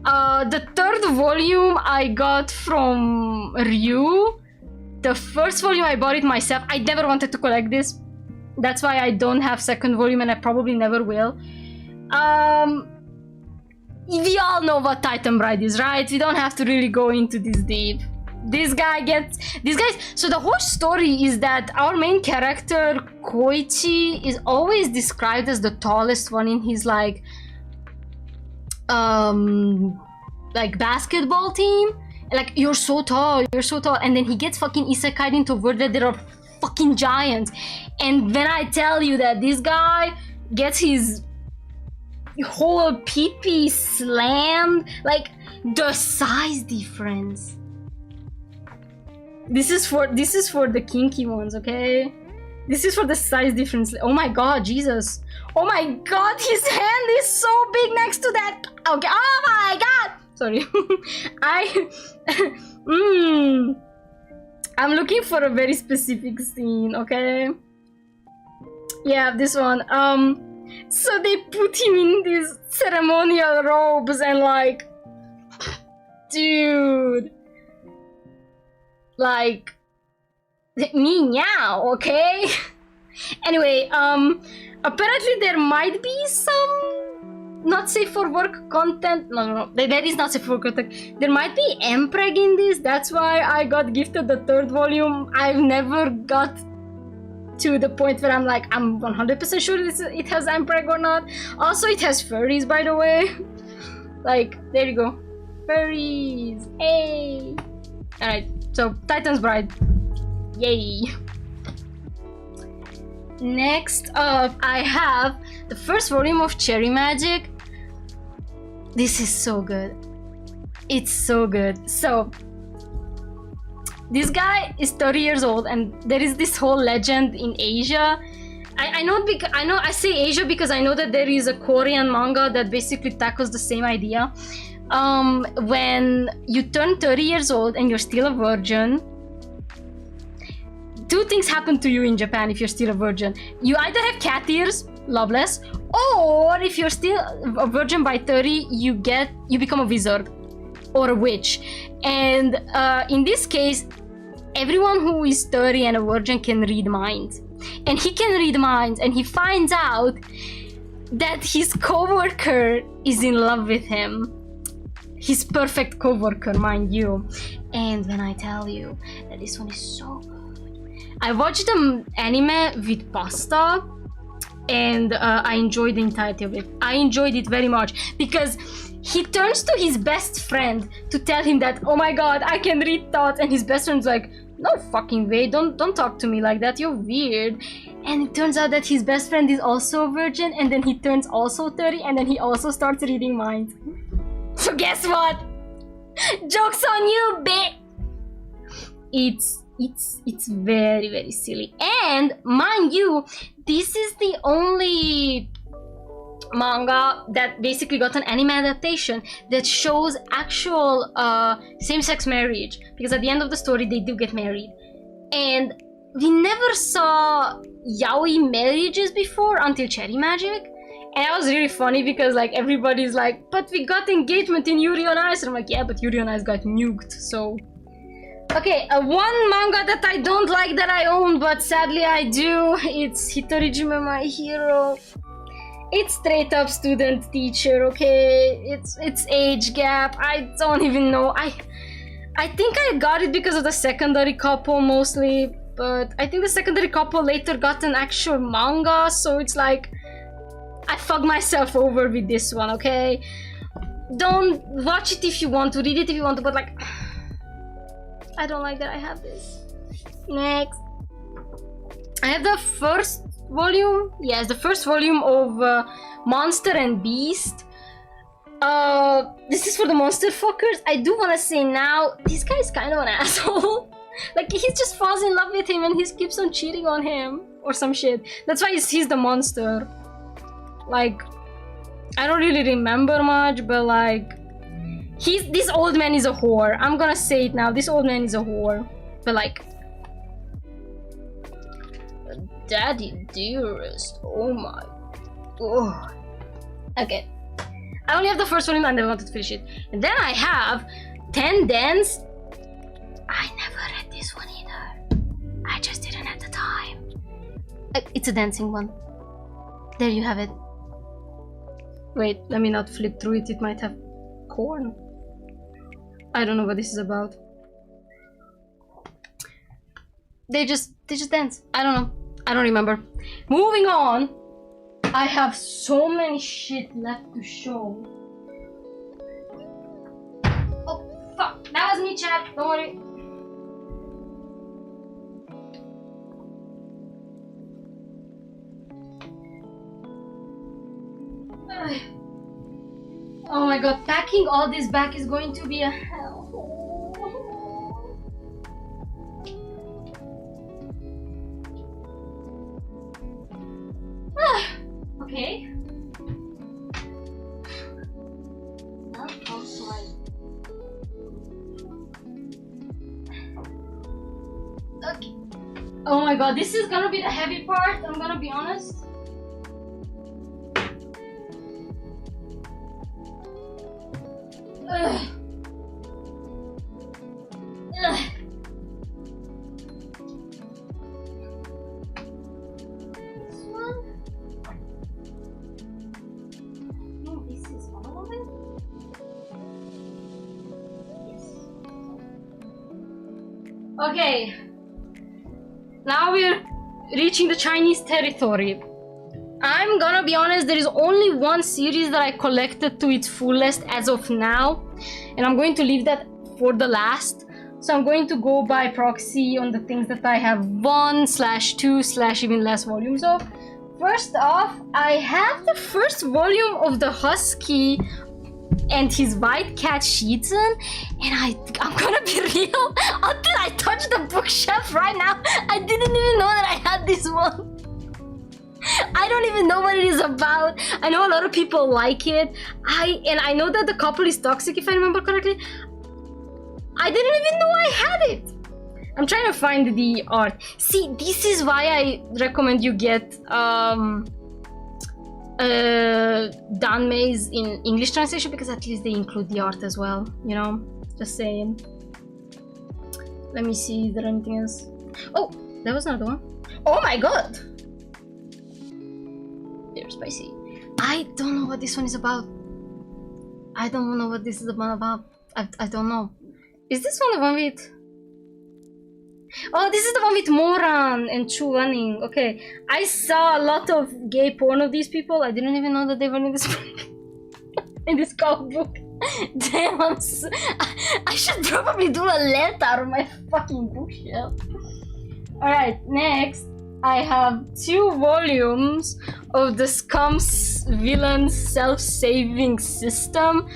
A: The third volume I got from Ryu. The first volume I bought it myself. I never wanted to collect this. That's why I don't have second volume and I probably never will. We all know what Titan Bride is, right? We don't have to really go into this deep. These guys, so the whole story is that our main character, Koichi, is always described as the tallest one in his like basketball team. Like, you're so tall, and then he gets fucking isekai'd into a world that there are fucking giants. And when I tell you that this guy gets his whole pee-pee slammed, like, the size difference. This is for the kinky ones, okay? This is for the size difference. Oh my god, Jesus. Oh my god, his hand is so big next to that. Okay, oh my god. Sorry. I'm looking for a very specific scene, okay? Yeah, this one. So they put him in these ceremonial robes and like, dude, like, meow, okay? Anyway, apparently there might be some not safe for work content. No, that is not safe for work content. There might be mpreg in this. That's why I got gifted the third volume. I've never got to the point where I'm like, I'm 100% sure it has mpreg or not. Also, it has furries, by the way. Like, there you go. Furries. Hey. Alright, so Titan's Bride. Yay. Next up, I have the first volume of Cherry Magic. This is so good. It's so good. So, this guy is 30 years old, and there is this whole legend in Asia. I say Asia because I know that there is a Korean manga that basically tackles the same idea. When you turn 30 years old and you're still a virgin, two things happen to you in Japan if you're still a virgin. You either have cat ears, loveless, or if you're still a virgin by 30, you become a wizard or a witch. And in this case, everyone who is 30 and a virgin can read minds. and he can read minds, and he finds out that his coworker is in love with him. His perfect coworker, mind you. And when I tell you that this one is so good. I watched the anime with pasta, and I enjoyed the entirety of it. I enjoyed it very much because he turns to his best friend to tell him that, oh my god, I can read thoughts, and his best friend's like, no fucking way, don't talk to me like that, you're weird. And it turns out that his best friend is also a virgin, and then he turns also 30, and then he also starts reading minds. So guess what? Joke's on you, bitch! It's very, very silly. And mind you, this is the only manga that basically got an anime adaptation that shows actual same-sex marriage, because at the end of the story they do get married. And we never saw yaoi marriages before until Cherry Magic, and that was really funny because like everybody's like, but we got engagement in Yuri on Ice, and I'm like, yeah, but Yuri on Ice got nuked. So okay, one manga that I don't like that I own, but sadly I do, it's Hitorijime My Hero. It's straight up student teacher, okay? It's age gap. I don't even know. I think I got it because of the secondary couple mostly, but I think the secondary couple later got an actual manga, so it's like I fucked myself over with this one, okay? Don't watch it if you want to, read it if you want to, but like I don't like that I have this. Next. I have the first volume. Yes, the first volume of Monster and Beast. This is for the monster fuckers. I do want to say now, this guy is kind of an asshole. Like, he just falls in love with him and he keeps on cheating on him or some shit. That's why he's the monster. Like, I don't really remember much, but like, this old man is a whore. I'm gonna say it now. This old man is a whore. But like, Daddy dearest, oh my god. Okay, I only have the first volume and I wanted to finish it. And then I have 10 Dance. I never read this one either. I just didn't have the time. It's a dancing one. There you have it. Wait, let me not flip through it. It might have corn. I don't know what this is about. They just dance. I don't know. I don't remember. Moving on. I have so many shit left to show. Oh, fuck. That was me, chat. Don't worry. Oh my god, packing all this back is going to be a hell. Okay. Now comes my... Okay. Oh my god, this is gonna be the heavy part, I'm gonna be honest. Ugh. Ugh. This one? No, this is all of it? Yes. Okay. Now we're reaching the Chinese territory. I'm gonna be honest, there is only one series that I collected to its fullest as of now, and I'm going to leave that for the last. So I'm going to go by proxy on the things that I have 1/2/ even less volumes of. First off, I have the first volume of the Husky and his white cat Shizun, and I'm gonna be real, until I touch the bookshelf right now, I didn't even know that I had this one. I don't even know what it is about. I know a lot of people like it. I know that the couple is toxic, if I remember correctly. I didn't even know I had it. I'm trying to find the art. See, this is why I recommend you get Danmei's in English translation, because at least they include the art as well, you know? Just saying. Let me see, is there anything else? Oh, there was another one. Oh my god! They're spicy. I don't know what this one is about. I don't know what this is about. I don't know. Is this one the one with... Oh, this is the one with Moran and Chu running. Okay, I saw a lot of gay porn of these people. I didn't even know that they were in this in this cookbook. Damn, I should probably do a letter on my fucking bookshelf. Alright, next I have 2 volumes of the Scum's Villain Self-Saving System.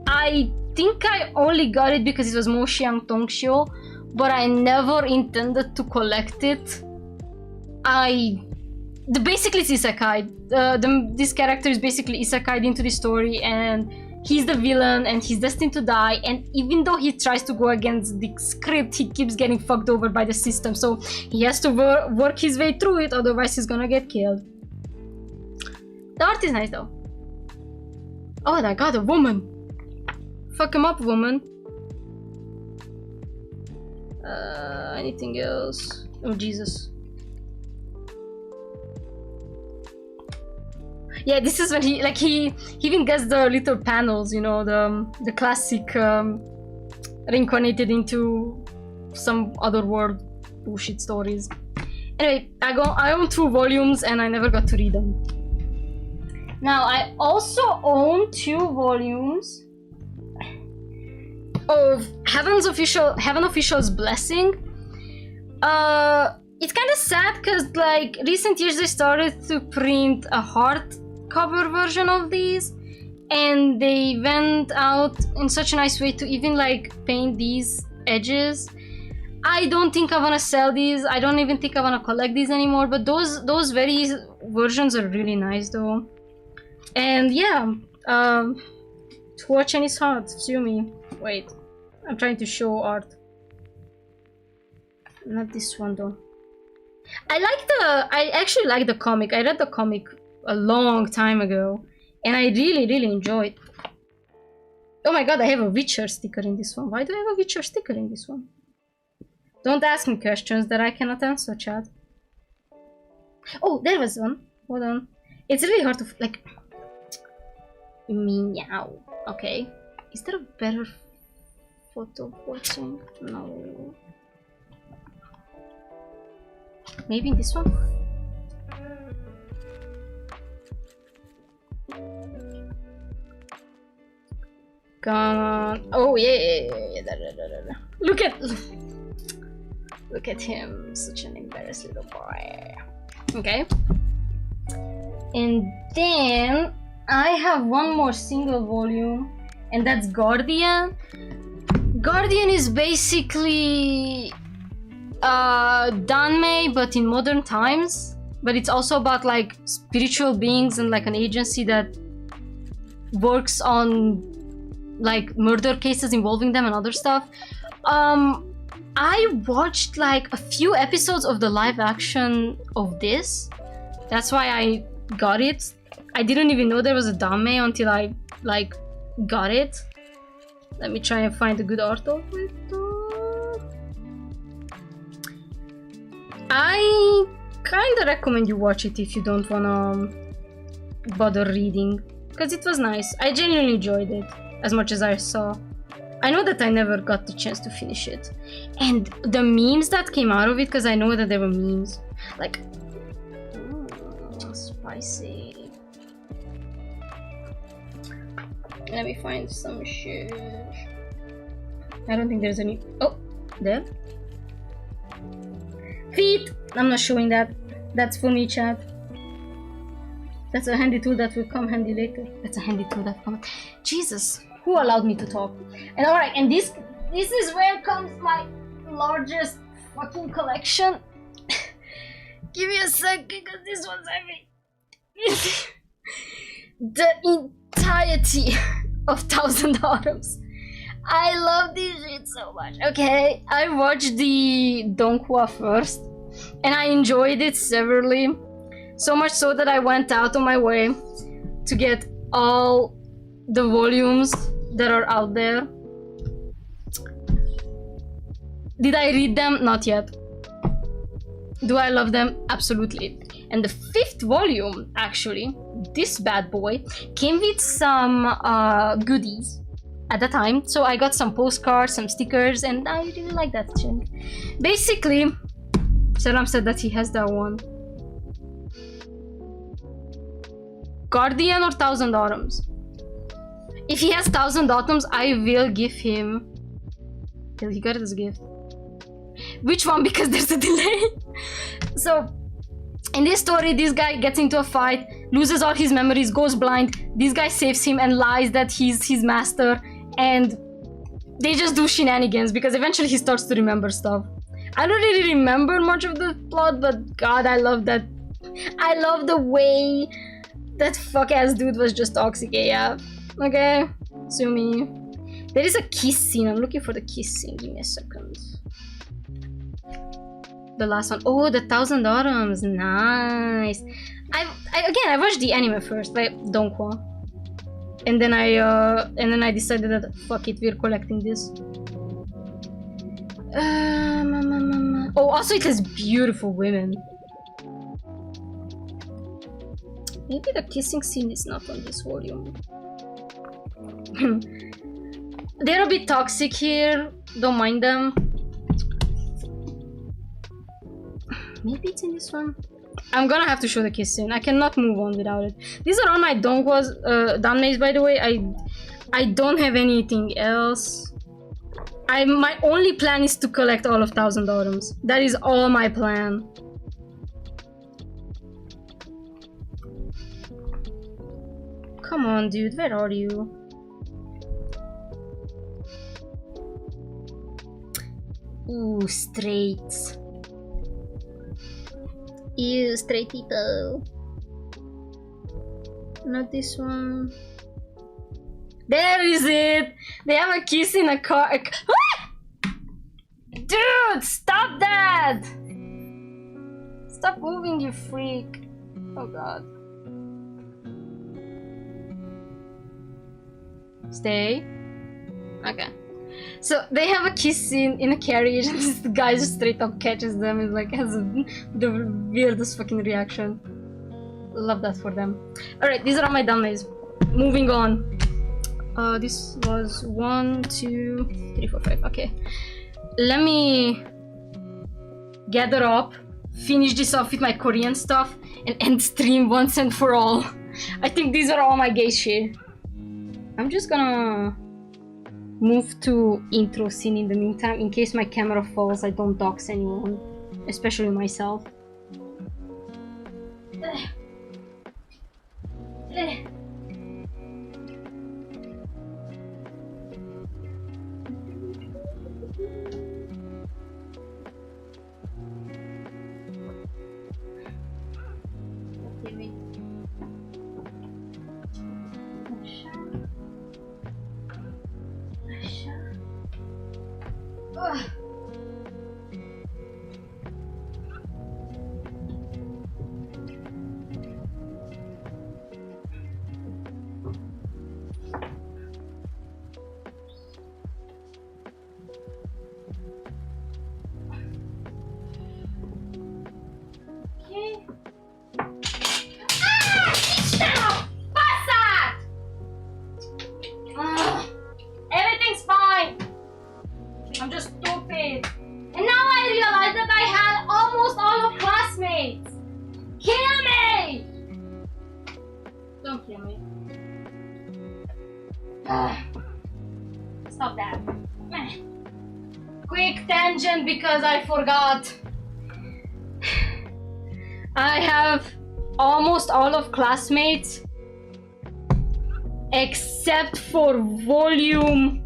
A: I think I only got it because it was Mo Xiang Tongxiu, but I never intended to collect it. Basically it's isekai. This character is basically isekai'd into the story, and he's the villain and he's destined to die, and even though he tries to go against the script, he keeps getting fucked over by the system, so he has to work his way through it, otherwise he's gonna get killed. The art is nice though. Oh, and I got a woman. Fuck him up, woman. Anything else? Oh, Jesus. Yeah, this is when he even gets the little panels, you know, the classic reincarnated into some other world bullshit stories. Anyway, I own 2 volumes and I never got to read them. Now I also own 2 volumes of Heaven Official's Blessing. It's kind of sad because like recent years they started to print a hardcover version of these, and they went out in such a nice way to even like paint these edges. I don't think I want to sell these. I don't even think I want to collect these anymore, but those very versions are really nice though. And yeah, to watch Chinese art, sue me. Wait, I'm trying to show art. Not this one though. I actually like the comic. I read the comic a long time ago and I really enjoyed. Oh my god, I have a Witcher sticker in this one. Why do I have a Witcher sticker in this one? Don't ask me questions that I cannot answer, chat. Oh, there was one. Hold on. It's really hard to like... Meow. Okay. Is there a better photo of watching? No. Maybe this one? Come on. Oh yeah. Look at him, such an embarrassed little boy. Okay. And then I have one more single volume, and that's Guardian. Guardian is basically Danmei but in modern times, but it's also about like spiritual beings and like an agency that works on like murder cases involving them and other stuff. I watched like a few episodes of the live action of this. That's why I got it. I didn't even know there was a Danmei until I like got it. Let me try and find a good art of it. I kinda recommend you watch it if you don't wanna bother reading, because it was nice. I genuinely enjoyed it as much as I saw. I know that I never got the chance to finish it. And the memes that came out of it, because I know that there were memes. Like, spicy. Let me find some shit. I don't think there's any... Oh, there. Feet! I'm not showing that. That's for me, chat. That's a handy tool that will come handy later. That's a handy tool that will come... Jesus! Who allowed me to talk? And alright, and this is where comes my largest fucking collection. Give me a sec, because this one's heavy. The entirety of 1,000 Autumns. I love this shit so much. Okay, I watched the Donghua first, and I enjoyed it severely. So much so that I went out on my way to get all the volumes that are out there. Did I read them? Not yet. Do I love them? Absolutely. And the 5th volume, actually, this bad boy, came with some goodies at the time. So I got some postcards, some stickers, and I really like that shit. Basically, Salam said that he has that one. Guardian or 1000 Autumns? If he has 1000 Autumns, I will give him... He got it as a gift. Which one? Because there's a delay. So, in this story, this guy gets into a fight, loses all his memories, goes blind. This guy saves him and lies that he's his master. And they just do shenanigans because eventually he starts to remember stuff. I don't really remember much of the plot, but God, I love that. I love the way that fuck-ass dude was just toxic AF. Okay? Sue me. There is a kiss scene. I'm looking for the kiss scene. Give me a second. The last one. Oh, the 1000 Autumns. Nice. I watched the anime first, like Donkwa. And then I decided that fuck it, we're collecting this. Oh, also it has beautiful women. Maybe the kissing scene is not on this volume. They're a bit toxic here. Don't mind them. Maybe it's in this one. I'm gonna have to show the kiss scene. I cannot move on without it. These are all my Donkwas, Danmeis, by the way. I don't have anything else. My only plan is to collect all of 1000 Autumns. That is all my plan. Come on, dude, where are you? Ooh, straight. Ew, straight people. Not this one. There is it! They have a kiss in a car. Dude, stop that! Stop moving, you freak. Oh god. Stay. Okay. So they have a kiss scene in a carriage and this guy just straight up catches them and like has the weirdest fucking reaction. Love that for them. Alright, these are all my dummies. Moving on. This was 1, 2, 3, 4, 5. Okay. Let me gather up, finish this off with my Korean stuff, and end stream once and for all. I think these are all my gay shit. I'm just gonna move to intro scene in the meantime. In case my camera falls, I don't dox anyone, especially myself. Stop that. Quick tangent because I forgot. I have almost all of Classmates except for volume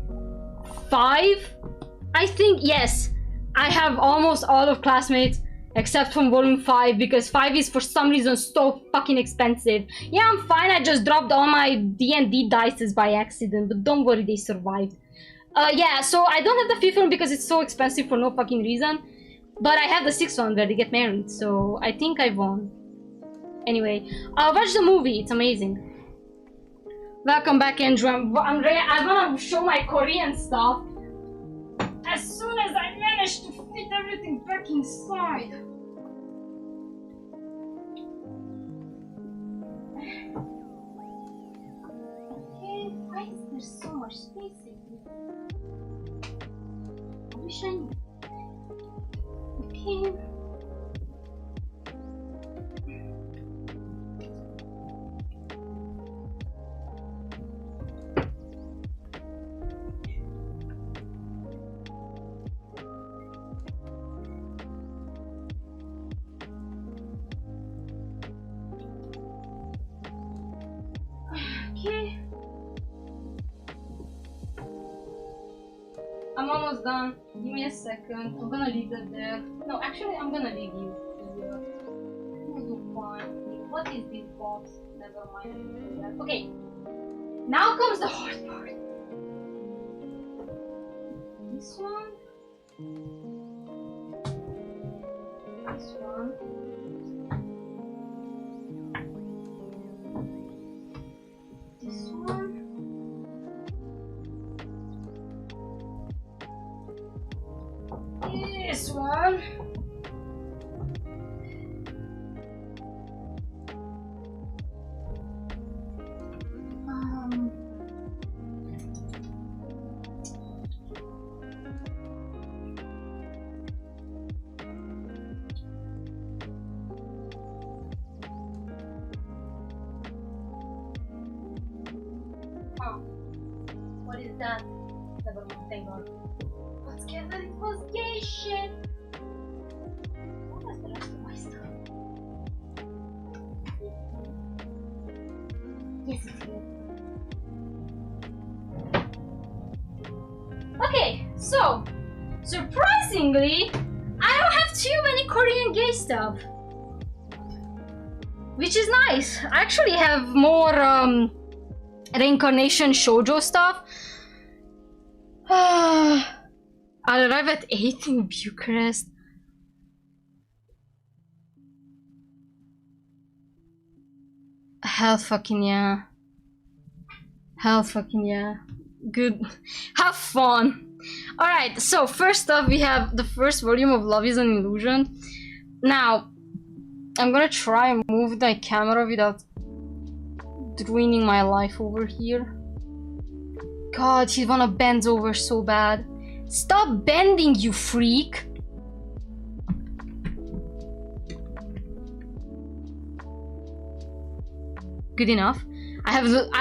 A: 5. I think, yes, I have almost all of Classmates except from volume 5 because 5 is for some reason so fucking expensive. Yeah, I'm fine, I just dropped all my D&D dices by accident, but don't worry, they survived. Yeah, so I don't have the 5th one because it's so expensive for no fucking reason. But I have the 6th one where they get married, so I think I won. Anyway, watch the movie, it's amazing. Welcome back, Andrew. I'm gonna show my Korean stuff as soon as I manage to fit everything back inside. there's so much space in here. I wish I knew. Okay. Okay. I'm almost done. Give me a second. I'm gonna leave that there. No, actually, I'm gonna leave you here. We'll do fine. What is this box? Never mind. Okay. Now comes the hard part. This one. This one. This one. This one. What is that? Never mind, thank God. Let's get that it was gay shit. What was the rest of my stuff? Yes, it's here. Okay, so surprisingly, I don't have too many Korean gay stuff, which is nice. I actually have more reincarnation shoujo stuff. I'll arrive at 8 in Bucharest. Hell fucking yeah. Hell fucking yeah. Good. Have fun. Alright, so first up we have the first volume of Love is an Illusion. Now, I'm gonna try and move my camera without ruining my life over here. God, he wanna bend over so bad. Stop bending, you freak! Good enough. I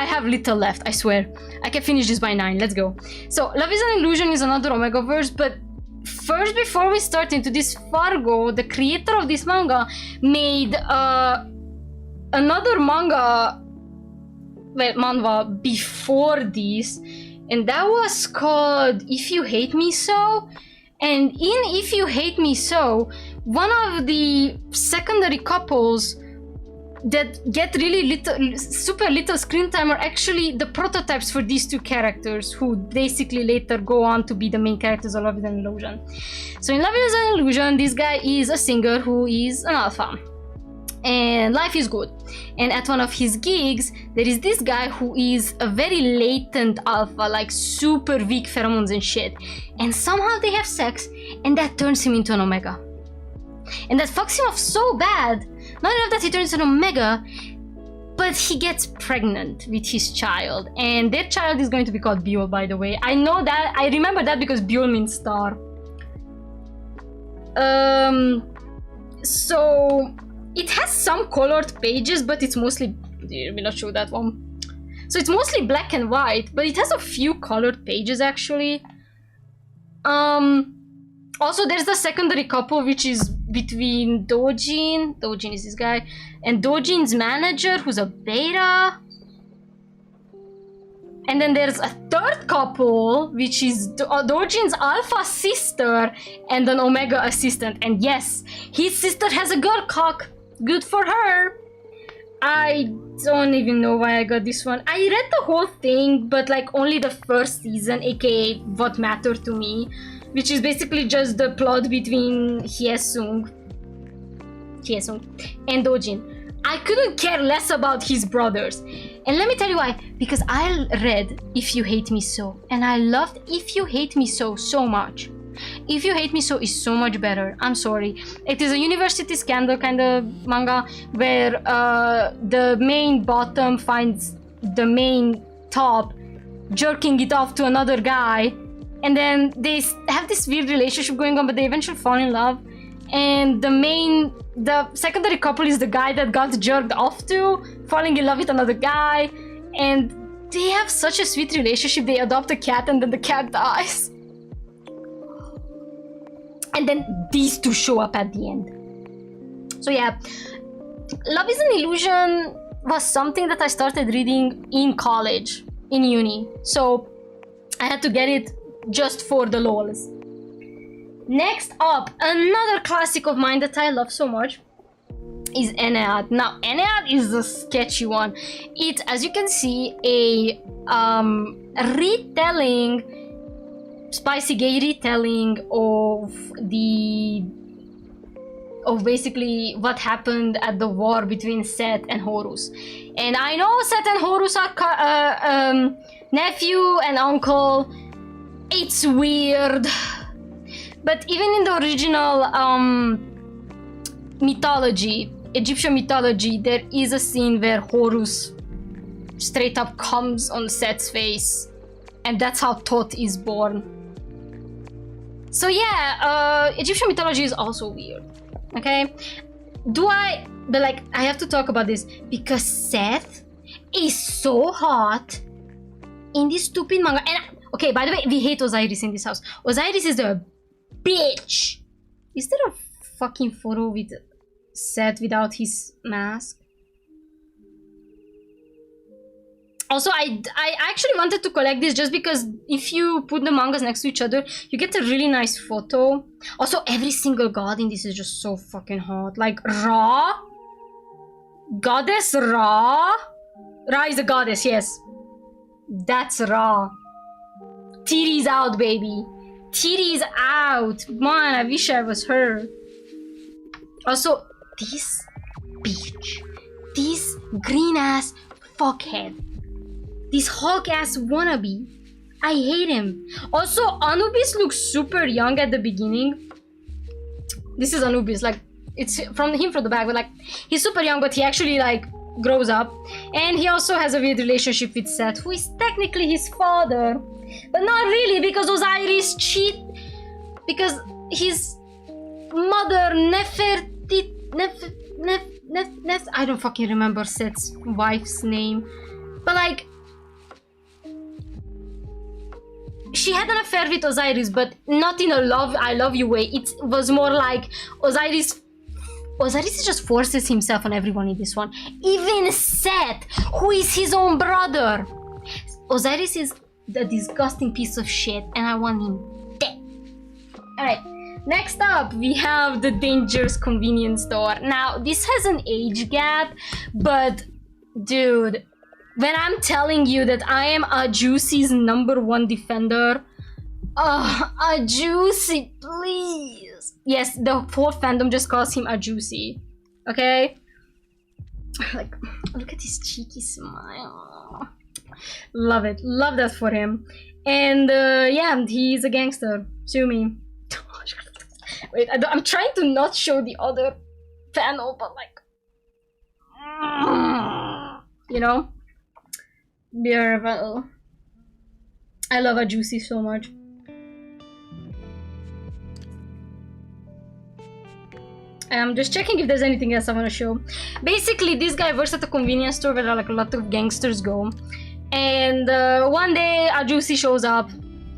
A: have little left, I swear. I can finish this by 9, let's go. So, Love is an Illusion is another Omega verse, but first, before we start into this, Fargo, the creator of this manga, made another manga, well, manhwa before this, and that was called If You Hate Me So. And in If You Hate Me So, one of the secondary couples that get really little, super little screen time are actually the prototypes for these two characters, who basically later go on to be the main characters of Love is an Illusion. So in Love is an Illusion, this guy is a singer who is an alpha. And life is good. And at one of his gigs, there is this guy who is a very latent alpha, like super weak pheromones and shit. And somehow they have sex, and that turns him into an omega. And that fucks him off so bad. Not enough that he turns into an omega, but he gets pregnant with his child. And their child is going to be called Biol, by the way. I know that, I remember that because Biol means star. So it has some colored pages, but it's mostly, let me not show that one. So it's mostly black and white, but it has a few colored pages actually. Also there's the secondary couple, which is between Dojin is this guy, and Dojin's manager, who's a beta. And then there's a third couple, which is Dojin's alpha sister and an omega assistant. And yes, his sister has a girl cock. Good for her. I don't even know why I got this one. I read the whole thing, but like only the first season, aka What Mattered to Me, which is basically just the plot between Hye-sung and Dojin. I couldn't care less about his brothers. And let me tell you why. Because I read If You Hate Me So, and I loved If You Hate Me So so much. If You Hate Me So is so much better. I'm sorry. It is a university scandal kind of manga where the main bottom finds the main top jerking it off to another guy, and then they have this weird relationship going on, but they eventually fall in love. And the secondary couple is the guy that got jerked off to, falling in love with another guy, and they have such a sweet relationship. They adopt a cat, and then the cat dies. And then these two show up at the end. So yeah, Love is an Illusion was something that I started reading in college, in uni. So I had to get it just for the lols. Next up, another classic of mine that I love so much is Ennead. Now, Ennead is a sketchy one. It's, as you can see, a retelling, spicy gay retelling of basically what happened at the war between Seth and Horus. And I know Seth and Horus are nephew and uncle. It's weird. But even in the original mythology, Egyptian mythology, there is a scene where Horus straight up comes on Seth's face, and that's how Thoth is born. So yeah, Egyptian mythology is also weird. Okay, but like, I have to talk about this because Seth is so hot in this stupid manga. And okay, by the way, we hate Osiris in this house. Osiris is the bitch. Is there a fucking photo with Seth without his mask? Also, I actually wanted to collect this just because if you put the mangas next to each other, you get a really nice photo. Also, every single god in this is just so fucking hot. Like Ra? Goddess Ra? Ra is a goddess, yes. That's Ra. Titties out, baby. Titties out. Man, I wish I was her. Also, this bitch. This green ass fuckhead. This Hulk ass wannabe. I hate him. Also, Anubis looks super young at the beginning. This is Anubis, like, it's from him from the back, but like, he's super young, but he actually like grows up. And he also has a weird relationship with Seth, who is technically his father. But not really, because Osiris cheat. Because his mother I don't fucking remember Seth's wife's name. But like, she had an affair with Osiris, but not in a I love you way. It was more like Osiris just forces himself on everyone in this one. Even Seth, who is his own brother. Osiris is a disgusting piece of shit, and I want him dead. Alright, next up we have the Dangerous Convenience Store. Now, this has an age gap, but dude, when I'm telling you that I am a Juicy's #1 defender, a Juicy, please. Yes, the whole fandom just calls him a Juicy. Okay? Like, look at his cheeky smile. Love it. Love that for him. And yeah, he's a gangster. Sue me. Wait, I'm trying to not show the other panel, but like, you know? Well, I love a Juicy so much. I'm just checking if there's anything else I want to show. Basically, this guy works at a convenience store where like a lot of gangsters go. And one day, a Juicy shows up.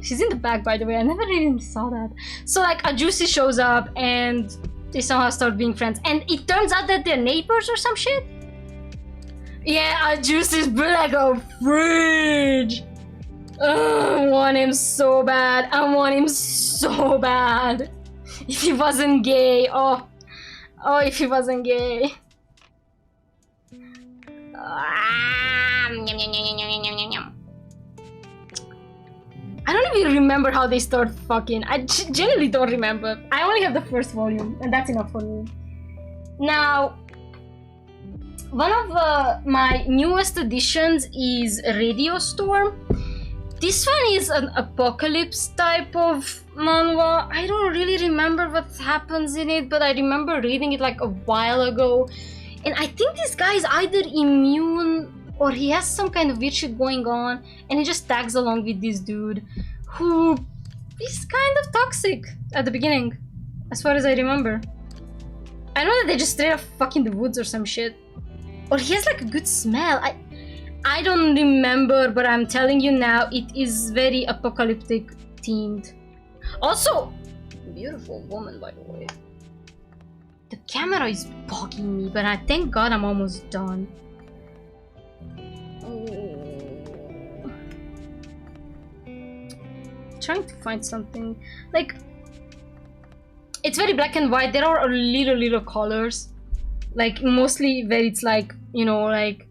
A: She's in the back, by the way. I never even saw that. So like, a Juicy shows up and they somehow start being friends. And it turns out that they're neighbors or some shit. Yeah, a Juicy's like a fridge. I want him so bad. I want him so bad. If he wasn't gay. Oh, if he wasn't gay. I don't even remember how they start fucking. I genuinely don't remember. I only have the first volume, and that's enough for me. Now, one of my newest additions is Radio Storm. This one is an apocalypse type of manhwa. I don't really remember what happens in it, but I remember reading it like a while ago. And I think this guy is either immune or he has some kind of weird shit going on, and he just tags along with this dude who is kind of toxic at the beginning, as far as I remember. I know that they just straight up fuck in the woods or some shit. Or he has like a good smell. I don't remember, but I'm telling you now, it is very apocalyptic themed. Also, beautiful woman, by the way. The camera is bugging me, but I thank God I'm almost done. Trying to find something like, it's very black and white. There are little colors, like mostly where it's like, you know, like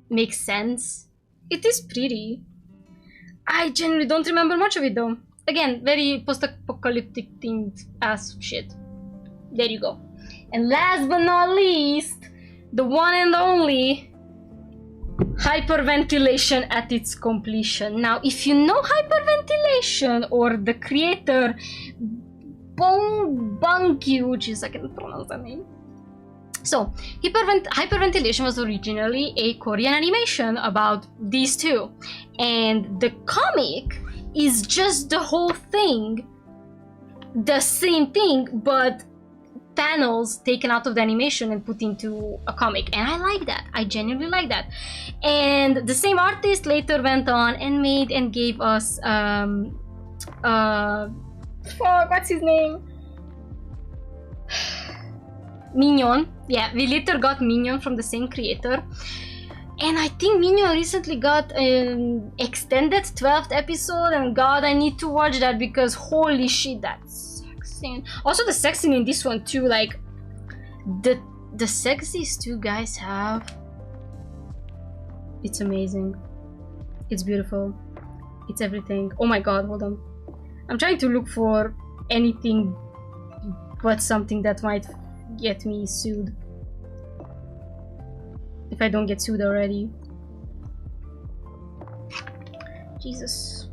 A: makes sense. It is pretty. I generally don't remember much of it though. Again, very post-apocalyptic themed ass shit. There you go. And last but not least, the one and only hyperventilation at its completion. Now, if you know hyperventilation or the creator bonk, which is, I can pronounce that name. So, hyperventilation was originally a Korean animation about these two, and the comic is just the whole thing, the same thing, but panels taken out of the animation and put into a comic, and I like that. I genuinely like that. And the same artist later went on and made and gave us what's his name? Minion. Yeah, we later got Minion from the same creator. And I think Minion recently got an extended 12th episode, and God, I need to watch that because holy shit, that's sex scene. Also the sex scene in this one too, like the sex these two guys have, it's amazing. It's beautiful. It's everything. Oh my God, hold on. I'm trying to look for anything but something that might get me sued. If I don't get sued already. Jesus.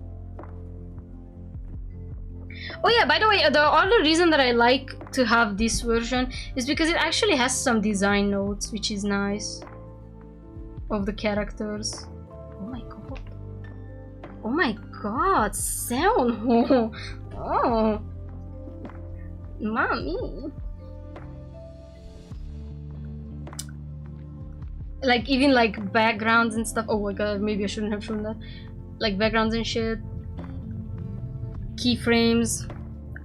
A: Oh yeah, by the way, the other reason that I like to have this version is because it actually has some design notes, which is nice, of the characters. Oh my God. Oh my God, sound. Oh. Mommy. Like even like backgrounds and stuff. Oh my God, maybe I shouldn't have shown that. Like backgrounds and shit. Keyframes.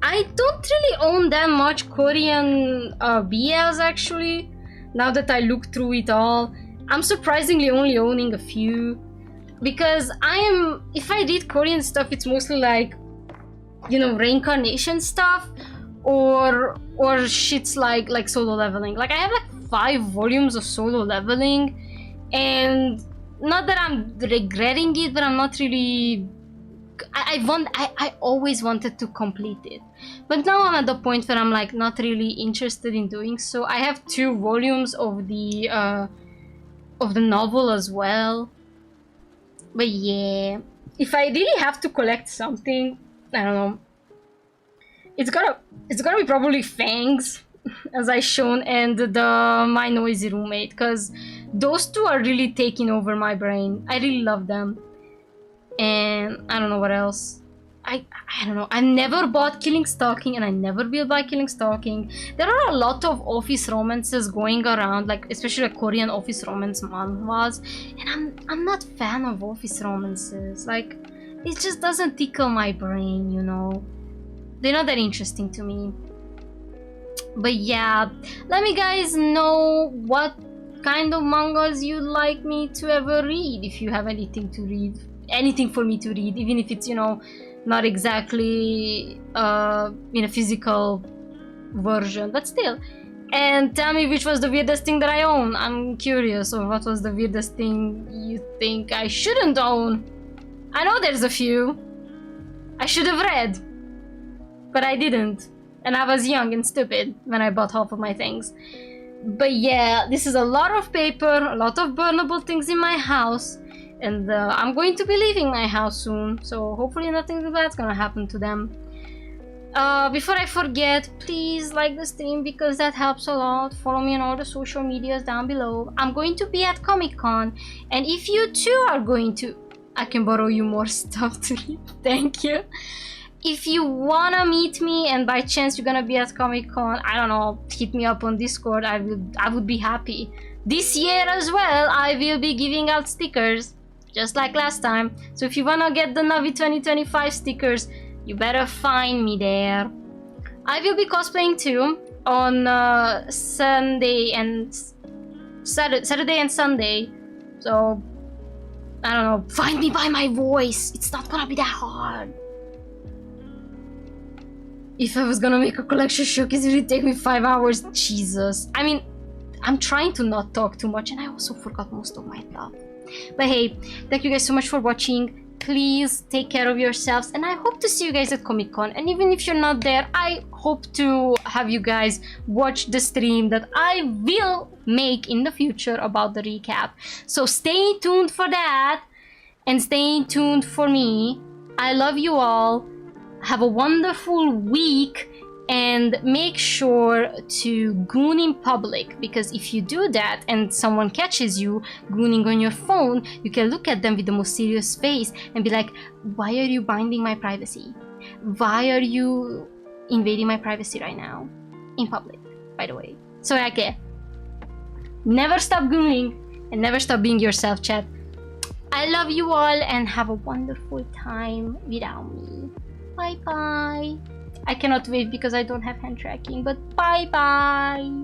A: I don't really own that much Korean BLs actually. Now that I look through it all, I'm surprisingly only owning a few. Because if I read Korean stuff, it's mostly like, you know, reincarnation stuff or shits like Solo Leveling. Like I have like 5 volumes of Solo Leveling, and not that I'm regretting it, but I'm not really. I always wanted to complete it, but now I'm at the point where I'm like not really interested in doing so. I have 2 volumes of the novel as well. But yeah, if I really have to collect something, I don't know. It's gonna be probably Fangs, as I shown, and my noisy roommate, because those 2 are really taking over my brain. I really love them. And I don't know what else. I don't know. I never bought Killing Stalking, and I never will buy Killing Stalking. There are a lot of office romances going around, like especially like Korean office romance manhwas, and I'm not a fan of office romances. Like it just doesn't tickle my brain, you know. They're not that interesting to me. But yeah, let me guys know what kind of mangas you'd like me to ever read. If you have anything to read, anything for me to read, even if it's, you know, not exactly in a physical version, but still. And tell me which was the weirdest thing that I own. I'm curious. Or what was the weirdest thing you think I shouldn't own? I know there's a few I should have read, but I didn't. And I was young and stupid when I bought half of my things. But yeah, this is a lot of paper, a lot of burnable things in my house. And I'm going to be leaving my house soon, so hopefully nothing bad's gonna happen to them. Before I forget, please like the stream because that helps a lot. Follow me on all the social medias down below. I'm going to be at Comic-Con, and if you too are going to, I can borrow you more stuff to read. Thank you. If you wanna meet me and by chance you're gonna be at Comic-Con, I don't know, hit me up on Discord. I would be happy. This year as well, I will be giving out stickers, just like last time. So if you wanna get the Navi 2025 stickers, you better find me there. I will be cosplaying too on Saturday and Sunday. So I don't know, find me by my voice. It's not gonna be that hard. If I was gonna make a collection showcase, it would take me 5 hours. Jesus. I mean, I'm trying to not talk too much and I also forgot most of my stuff. But hey, thank you guys so much for watching. Please take care of yourselves and I hope to see you guys at Comic-Con. And even if you're not there, I hope to have you guys watch the stream that I will make in the future about the recap. So stay tuned for that and stay tuned for me. I love you all. Have a wonderful week and make sure to goon in public, because if you do that and someone catches you gooning on your phone, you can look at them with the most serious face and be like, why are you binding my privacy? Why are you invading my privacy right now? In public, by the way. So okay, never stop gooning and never stop being yourself, chat. I love you all and have a wonderful time without me. Bye bye. I cannot wait because I don't have hand tracking, but bye bye.